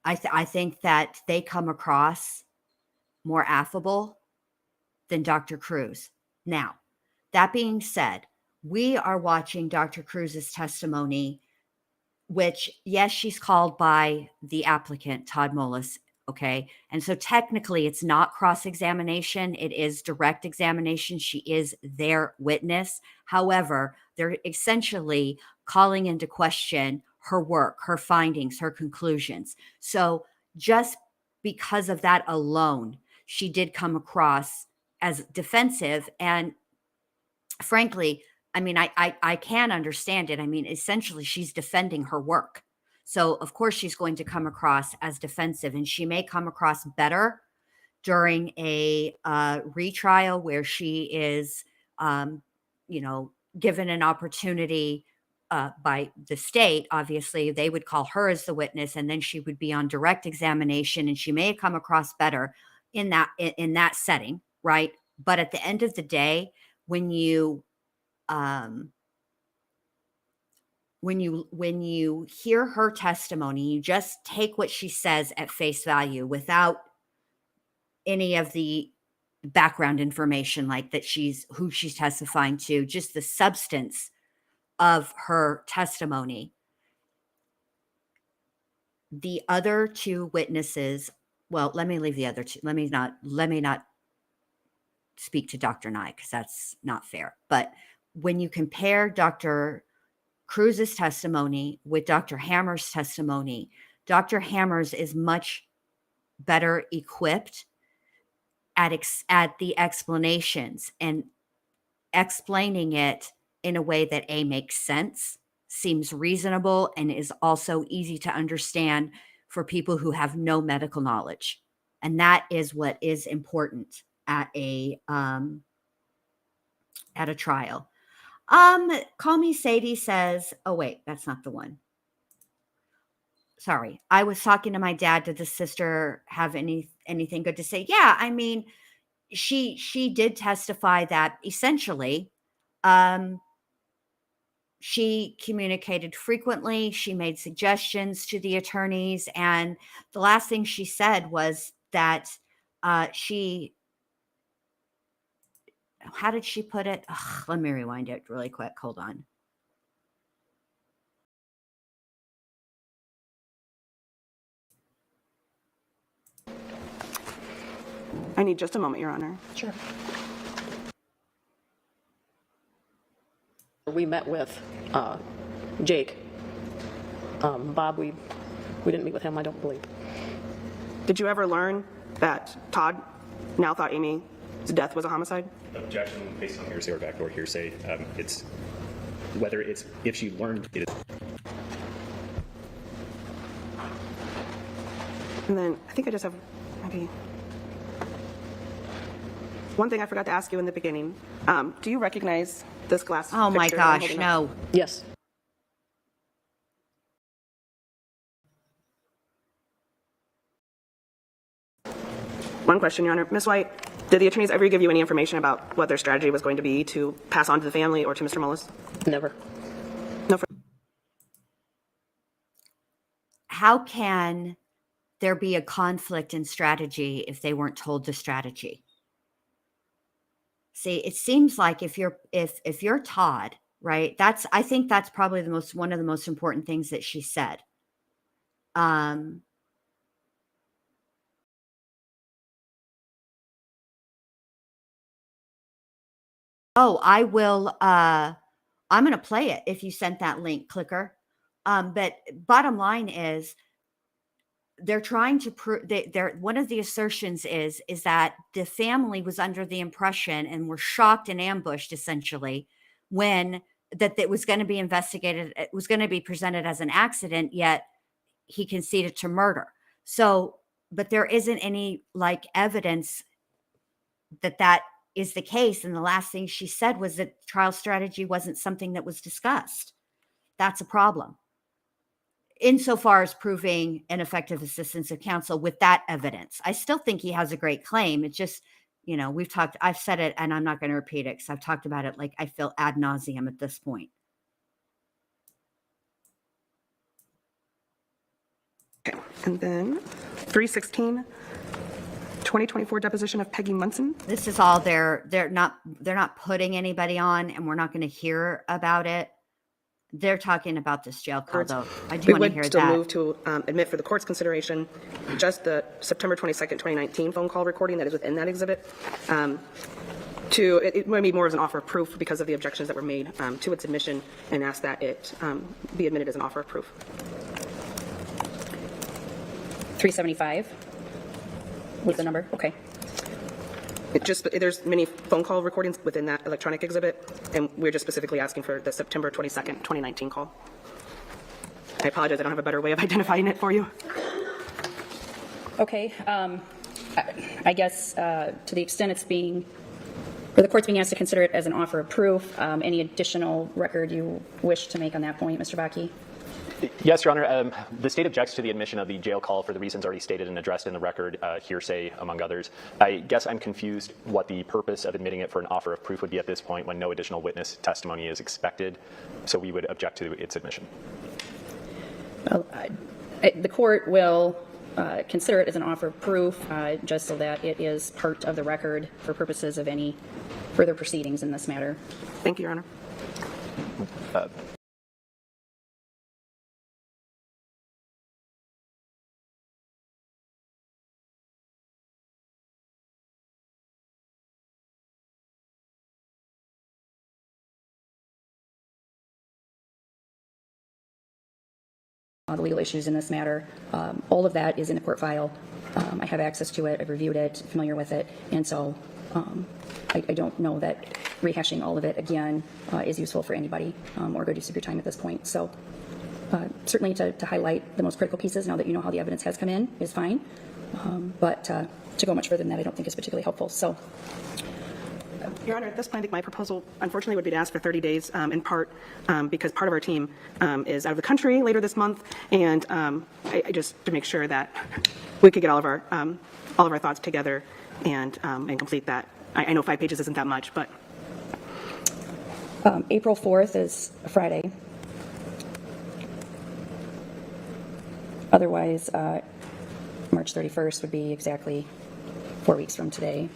I think that they come across more affable than Dr. Cruz. Now, that being said, we are watching Dr. Cruz's testimony, which, yes, she's called by the applicant, Todd Mullis. Okay. And so technically it's not cross-examination. It is direct examination. She is their witness. However, they're essentially calling into question her work, her findings, her conclusions. So just because of that alone, she did come across as defensive. And frankly, I mean, I can understand it. I mean, essentially she's defending her work. So, of course, she's going to come across as defensive, and she may come across better during a retrial where she is, given an opportunity by the state. Obviously, they would call her as the witness, and then she would be on direct examination, and she may come across better in that setting, right? But at the end of the day, when you hear her testimony, you just take what she says at face value without any of the background information, like that who she's testifying to, just the substance of her testimony. The other two witnesses, well, let me leave the other two. Let me not speak to Dr. Nye because that's not fair. But when you compare Dr. Cruz's testimony with Dr. Hammer's testimony, Dr. Hammer's is much better equipped at the explanations and explaining it in a way that makes sense, seems reasonable, and is also easy to understand for people who have no medical knowledge. And that is what is important at a trial. Call Me Sadie says, oh wait, that's not the one. Sorry. I was talking to my dad. Did the sister have anything good to say? Yeah. I mean, she did testify that essentially, she communicated frequently. She made suggestions to the attorneys. And the last thing she said was that how did she put it? Ugh, let me rewind it really quick. Hold on. I need just a moment, Your Honor. Sure. We met with Jake. Bob, we didn't meet with him, I don't believe. Did you ever learn that Todd now thought Amy death was a homicide? Objection based on hearsay or backdoor hearsay. It's whether it's if she learned it. And then I think I just have maybe one thing I forgot to ask you in the beginning. Do you recognize this glass Oh my picture I'm gosh, holding up? no. Yes. One question, Your Honor. Ms. White, did the attorneys ever give you any information about what their strategy was going to be to pass on to the family or to Mr. Mullis? Never. No. How can there be a conflict in strategy if they weren't told the strategy? See, it seems like if you're Todd, right? I think that's probably one of the most important things that she said. Oh, I will. I'm going to play it if you sent that link, Clicker. But bottom line is, they're trying to prove that one of the assertions is that the family was under the impression and were shocked and ambushed essentially when that it was going to be investigated. It was going to be presented as an accident, yet he conceded to murder. So, but there isn't any like evidence that is the case. And the last thing she said was that trial strategy wasn't something that was discussed. That's a problem. Insofar as proving ineffective assistance of counsel with that evidence. I still think he has a great claim. It's just, I've said it and I'm not going to repeat it because I've talked about it like I feel ad nauseum at this point. Okay. And then 316, 2024 deposition of Peggy Munson. This is all they're not putting anybody on, and we're not going to hear about it. They're talking about this jail call, though. I do want to hear that. We would still move to admit for the court's consideration just the September 22nd, 2019 phone call recording that is within that exhibit. It might be more as an offer of proof because of the objections that were made to its admission, and ask that it be admitted as an offer of proof. 375 was the number? Okay. There's many phone call recordings within that electronic exhibit, and we're just specifically asking for the September 22nd, 2019 call. I apologize, I don't have a better way of identifying it for you. Okay. I guess to the extent the court's being asked to consider it as an offer of proof, any additional record you wish to make on that point, Mr. Bakke? Yes, Your Honor. The state objects to the admission of the jail call for the reasons already stated and addressed in the record, hearsay, among others. I guess I'm confused what the purpose of admitting it for an offer of proof would be at this point when no additional witness testimony is expected, so we would object to its admission. Well, the court will consider it as an offer of proof, just so that it is part of the record for purposes of any further proceedings in this matter. Thank you, Your Honor. The legal issues in this matter. All of that is in the court file. I have access to it. I've reviewed it, familiar with it. And so I don't know that rehashing all of it again is useful for anybody or good use of your time at this point. So certainly to highlight the most critical pieces now that you know how the evidence has come in is fine. But to go much further than that I don't think is particularly helpful. So. Your Honor, at this point, I think my proposal, unfortunately, would be to ask for 30 days, in part because part of our team is out of the country later this month, and I just to make sure that we could get all of our thoughts together and complete that. I know 5 pages isn't that much, but April 4th is a Friday. Otherwise, March 31st would be exactly 4 weeks from today.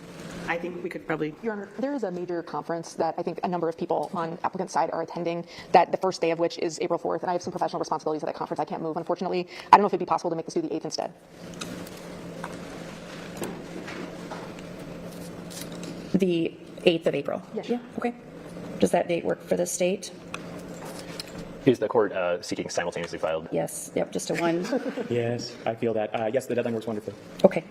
I think we could probably. Your Honor, there is a major conference that I think a number of people on applicant's side are attending, that the first day of which is April 4th, and I have some professional responsibilities at that conference. I can't move, unfortunately. I don't know if it'd be possible to make this do the 8th instead. The 8th of April? Yes. Yeah, okay. Does that date work for the state? Is the court seeking simultaneously filed? Yes, yep, just a one. Yes, I feel that. Yes, the deadline works wonderfully. Okay.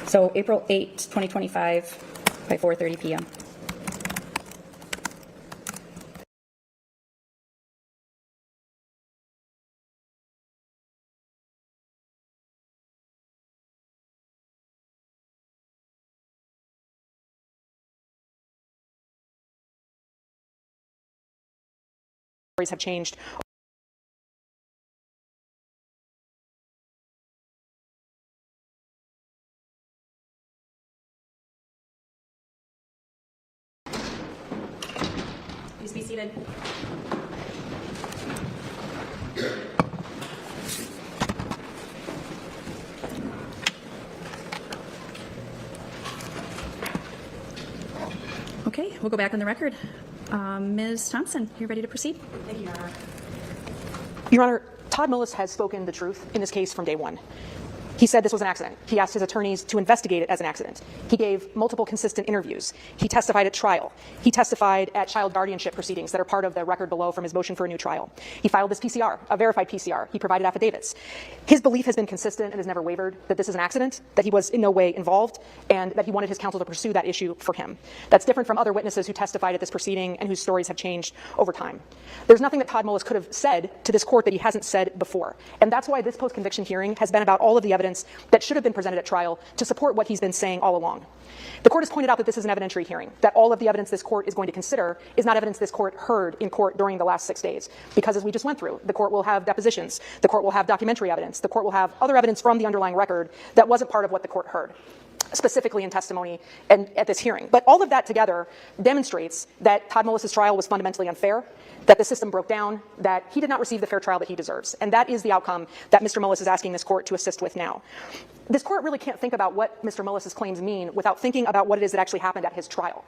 So April 8th, 2025, by 4:30 p.m. Have changed. Please be seated. Okay, we'll go back on the record. Ms. Thompson, you ready to proceed? Thank you, Your Honor. Your Honor, Todd Mullis has spoken the truth in this case from day one. He said this was an accident. He asked his attorneys to investigate it as an accident. He gave multiple consistent interviews. He testified at trial. He testified at child guardianship proceedings that are part of the record below from his motion for a new trial. He filed this PCR, a verified PCR. He provided affidavits. His belief has been consistent and has never wavered that this is an accident, that he was in no way involved, and that he wanted his counsel to pursue that issue for him. That's different from other witnesses who testified at this proceeding and whose stories have changed over time. There's nothing that Todd Mullis could have said to this court that he hasn't said before. And that's why this post-conviction hearing has been about all of the evidence that should have been presented at trial to support what he's been saying all along. The court has pointed out that this is an evidentiary hearing, that all of the evidence this court is going to consider is not evidence this court heard in court during the last 6 days. Because as we just went through, the court will have depositions, the court will have documentary evidence, the court will have other evidence from the underlying record that wasn't part of what the court heard, specifically in testimony and at this hearing. But all of that together demonstrates that Todd Mullis' trial was fundamentally unfair, that the system broke down, that he did not receive the fair trial that he deserves. And that is the outcome that Mr. Mullis is asking this court to assist with now. This court really can't think about what Mr. Mullis' claims mean without thinking about what it is that actually happened at his trial.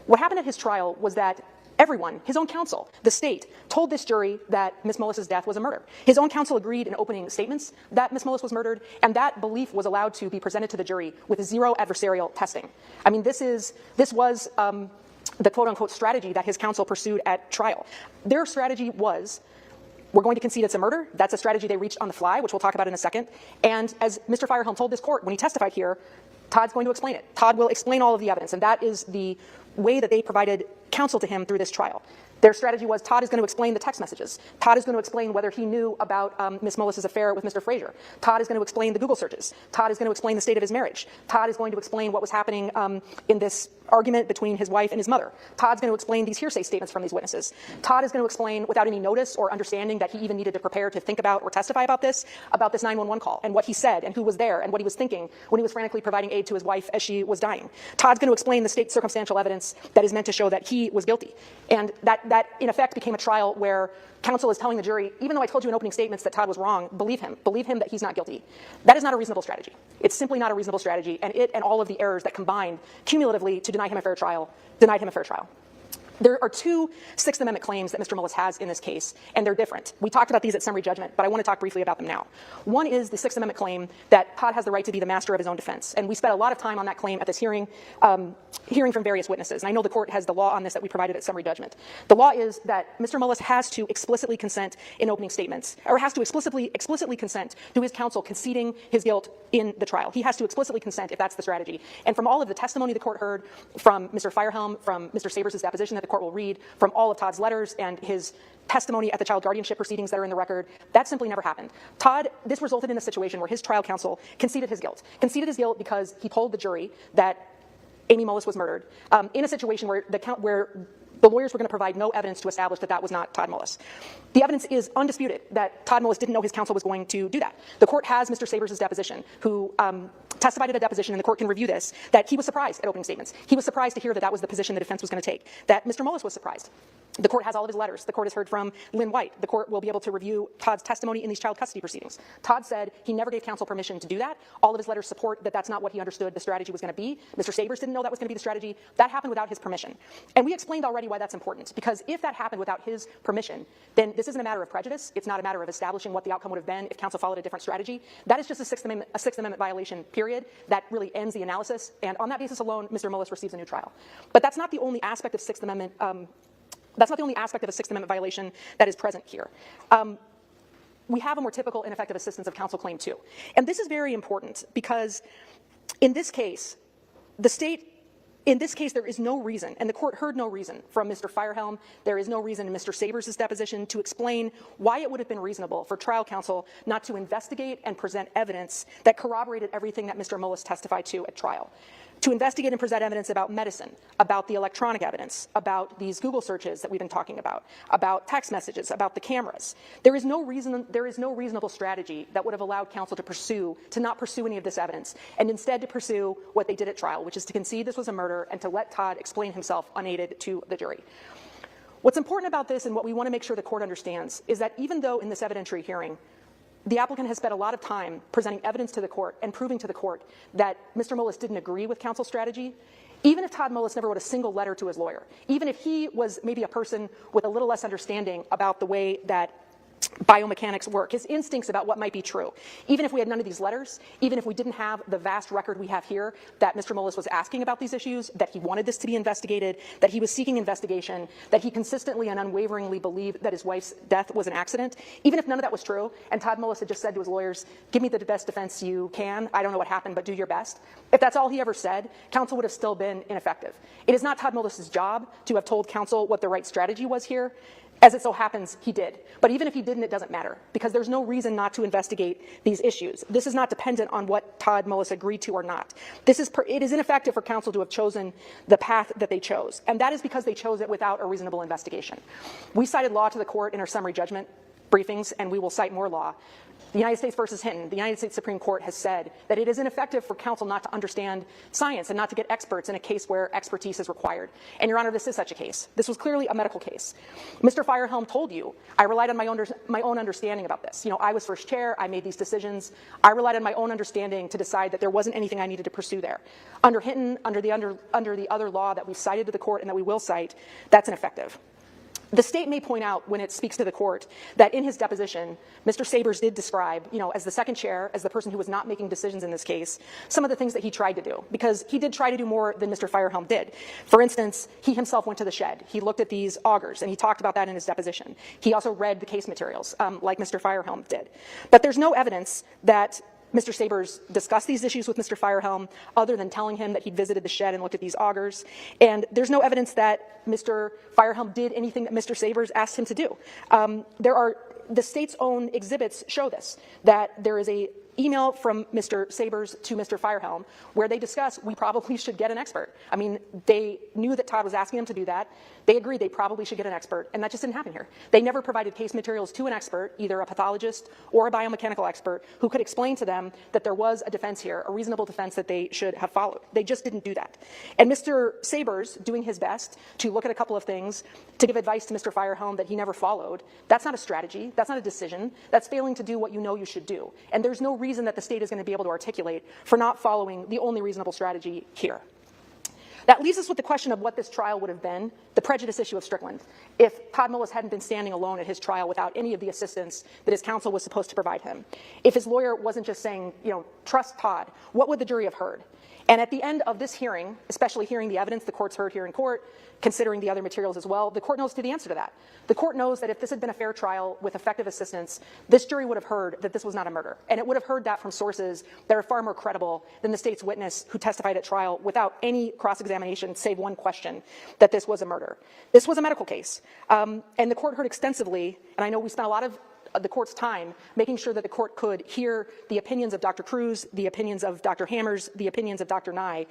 What happened at his trial was that everyone, his own counsel, the state, told this jury that Ms. Mullis' death was a murder. His own counsel agreed in opening statements that Ms. Mullis was murdered, and that belief was allowed to be presented to the jury with zero adversarial testing. I mean, this was the quote-unquote strategy that his counsel pursued at trial. Their strategy was, we're going to concede it's a murder. That's a strategy they reached on the fly, which we'll talk about in a second. And as Mr. Firehelm told this court when he testified here, Todd's going to explain it. Todd will explain all of the evidence, and that is the way that they provided counsel to him through this trial. Their strategy was Todd is going to explain the text messages. Todd is going to explain whether he knew about Ms. Mullis' affair with Mr. Frazier. Todd is going to explain the Google searches. Todd is going to explain the state of his marriage. Todd is going to explain what was happening in this argument between his wife and his mother. Todd's going to explain these hearsay statements from these witnesses. Todd is going to explain without any notice or understanding that he even needed to prepare to think about or testify about this 911 call and what he said and who was there and what he was thinking when he was frantically providing aid to his wife as she was dying. Todd's going to explain the state's circumstantial evidence that is meant to show that he was guilty. And that in effect became a trial where counsel is telling the jury, even though I told you in opening statements that Todd was wrong, believe him that he's not guilty. That is not a reasonable strategy. It's simply not a reasonable strategy, and it and all of the errors that combined cumulatively to deny him a fair trial, denied him a fair trial. There are two Sixth Amendment claims that Mr. Mullis has in this case, and they're different. We talked about these at summary judgment, but I want to talk briefly about them now. One is the Sixth Amendment claim that Todd has the right to be the master of his own defense, and we spent a lot of time on that claim at this hearing, hearing from various witnesses, and I know the court has the law on this that we provided at summary judgment. The law is that Mr. Mullis has to explicitly consent in opening statements, or has to explicitly consent to his counsel conceding his guilt in the trial. He has to explicitly consent if that's the strategy. And from all of the testimony the court heard, from Mr. Firehelm, from Mr. Sabers' deposition that the court will read, from all of Todd's letters and his testimony at the child guardianship proceedings that are in the record, that simply never happened. This resulted in a situation where his trial counsel conceded his guilt because he told the jury that Amy Mullis was murdered in a situation where the lawyers were going to provide no evidence to establish that that was not Todd Mullis. The evidence is undisputed that Todd Mullis didn't know his counsel was going to do that. The court has Mr. Sabers' deposition, who testified at a deposition, and the court can review this, that he was surprised at opening statements. He was surprised to hear that that was the position the defense was going to take, that Mr. Mullis was surprised. The court has all of his letters. The court has heard from Lynn White. The court will be able to review Todd's testimony in these child custody proceedings. Todd said he never gave counsel permission to do that. All of his letters support that that's not what he understood the strategy was going to be. Mr. Sabers didn't know that was going to be the strategy. That happened without his permission. And we explained already why that's important, because if that happened without his permission, then this isn't a matter of prejudice. It's not a matter of establishing what the outcome would have been if counsel followed a different strategy. That is just a Sixth Amendment violation, period. That really ends the analysis. And on that basis alone, Mr. Mullis receives a new trial. But that's not the only aspect of Sixth Amendment That's not the only aspect of a Sixth Amendment violation that is present here. We have a more typical ineffective assistance of counsel claim too. And this is very important because in this case, the state In this case, there is no reason, and the court heard no reason from Mr. Firehelm, there is no reason in Mr. Sabers' deposition to explain why it would have been reasonable for trial counsel not to investigate and present evidence that corroborated everything that Mr. Mullis testified to at trial. To investigate and present evidence about medicine, about the electronic evidence, about these Google searches that we've been talking about text messages, about the cameras. There is no reasonable strategy that would have allowed counsel to not pursue any of this evidence, and instead to pursue what they did at trial, which is to concede this was a murder and to let Todd explain himself unaided to the jury. What's important about this, and what we want to make sure the court understands, is that even though in this evidentiary hearing, the applicant has spent a lot of time presenting evidence to the court and proving to the court that Mr. Mullis didn't agree with counsel's strategy. Even if Todd Mullis never wrote a single letter to his lawyer, even if he was maybe a person with a little less understanding about the way that biomechanics work, his instincts about what might be true. Even if we had none of these letters, even if we didn't have the vast record we have here that Mr. Mullis was asking about these issues, that he wanted this to be investigated, that he was seeking investigation, that he consistently and unwaveringly believed that his wife's death was an accident, even if none of that was true, and Todd Mullis had just said to his lawyers, give me the best defense you can, I don't know what happened, but do your best. If that's all he ever said, counsel would have still been ineffective. It is not Todd Mullis' job to have told counsel what the right strategy was here. As it so happens, he did. But even if he didn't, it doesn't matter, because there's no reason not to investigate these issues. This is not dependent on what Todd Mullis agreed to or not. It is ineffective for counsel to have chosen the path that they chose, and that is because they chose it without a reasonable investigation. We cited law to the court in our summary judgment briefings, and we will cite more law. The United States versus Hinton, the United States Supreme Court has said that it is ineffective for counsel not to understand science and not to get experts in a case where expertise is required. And, Your Honor, this is such a case. This was clearly a medical case. Mr. Firehelm told you, I relied on my own understanding about this. You know, I was first chair. I made these decisions. I relied on my own understanding to decide that there wasn't anything I needed to pursue there. Under Hinton, under the other law that we cited to the court and that we will cite, that's ineffective. The state may point out when it speaks to the court that in his deposition, Mr. Sabers did describe, as the second chair, as the person who was not making decisions in this case, some of the things that he tried to do, because he did try to do more than Mr. Firehelm did. For instance, he himself went to the shed. He looked at these augers, and he talked about that in his deposition. He also read the case materials, like Mr. Firehelm did. But there's no evidence that Mr. Sabers discussed these issues with Mr. Firehelm other than telling him that he'd visited the shed and looked at these augers. And there's no evidence that Mr. Firehelm did anything that Mr. Sabers asked him to do. The state's own exhibits show this, that there is a email from Mr. Sabers to Mr. Firehelm where they discuss we probably should get an expert. I mean, they knew that Todd was asking them to do that. They agreed they probably should get an expert, and that just didn't happen here. They never provided case materials to an expert, either a pathologist or a biomechanical expert, who could explain to them that there was a defense here, a reasonable defense that they should have followed. They just didn't do that. And Mr. Sabers, doing his best to look at a couple of things, to give advice to Mr. Firehelm that he never followed, that's not a strategy, that's not a decision, that's failing to do what you know you should do. And there's no reason that the state is going to be able to articulate for not following the only reasonable strategy here. That leaves us with the question of what this trial would have been, the prejudice issue of Strickland, if Todd Mullis hadn't been standing alone at his trial without any of the assistance that his counsel was supposed to provide him. If his lawyer wasn't just saying, trust Todd, what would the jury have heard? And at the end of this hearing, especially hearing the evidence the court's heard here in court, considering the other materials as well, the court knows the answer to that. The court knows that if this had been a fair trial with effective assistance, this jury would have heard that this was not a murder. And it would have heard that from sources that are far more credible than the state's witness who testified at trial without any cross-examination, save one question, that this was a murder. This was a medical case. And the court heard extensively, and I know we spent a lot of the court's time making sure that the court could hear the opinions of Dr. Cruz, the opinions of Dr. Hammers, the opinions of Dr. Nye,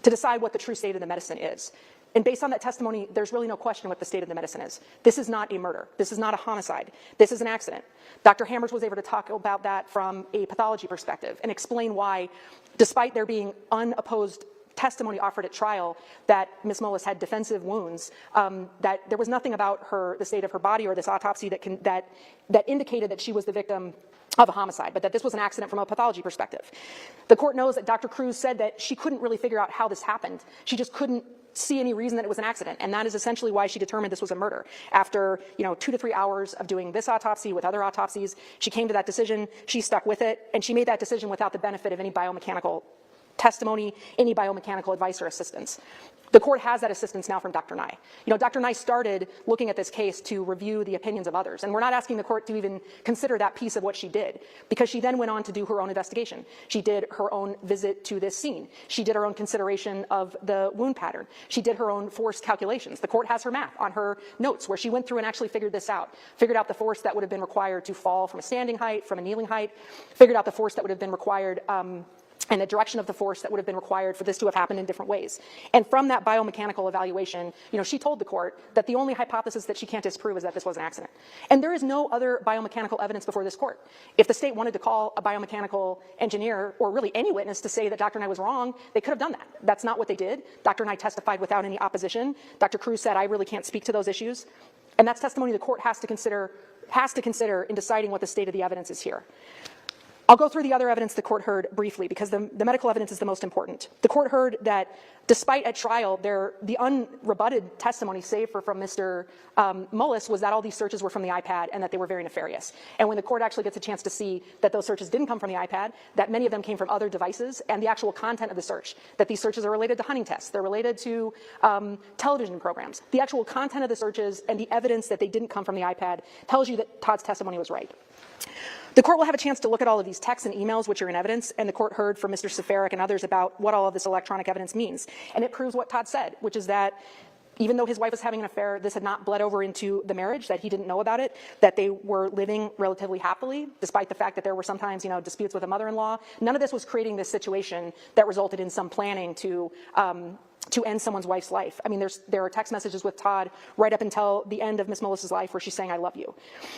to decide what the true state of the medicine is. And based on that testimony, there's really no question what the state of the medicine is. This is not a murder. This is not a homicide. This is an accident. Dr. Hammers was able to talk about that from a pathology perspective and explain why, despite there being unopposed testimony offered at trial that Ms. Mullis had defensive wounds, that there was nothing about the state of her body or this autopsy that indicated that she was the victim of a homicide, but that this was an accident from a pathology perspective. The court knows that Dr. Cruz said that she couldn't really figure out how this happened. She just couldn't see any reason that it was an accident, and that is essentially why she determined this was a murder. After 2 to 3 hours of doing this autopsy with other autopsies, she came to that decision, she stuck with it, and she made that decision without the benefit of any biomechanical testimony, any biomechanical advice or assistance. The court has that assistance now from Dr. Nye. You know, Dr. Nye started looking at this case to review the opinions of others, and we're not asking the court to even consider that piece of what she did, because she then went on to do her own investigation. She did her own visit to this scene. She did her own consideration of the wound pattern. She did her own force calculations. The court has her math on her notes where she went through and actually figured this out, figured out the force that would have been required to fall from a standing height, from a kneeling height, figured out the force that would have been required and the direction of the force that would have been required for this to have happened in different ways. And from that biomechanical evaluation, you know, she told the court that the only hypothesis that she can't disprove is that this was an accident. And there is no other biomechanical evidence before this court. If the state wanted to call a biomechanical engineer, or really any witness, to say that Dr. Nye was wrong, they could have done that. That's not what they did. Dr. Nye testified without any opposition. Dr. Cruz said, I really can't speak to those issues. And that's testimony the court has to consider in deciding what the state of the evidence is here. I'll go through the other evidence the court heard briefly, because the medical evidence is the most important. The court heard that despite at trial, the unrebutted testimony, save for from Mr. Mullis, was that all these searches were from the iPad and that they were very nefarious. And when the court actually gets a chance to see that those searches didn't come from the iPad, that many of them came from other devices, and the actual content of the search, that these searches are related to hunting tests, they're related to television programs. The actual content of the searches and the evidence that they didn't come from the iPad tells you that Todd's testimony was right. The court will have a chance to look at all of these texts and emails which are in evidence, and the court heard from Mr. Saffre and others about what all of this electronic evidence means. And it proves what Todd said, which is that even though his wife was having an affair, this had not bled over into the marriage, that he didn't know about it, that they were living relatively happily, despite the fact that there were sometimes, you know, disputes with a mother-in-law. None of this was creating this situation that resulted in some planning to end someone's wife's life. I mean, there are text messages with Todd right up until the end of Ms. Mullis's life where she's saying, I love you.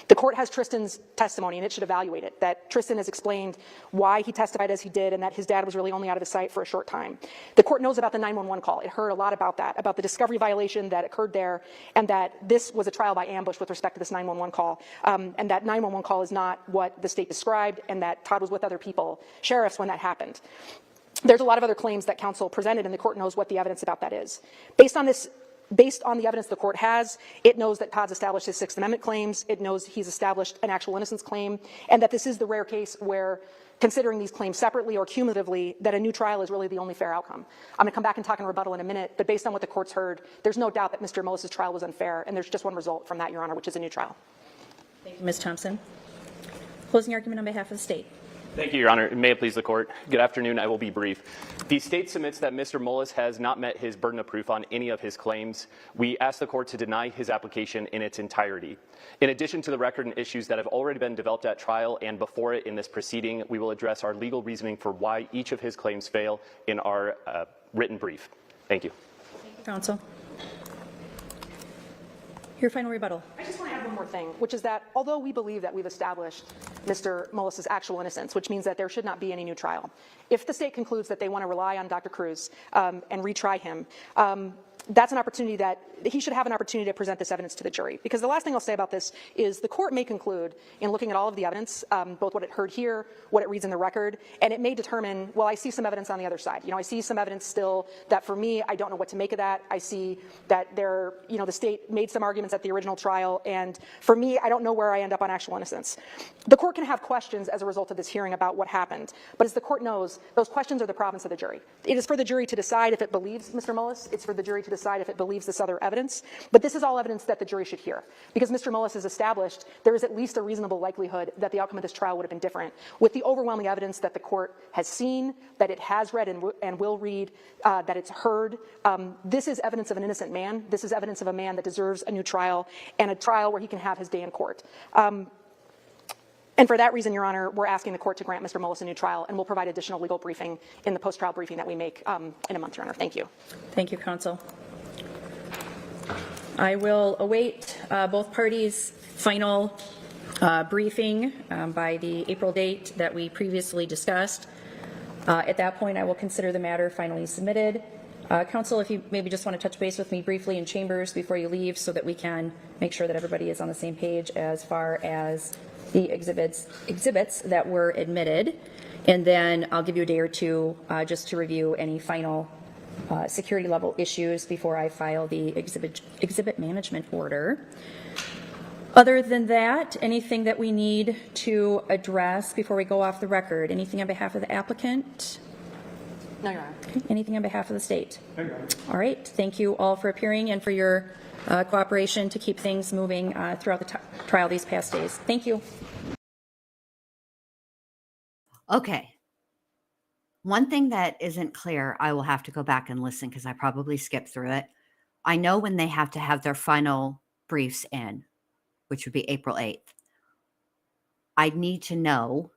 The court has Tristan's testimony, and it should evaluate it, that Tristan has explained why he testified as he did and that his dad was really only out of his sight for a short time. The court knows about the 911 call. It heard a lot about that, about the discovery violation that occurred there, and that this was a trial by ambush with respect to this 911 call, and that 911 call is not what the state described, and that Todd was with other people, sheriffs, when that happened. There's a lot of other claims that counsel presented, and the court knows what the evidence about that is. Based on the evidence the court has, it knows that Todd's established his Sixth Amendment claims, it knows he's established an actual innocence claim, and that this is the rare case where, considering these claims separately or cumulatively, that a new trial is really the only fair outcome. I'm going to come back and talk in rebuttal in a minute, but based on what the court's heard, there's no doubt that Mr. Mullis's trial was unfair, and there's just one result from that, Your Honor, which is a new trial. Thank you, Ms. Thompson. Closing argument on behalf of the state. Thank you, Your Honor. May it please the court. Good afternoon. I will be brief. The state submits that Mr. Mullis has not met his burden of proof on any of his claims. We ask the court to deny his application in its entirety. In addition to the record and issues that have already been developed at trial and before it in this proceeding, we will address our legal reasoning for why each of his claims fail in our written brief. Thank you. Thank you, counsel. Your final rebuttal. I just want to add one more thing, which is that although we believe that we've established Mr. Mullis's actual innocence, which means that there should not be any new trial, if the state concludes that they want to rely on Dr. Cruz and retry him, that's an opportunity that he should have an opportunity to present this evidence to the jury. Because the last thing I'll say about this is the court may conclude in looking at all of the evidence, both what it heard here, what it reads in the record, and it may determine, well, I see some evidence on the other side. You know, I see some evidence still that for me, I don't know what to make of that. I see that the state made some arguments at the original trial, and for me, I don't know where I end up on actual innocence. The court can have questions as a result of this hearing about what happened, but as the court knows, those questions are the province of the jury. It is for the jury to decide if it believes Mr. Mullis. It's for the jury to decide if it believes this other evidence. But this is all evidence that the jury should hear. Because Mr. Mullis has established there is at least a reasonable likelihood that the outcome of this trial would have been different, with the overwhelming evidence that the court has seen, that it has read and will read, that it's heard. This is evidence of an innocent man. This is evidence of a man that deserves a new trial, and a trial where he can have his day in court. And for that reason, Your Honor, we're asking the court to grant Mr. Mullis a new trial, and we'll provide additional legal briefing in the post-trial briefing that we make in a month, Your Honor. Thank you. Thank you, counsel. I will await both parties' final briefing by the April date that we previously discussed. At that point, I will consider the matter finally submitted. Counsel, if you maybe just want to touch base with me briefly in chambers before you leave so that we can make sure that everybody is on the same page as far as the exhibits that were admitted. And then I'll give you a day or two just to review any final security level issues before I file the exhibit management order. Other than that, anything that we need to address before we go off the record? Anything on behalf of the applicant? No, Your Honor. Anything on behalf of the state? All right. Thank you all for appearing and for your cooperation to keep things moving throughout the trial these past days. Thank you. Okay. One thing that isn't clear, I will have to go back and listen because I probably skipped through it. I know when they have to have their final briefs in, which would be April 8th. I need to know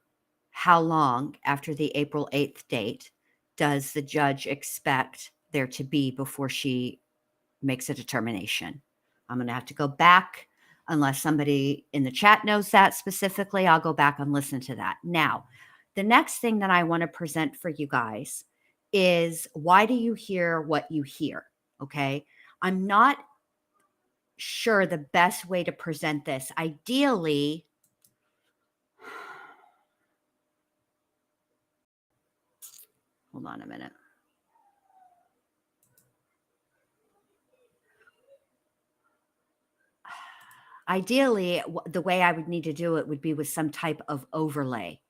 how long after the April 8th date does the judge expect there to be before she makes a determination. I'm going to have to go back. Unless somebody in the chat knows that specifically, I'll go back and listen to that. Now, the next thing that I want to present for you guys is, why do you hear what you hear? Okay. I'm not sure the best way to present this. Ideally, hold on a minute. Ideally, the way I would need to do it would be with some type of overlay.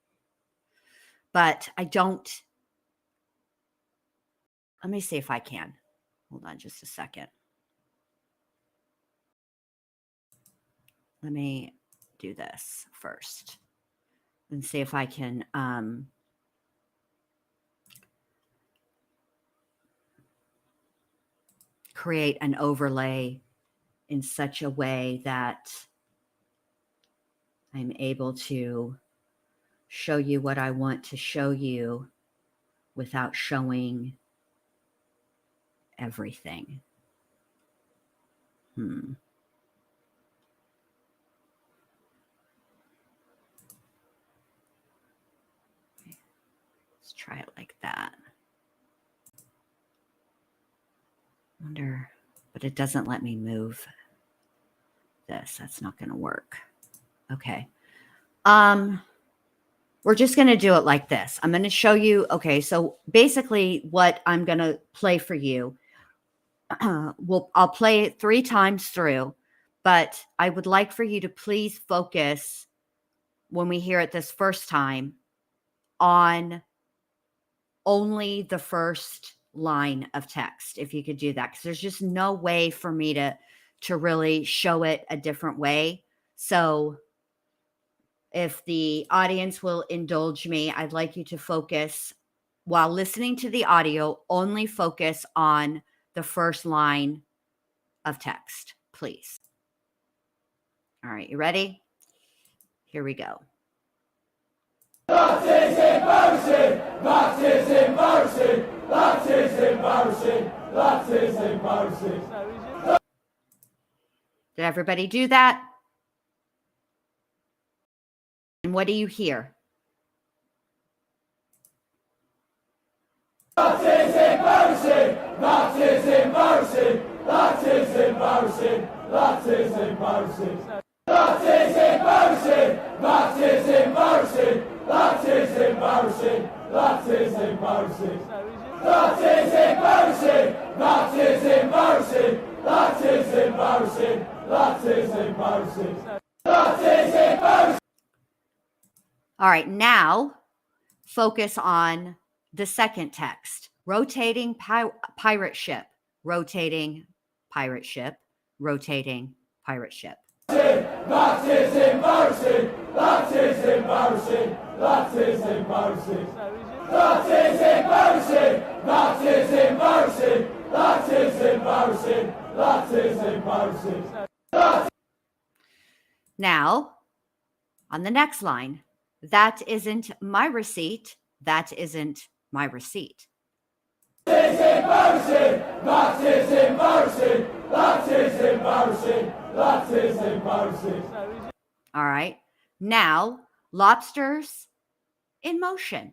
But I don't. Let me see if I can. Hold on just a second. Let me do this first and see if I can create an overlay in such a way that I'm able to show you what I want to show you without showing everything. Let's try it like that. Wonder, but it doesn't let me move this. That's not going to work. Okay. We're just going to do it like this. I'm going to show you. Okay. So basically what I'm going to play for you, I'll play it 3 times through, but I would like for you to please focus when we hear it this first time on only the first line of text, if you could do that, because there's just no way for me to really show it a different way. So if the audience will indulge me, I'd like you to focus while listening to the audio, only focus on the first line of text, please. All right, you ready? Here we go. That is embarrassing! That is embarrassing! That is embarrassing! That is embarrassing! Did everybody do that? And what do you hear? That is embarrassing! That is embarrassing! That is embarrassing! That is embarrassing! That is embarrassing! That is embarrassing! That is embarrassing! That is embarrassing! That is embarrassing! That is embarrassing! That is embarrassing! That is embarrassing! That is embarrassing! All right, now focus on the second text. Rotating pirate ship, rotating pirate ship, rotating pirate ship. That is embarrassing! That is embarrassing! That is embarrassing! That is embarrassing! That is embarrassing! That is embarrassing! That is embarrassing! Now, on the next line, that isn't my receipt. That isn't my receipt. That is embarrassing! That is embarrassing! That is embarrassing! That is embarrassing! All right. Now, lobsters in motion.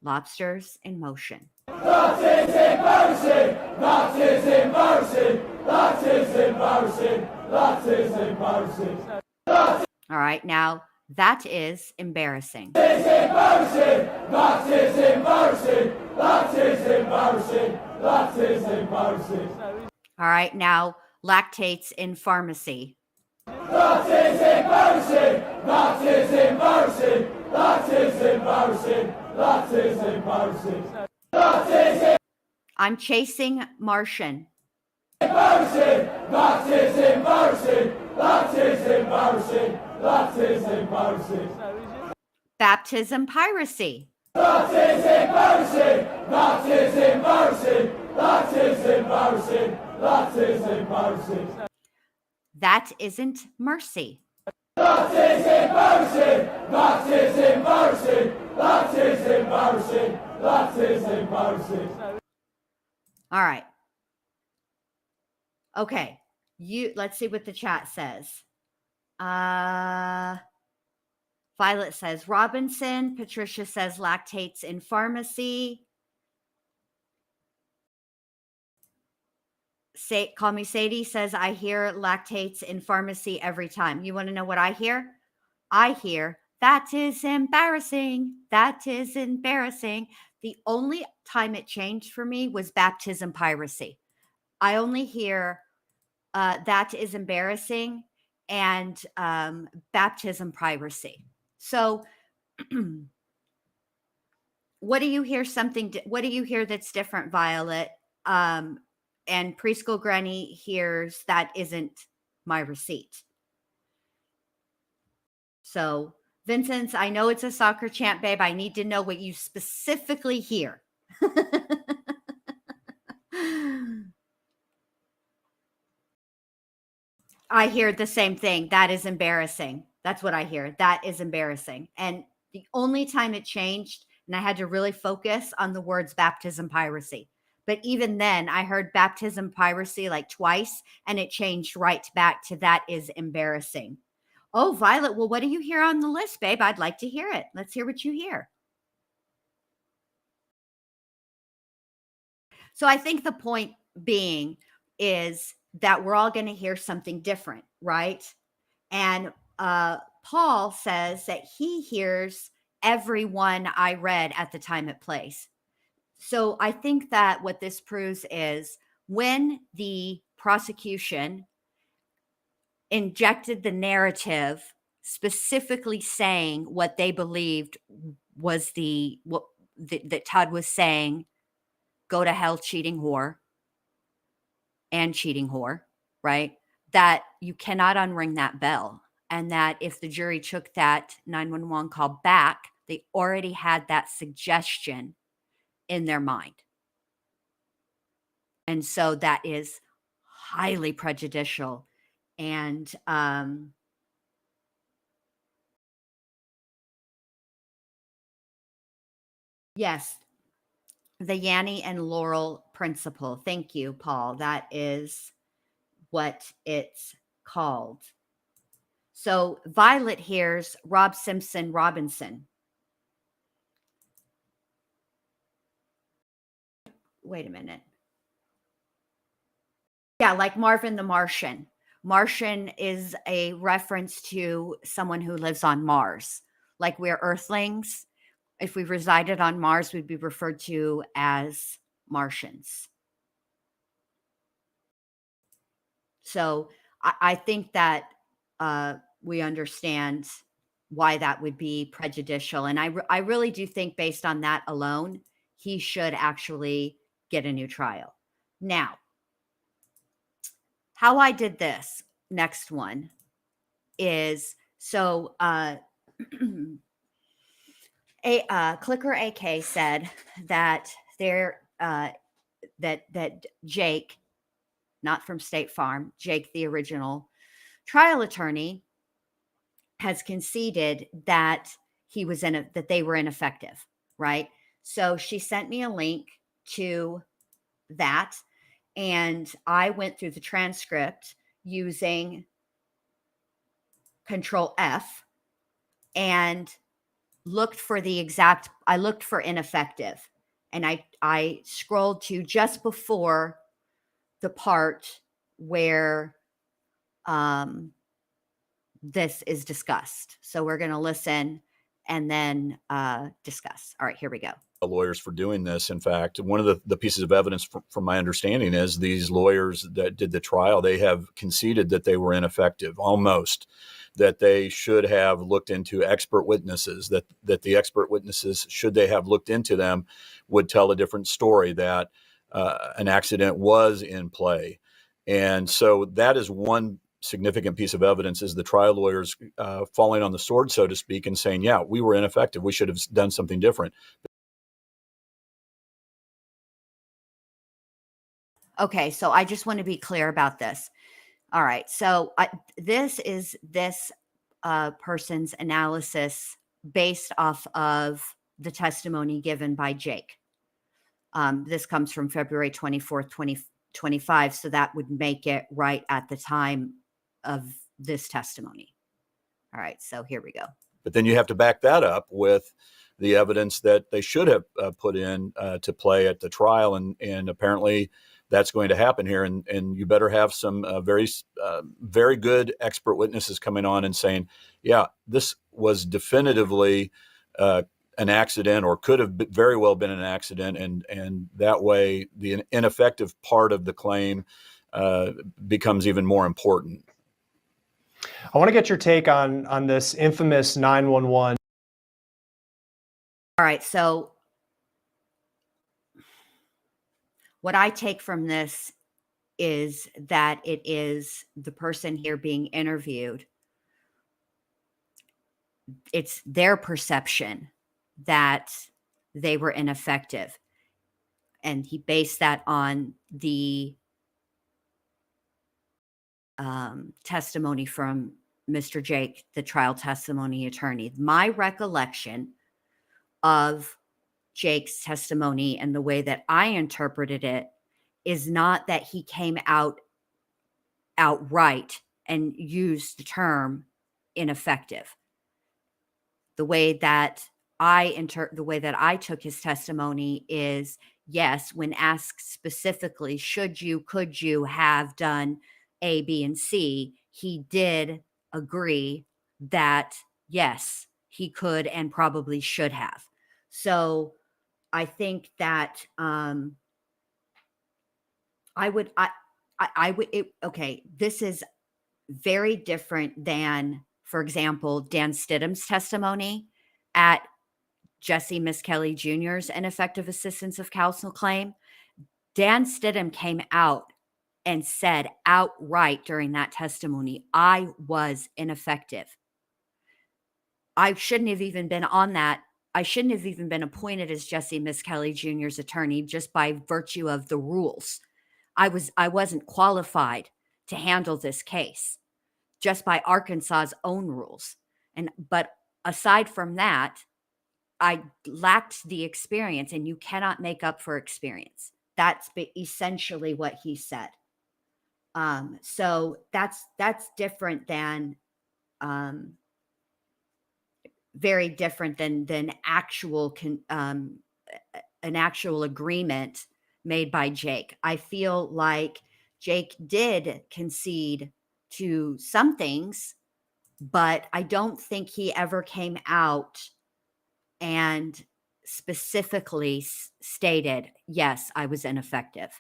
Lobsters in motion. That is embarrassing! That is embarrassing! That is embarrassing! That is embarrassing! All right. Now, that is embarrassing. That is embarrassing! That is embarrassing! That is embarrassing! That is embarrassing! All right. Now, lactates in pharmacy. That is embarrassing! That is embarrassing! That is embarrassing! That is embarrassing! That is I'm chasing Martian. Embarrassing! That is embarrassing! That is embarrassing! That is embarrassing! Baptism piracy. That is embarrassing! That is embarrassing! That is embarrassing! That is embarrassing! That isn't mercy. That is embarrassing! That is embarrassing! That is embarrassing! That is embarrassing! All right. Okay. Let's see what the chat says. Violet says Robinson. Patricia says lactates in pharmacy. Call me Sadie says, I hear lactates in pharmacy every time. You want to know what I hear? I hear, that is embarrassing. That is embarrassing. The only time it changed for me was baptism piracy. I only hear that is embarrassing and baptism piracy. So what do you hear what do you hear that's different, Violet? And preschool granny hears that isn't my receipt. So Vincent, I know it's a soccer chant, babe. I need to know what you specifically hear. I hear the same thing. That is embarrassing. That's what I hear. That is embarrassing. And the only time it changed, and I had to really focus on the words baptism piracy. But even then, I heard baptism piracy like twice, and it changed right back to that is embarrassing. Oh, Violet, well, what do you hear on the list, babe? I'd like to hear it. Let's hear what you hear. So I think the point being is that we're all going to hear something different, right? And Paul says that he hears everyone I read at the time it plays. So I think that what this proves is when the prosecution injected the narrative specifically saying what they believed was that Todd was saying, go to hell, cheating whore, and cheating whore, right? That you cannot unring that bell. And that if the jury took that 911 call back, they already had that suggestion in their mind. And so that is highly prejudicial. And yes, the Yanni and Laurel principle. Thank you, Paul. That is what it's called. So Violet hears Rob Simpson Robinson. Wait a minute. Yeah, like Marvin the Martian. Martian is a reference to someone who lives on Mars. Like we're Earthlings. If we resided on Mars, we'd be referred to as Martians. So I think that we understand why that would be prejudicial. And I really do think based on that alone, he should actually get a new trial. Now, how I did this next one is, so Clicker AK said that that Jake, not from State Farm, Jake, the original trial attorney, has conceded that that they were ineffective, right? So she sent me a link to that, and I went through the transcript using Control F and looked for ineffective. And I scrolled to just before the part where this is discussed. So we're going to listen and then discuss. All right, here we go. Lawyers for doing this. In fact, one of the pieces of evidence from my understanding is these lawyers that did the trial, they have conceded that they were ineffective, almost, that they should have looked into expert witnesses, that the expert witnesses, should they have looked into them, would tell a different story, that an accident was in play. And so that is one significant piece of evidence, is the trial lawyers falling on the sword, so to speak, and saying, yeah, we were ineffective. We should have done something different. Okay, so I just want to be clear about this. All right, so this is this person's analysis based off of the testimony given by Jake. This comes from February 24th, 2025, so that would make it right at the time of this testimony. All right, so here we go. But then you have to back that up with the evidence that they should have put in to play at the trial, and apparently that's going to happen here. And you better have some very good expert witnesses coming on and saying, yeah, this was definitively an accident, or could have very well been an accident, and that way the ineffective part of the claim becomes even more important. I want to get your take on this infamous 911. All right, so what I take from this is that it is the person here being interviewed. It's their perception that they were ineffective. And he based that on the testimony from Mr. Jake, the trial testimony attorney. My recollection of Jake's testimony and the way that I interpreted it is not that he came out outright and used the term ineffective. The way that I took his testimony is, yes, when asked specifically, could you have done A, B, and C, he did agree that yes, he could and probably should have. So I think that this is very different than, for example, Dan Stidham's testimony at Jesse Misskelley Jr.'s ineffective assistance of counsel claim. Dan Stidham came out and said outright during that testimony, I was ineffective. I shouldn't have even been on that. I shouldn't have even been appointed as Jesse Misskelley Jr.'s attorney just by virtue of the rules. I wasn't qualified to handle this case just by Arkansas's own rules. But aside from that, I lacked the experience, and you cannot make up for experience. That's essentially what he said. So that's different than, very different than an actual agreement made by Jake. I feel like Jake did concede to some things, but I don't think he ever came out and specifically stated, yes, I was ineffective.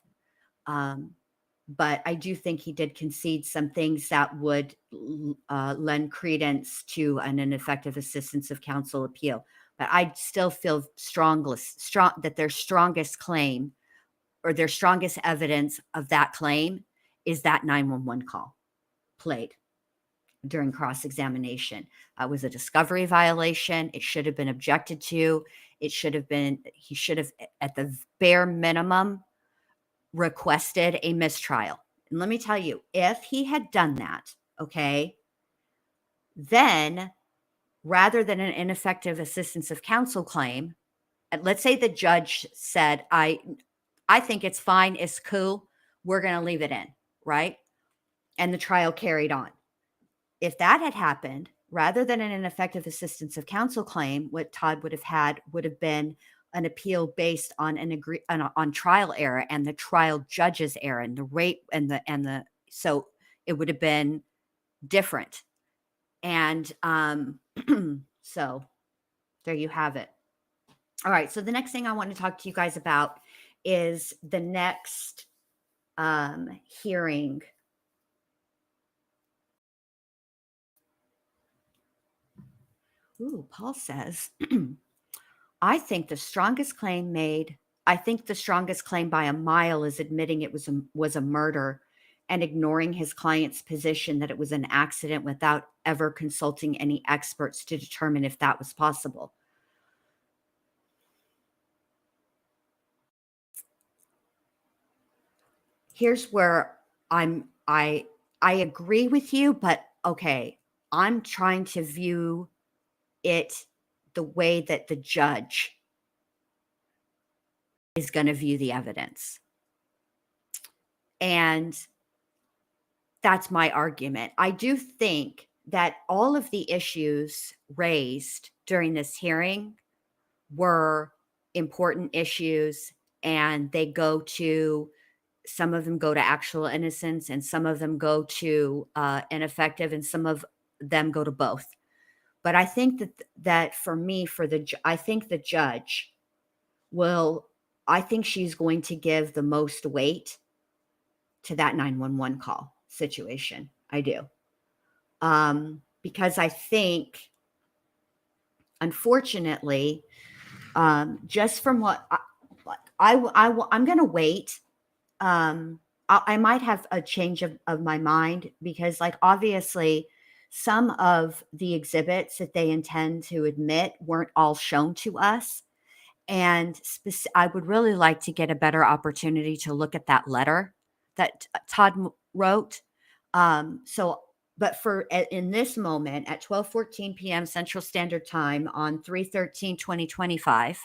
But I do think he did concede some things that would lend credence to an ineffective assistance of counsel appeal. But I still feel strong that their strongest claim, or their strongest evidence of that claim, is that 911 call played during cross-examination. It was a discovery violation. It should have been objected to. He should have, at the bare minimum, requested a mistrial. And let me tell you, if he had done that, okay, then rather than an ineffective assistance of counsel claim, and let's say the judge said, I think it's fine, it's cool, we're going to leave it in, right? And the trial carried on. If that had happened, rather than an ineffective assistance of counsel claim, what Todd would have been an appeal based on on trial error and the trial judge's error and the rate so it would have been different. And so there you have it. All right. So the next thing I want to talk to you guys about is the next hearing. Ooh, Paul says, I think the strongest claim made I think the strongest claim by a mile is admitting it was a murder and ignoring his client's position that it was an accident without ever consulting any experts to determine if that was possible. Here's where I agree with you, but okay, I'm trying to view it the way that the judge is going to view the evidence. And that's my argument. I do think that all of the issues raised during this hearing were important issues, and some of them go to actual innocence, and some of them go to ineffective, and some of them go to both. But I think that for me, I think the judge I think she's going to give the most weight to that 911 call situation. I do. Because I think, unfortunately, just from what I'm going to wait. I might have a change of my mind because, like, obviously, some of the exhibits that they intend to admit weren't all shown to us. And I would really like to get a better opportunity to look at that letter that Todd wrote. But in this moment at 12:14 p.m. Central Standard Time on 3/13/2025,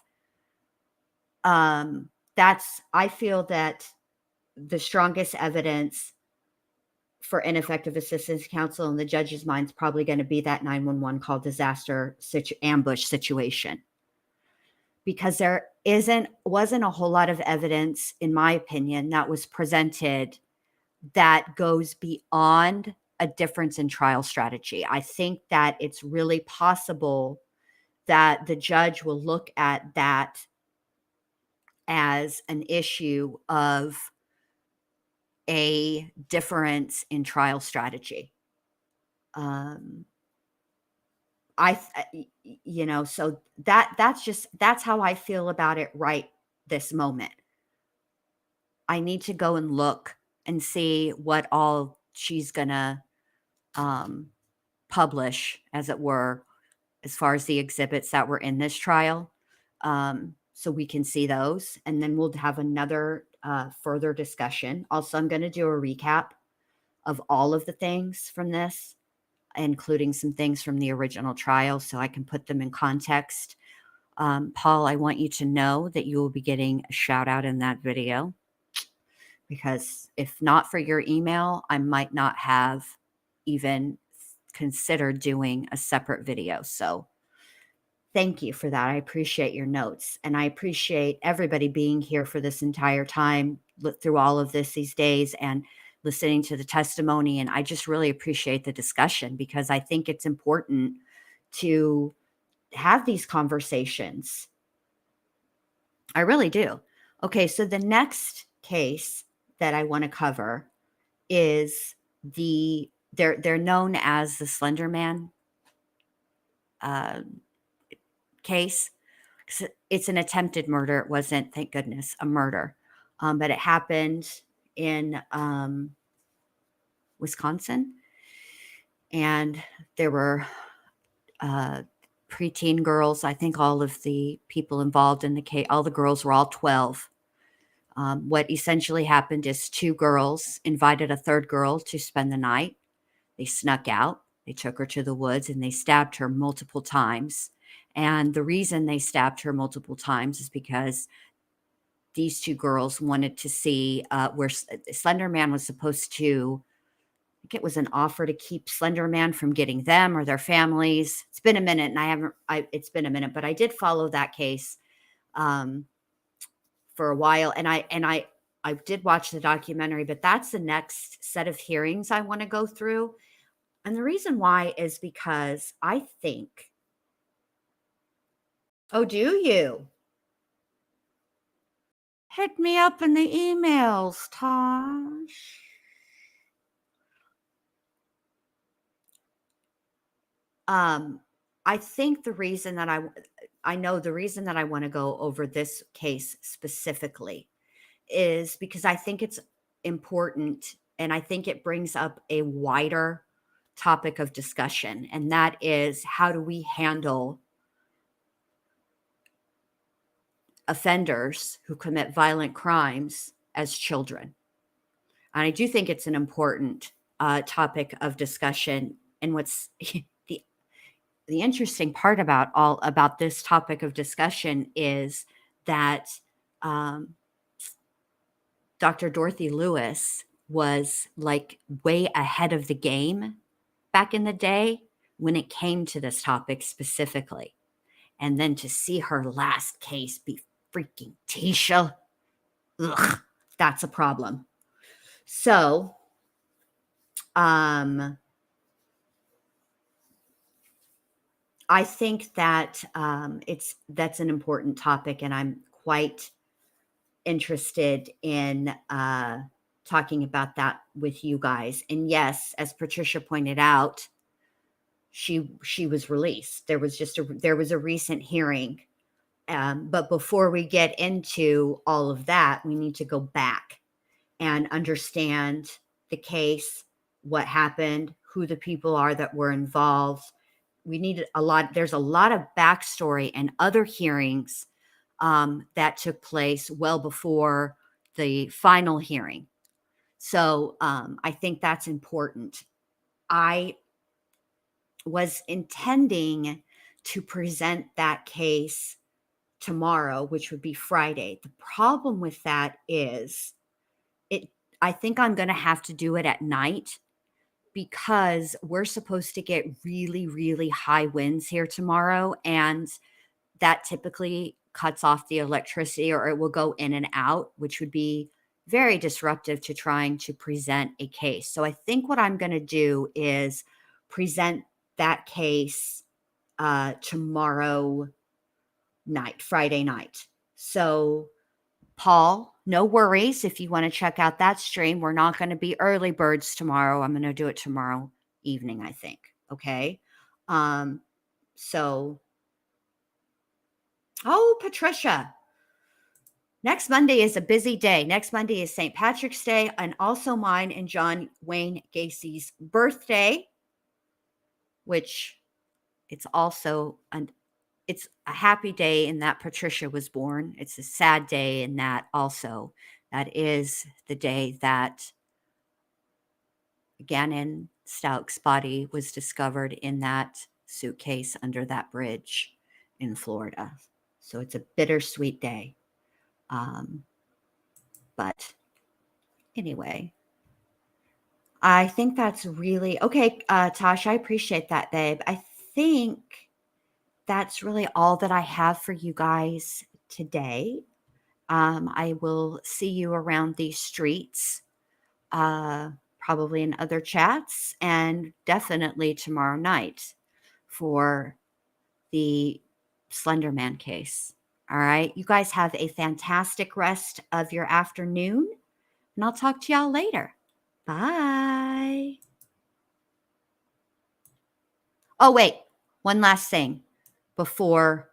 I feel that the strongest evidence for ineffective assistance of counsel in the judge's mind is probably going to be that 911 call ambush situation. Because there wasn't a whole lot of evidence, in my opinion, that was presented that goes beyond a difference in trial strategy. I think that it's really possible that the judge will look at that as an issue of a difference in trial strategy. So that's how I feel about it right this moment. I need to go and look and see what all she's gonna publish, as it were, as far as the exhibits that were in this trial, so we can see those, and then we'll have another further discussion. Also, I'm going to do a recap of all of the things from this, including some things from the original trial, so I can put them in context. Paul, I want you to know that you will be getting a shout out in that video, because if not for your email, I might not have even considered doing a separate video. So thank you for that. I appreciate your notes, and I appreciate everybody being here for this entire time through all of these days and listening to the testimony. And I just really appreciate the discussion, because I think it's important to have these conversations. I really do. Okay, so the next case that I want to cover is they're known as the Slender Man case. It's an attempted murder. It wasn't, thank goodness, a murder, but it happened in Wisconsin, and there were preteen girls. I think all of the people involved in the case, all the girls were all 12. What essentially happened is two girls invited a third girl to spend the night. They snuck out. They took her to the woods and they stabbed her multiple times. And the reason they stabbed her multiple times is because these two girls wanted to see where Slender Man was supposed to, I think it was an offer to keep Slender Man from getting them or their families. It's been a minute, and it's been a minute, but I did follow that case for a while, and I did watch the documentary, but that's the next set of hearings I want to go through. And the reason why is because I think, oh, do you? Hit me up in the emails, Tosh. I think the reason that I know the reason that I want to go over this case specifically is because I think it's important, and I think it brings up a wider topic of discussion, and that is, how do we handle offenders who commit violent crimes as children? And I do think it's an important topic of discussion. And what's the interesting part about this topic of discussion is that Dr. Dorothy Lewis was like way ahead of the game back in the day when it came to this topic specifically. And then to see her last case be freaking Tisha, ugh, that's a problem. So, I think that that's an important topic, and I'm quite interested in talking about that with you guys. And yes, as Patricia pointed out, she was released. There was a recent hearing, but before we get into all of that, we need to go back and understand the case, what happened, who the people are that were involved. There's a lot of backstory and other hearings that took place well before the final hearing. So I think that's important. I was intending to present that case tomorrow, which would be Friday. The problem with that is I think I'm going to have to do it at night, because we're supposed to get really, really high winds here tomorrow. And that typically cuts off the electricity, or it will go in and out, which would be very disruptive to trying to present a case. So I think what I'm going to do is present that case tomorrow night, Friday night. So Paul, no worries if you want to check out that stream. We're not going to be early birds tomorrow. I'm going to do it tomorrow evening, I think. Okay. Patricia, next Monday is a busy day. Next Monday is St. Patrick's Day, and also mine and John Wayne Gacy's birthday, which it's also it's a happy day in that Patricia was born. It's a sad day in that also that is the day that Gannon Stouck's body was discovered in that suitcase under that bridge in Florida. So it's a bittersweet day. But anyway, I think that's really okay. Tasha, I appreciate that, babe. I think that's really all that I have for you guys today. I will see you around these streets, probably in other chats, and definitely tomorrow night for the Slender Man case. All right. You guys have a fantastic rest of your afternoon, and I'll talk to y'all later. Bye. Oh, wait. One last thing before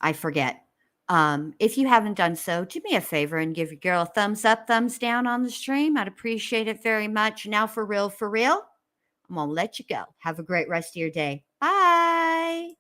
I forget. If you haven't done so, do me a favor and give your girl a thumbs up, thumbs down on the stream. I'd appreciate it very much. Now, for real, I'm going to let you go. Have a great rest of your day. Bye.